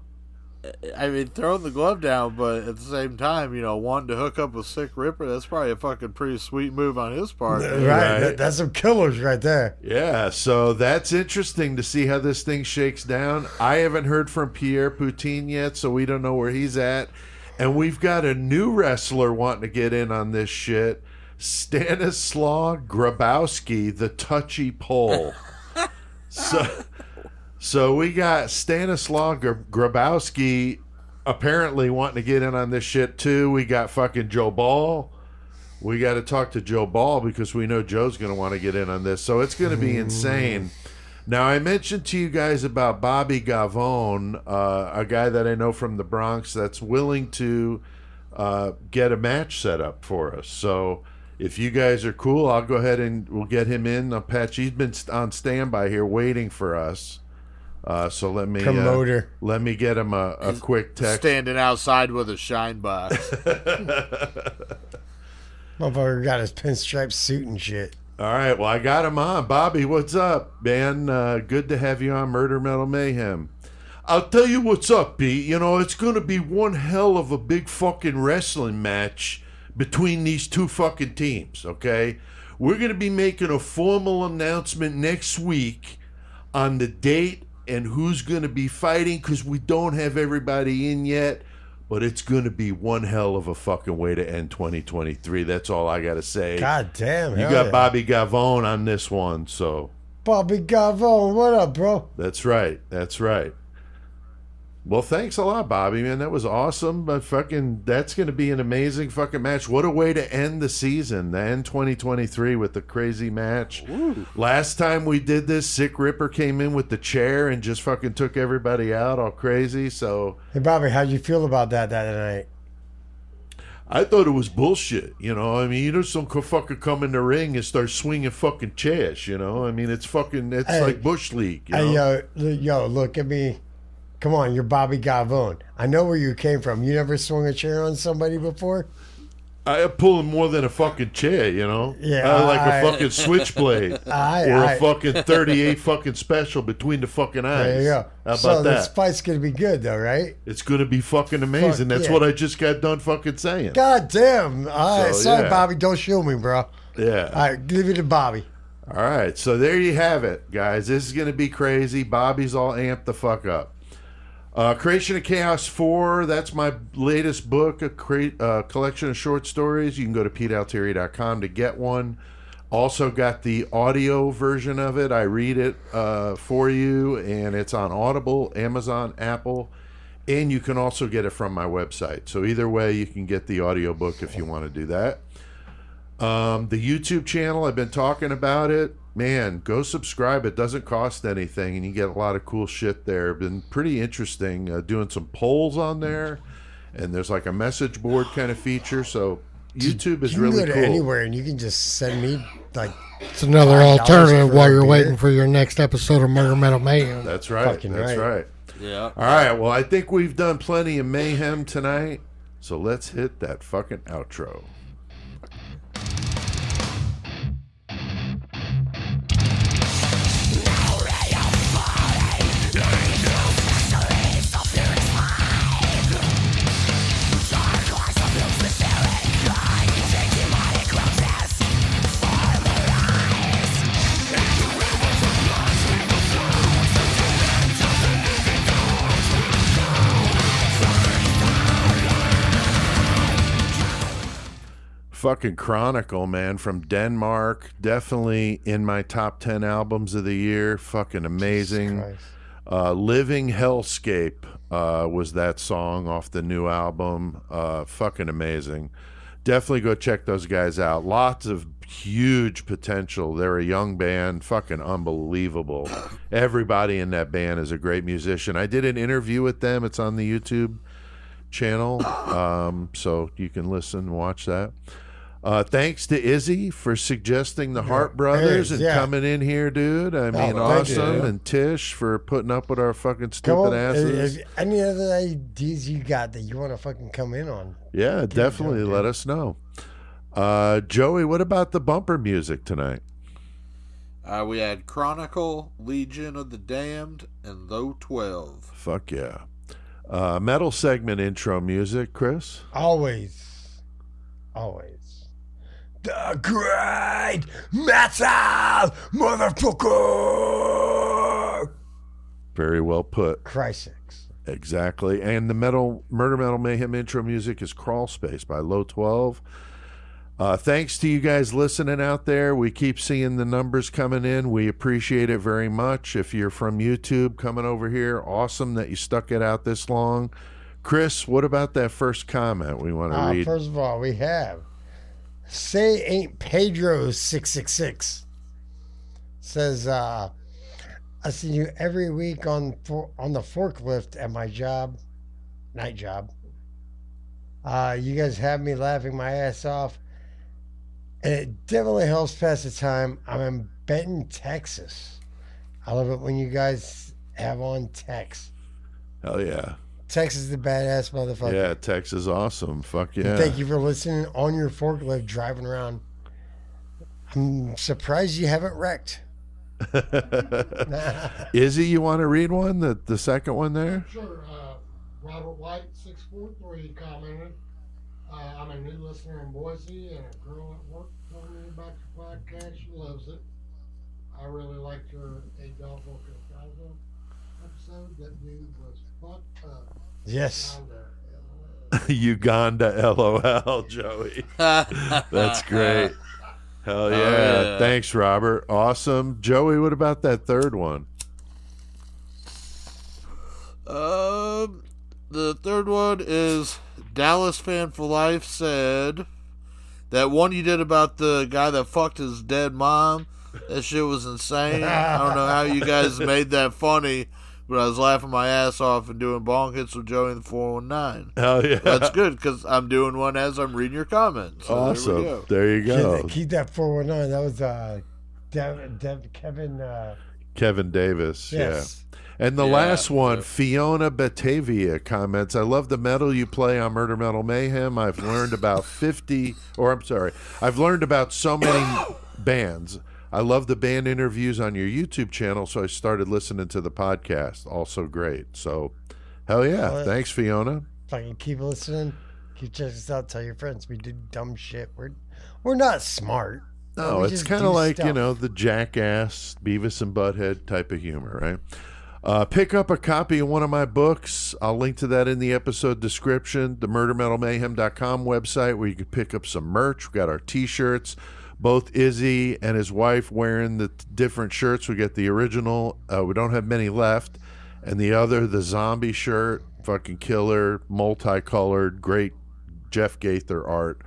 I mean, throwing the glove down, but at the same time, wanting to hook up with Sick Ripper, that's probably a fucking pretty sweet move on his part. Right. That's some killers right there. Yeah, so that's interesting to see how this thing shakes down. I haven't heard from Pierre Poutine yet, so we don't know where he's at. And we've got a new wrestler wanting to get in on this shit. Stanislaw Grabowski, the touchy Pole. So we got Stanislaw Grabowski apparently wanting to get in on this shit too. We got fucking Joe Ball. We got to talk to Joe Ball because we know Joe's going to want to get in on this. So it's going to be insane. Now, I mentioned to you guys about Bobby Gavone, a guy that I know from the Bronx that's willing to get a match set up for us. So if you guys are cool, I'll go ahead and we'll get him in. Patch, he's been on standby here waiting for us. So let me promoter. Let me get him a quick text. Standing outside with a shine box. Motherfucker got his pinstripe suit and shit. All right, well, I got him on. Bobby, what's up, man? Good to have you on Murder Metal Mayhem. I'll tell you what's up, Pete. You know, it's going to be one hell of a big fucking wrestling match between these two fucking teams, okay? We're going to be making a formal announcement next week on the date and who's going to be fighting because we don't have everybody in yet. But it's going to be one hell of a fucking way to end 2023. That's all I got to say. God damn. You got Bobby Gavone on this one, so. Bobby Gavone, what up, bro? That's right. That's right. Well, thanks a lot, Bobby, man. That was awesome. But fucking, that's going to be an amazing fucking match. What a way to end the season, to end 2023 with the crazy match. Ooh. Last time we did this, Sick Ripper came in with the chair and just fucking took everybody out all crazy. So, hey, Bobby, how'd you feel about that night? I thought it was bullshit, you know. I mean, you just don't fucking come in the ring and start swinging fucking chairs, you know. I mean, it's like Bush League, you know? Hey, yo, look at me. Come on, you're Bobby Gavone. I know where you came from. You never swung a chair on somebody before? I pull more than a fucking chair, you know? Yeah. Like a fucking switchblade. Or a fucking 38 fucking special between the fucking eyes. There you go. How about so that? this fight's going to be good, though, right? It's going to be fucking amazing. That's yeah. what I just got done fucking saying. God damn. All right. Sorry, yeah. Bobby. Don't shoot me, bro. Yeah. All right. Give it to Bobby. All right. So there you have it, guys. This is going to be crazy. Bobby's all amped the fuck up. Creation of Chaos 4, that's my latest book, a collection of short stories. You can go to PeteAltieri.com to get one. Also got the audio version of it. I read it for you, and it's on Audible, Amazon, Apple, and you can also get it from my website. So either way, you can get the audiobook if you want to do that. The YouTube channel, I've been talking about it. Man, go subscribe. It doesn't cost anything, and you get a lot of cool shit there. Been pretty interesting doing some polls on there, and there's like a message board kind of feature. So YouTube is really cool. You can go to anywhere, and you can just send me like. It's another alternative while you're waiting for your next episode of Murder Metal Mayhem. That's right. That's right. Yeah. All right. Well, I think we've done plenty of mayhem tonight, so let's hit that fucking outro. Fucking Chronicle, man, from Denmark. Definitely in my top 10 albums of the year. Fucking amazing. Living Hellscape was that song off the new album. Fucking amazing. Definitely go check those guys out. Lots of huge potential. They're a young band. Fucking unbelievable. Everybody in that band is a great musician. I did an interview with them. It's on the YouTube channel. So you can listen and watch that. Thanks to Izzy for suggesting the Harpe Brothers and coming in here, dude. I mean, awesome. And Tish for putting up with our fucking stupid asses. Any other ideas you got that you want to fucking come in on? Yeah, definitely let us know. Joey, what about the bumper music tonight? We had Chronicle, Legion of the Damned, and Low 12. Fuck yeah. Metal segment intro music, Chris? Always. The great metal motherfucker. Very well put. Crysis. Exactly. And the Murder Metal Mayhem intro music is Crawl Space by Low 12. Thanks to you guys listening out there. We keep seeing the numbers coming in. We appreciate it very much. If you're from YouTube coming over here, awesome that you stuck it out this long. Chris, what about that first comment we want to read? First of all, we have Say Ain't Pedro 666 says, I see you every week on the forklift at my job, night job. You guys have me laughing my ass off, and it definitely helps pass the time. I'm in Benton, Texas. I love it when you guys have on Tex. Hell yeah. Tex is the badass motherfucker. Yeah, Tex is awesome. Fuck yeah. Thank you for listening on your forklift driving around. I'm surprised you haven't wrecked. Izzy, you want to read one? The second one there? Sure. Robert White 643 commented, I'm a new listener in Boise, and a girl at work told me about your podcast. She loves it. I really liked your Adolfo Consalvo episode. That dude was fucked up. Yes. Uganda LOL, Joey. That's great. Hell yeah. Thanks, Robert. Awesome. Joey, what about that third one? The third one is Dallas Fan for Life said that one you did about the guy that fucked his dead mom. That shit was insane. I don't know how you guys made that funny, but I was laughing my ass off and doing bonk hits with Joey in the 419. Hell yeah. That's good because I'm doing one as I'm reading your comments. So awesome. There you go. Keep that 419. That was Kevin Davis. Yes. Yeah. And the last one, Fiona Batavia comments, I love the metal you play on Murder Metal Mayhem. I've learned about I've learned about so many bands. I love the band interviews on your YouTube channel, so I started listening to the podcast. Also great. So, hell yeah. Well, thanks, Fiona. Fucking keep listening. Keep checking us out. Tell your friends we do dumb shit. We're not smart. No, it's kind of like, stuff. The jackass, Beavis and Butthead type of humor, right? Pick up a copy of one of my books. I'll link to that in the episode description. The murdermetalmayhem.com website where you can pick up some merch. We got our t-shirts. Both Izzy and his wife wearing the different shirts. We get the original. We don't have many left. And the other, the zombie shirt. Fucking killer, multicolored, great Jeff Gaither art.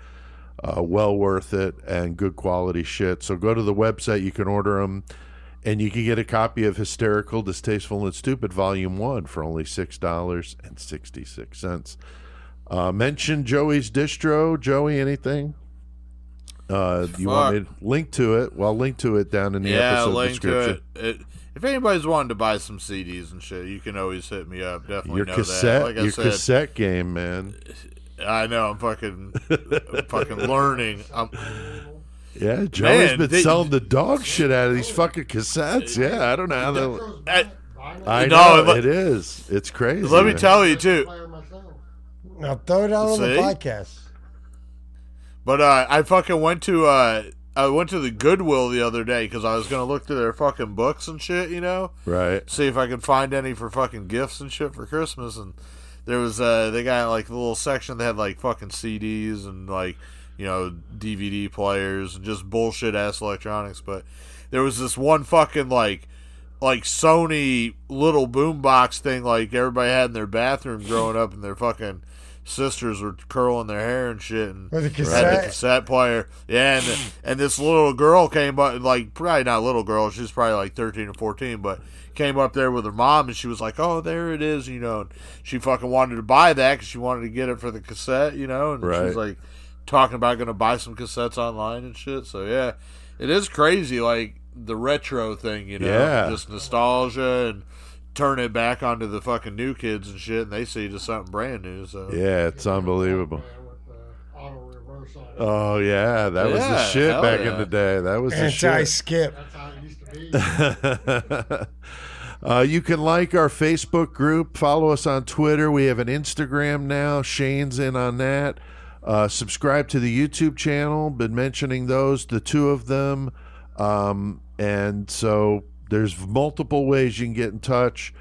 Well worth it and good quality shit. So go to the website. You can order them. And you can get a copy of Hysterical, Distasteful, and Stupid, Volume 1 for only $6.66. Mention Joey's distro. Joey, anything? You want me to link to it? Well, I'll link to it down in the episode description. To it. If anybody's wanting to buy some CDs and shit, you can always hit me up. Definitely your know cassette, that. Like your cassette game, man. I know. I'm fucking learning. Yeah, Joey's been selling the dog shit out of these fucking cassettes. Yeah, I don't know how I know it is. It's crazy. Let me tell you too. Now throw it out on the podcast. But I fucking went to the Goodwill the other day because I was gonna look through their fucking books and shit, right? See if I could find any for fucking gifts and shit for Christmas. And there was they got like the little section that had like fucking CDs and like. DVD players and just bullshit ass electronics, but there was this one fucking like Sony little boombox thing like everybody had in their bathroom growing up, and their fucking sisters were curling their hair and shit, and with a had the cassette player. Yeah, and this little girl came up, like probably not a little girl, she was probably like 13 or 14, but came up there with her mom, and she was like, "Oh, there it is," and she fucking wanted to buy that because she wanted to get it for the cassette, and right. She was like. Talking about going to buy some cassettes online and shit. So, yeah, it is crazy, like, the retro thing, Yeah. Just nostalgia and turn it back onto the fucking new kids and shit, and they see just something brand new. So yeah, it's unbelievable. Oh, yeah, that was the shit back in the day. That was the shit. Anti-skip. That's how it used to be. You can like our Facebook group. Follow us on Twitter. We have an Instagram now. Shane's in on that. Subscribe to the YouTube channel. Been mentioning those, the two of them. And so there's multiple ways you can get in touch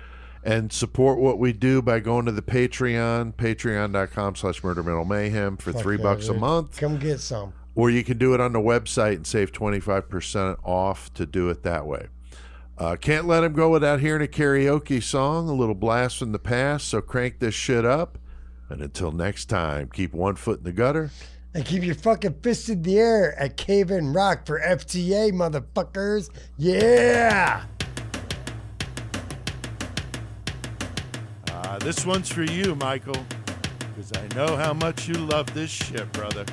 and support what we do by going to the Patreon, patreon.com/murdermetalmayhem for $3 a month. Come get some. or you can do it on the website and save 25% off to do it that way. Can't let him go without hearing a karaoke song, a little blast from the past, so crank this shit up. And until next time, keep one foot in the gutter. And keep your fucking fists in the air at Cave and Rock for FTA, motherfuckers. Yeah! This one's for you, Michael, because I know how much you love this shit, brother.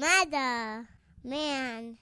Mother, man.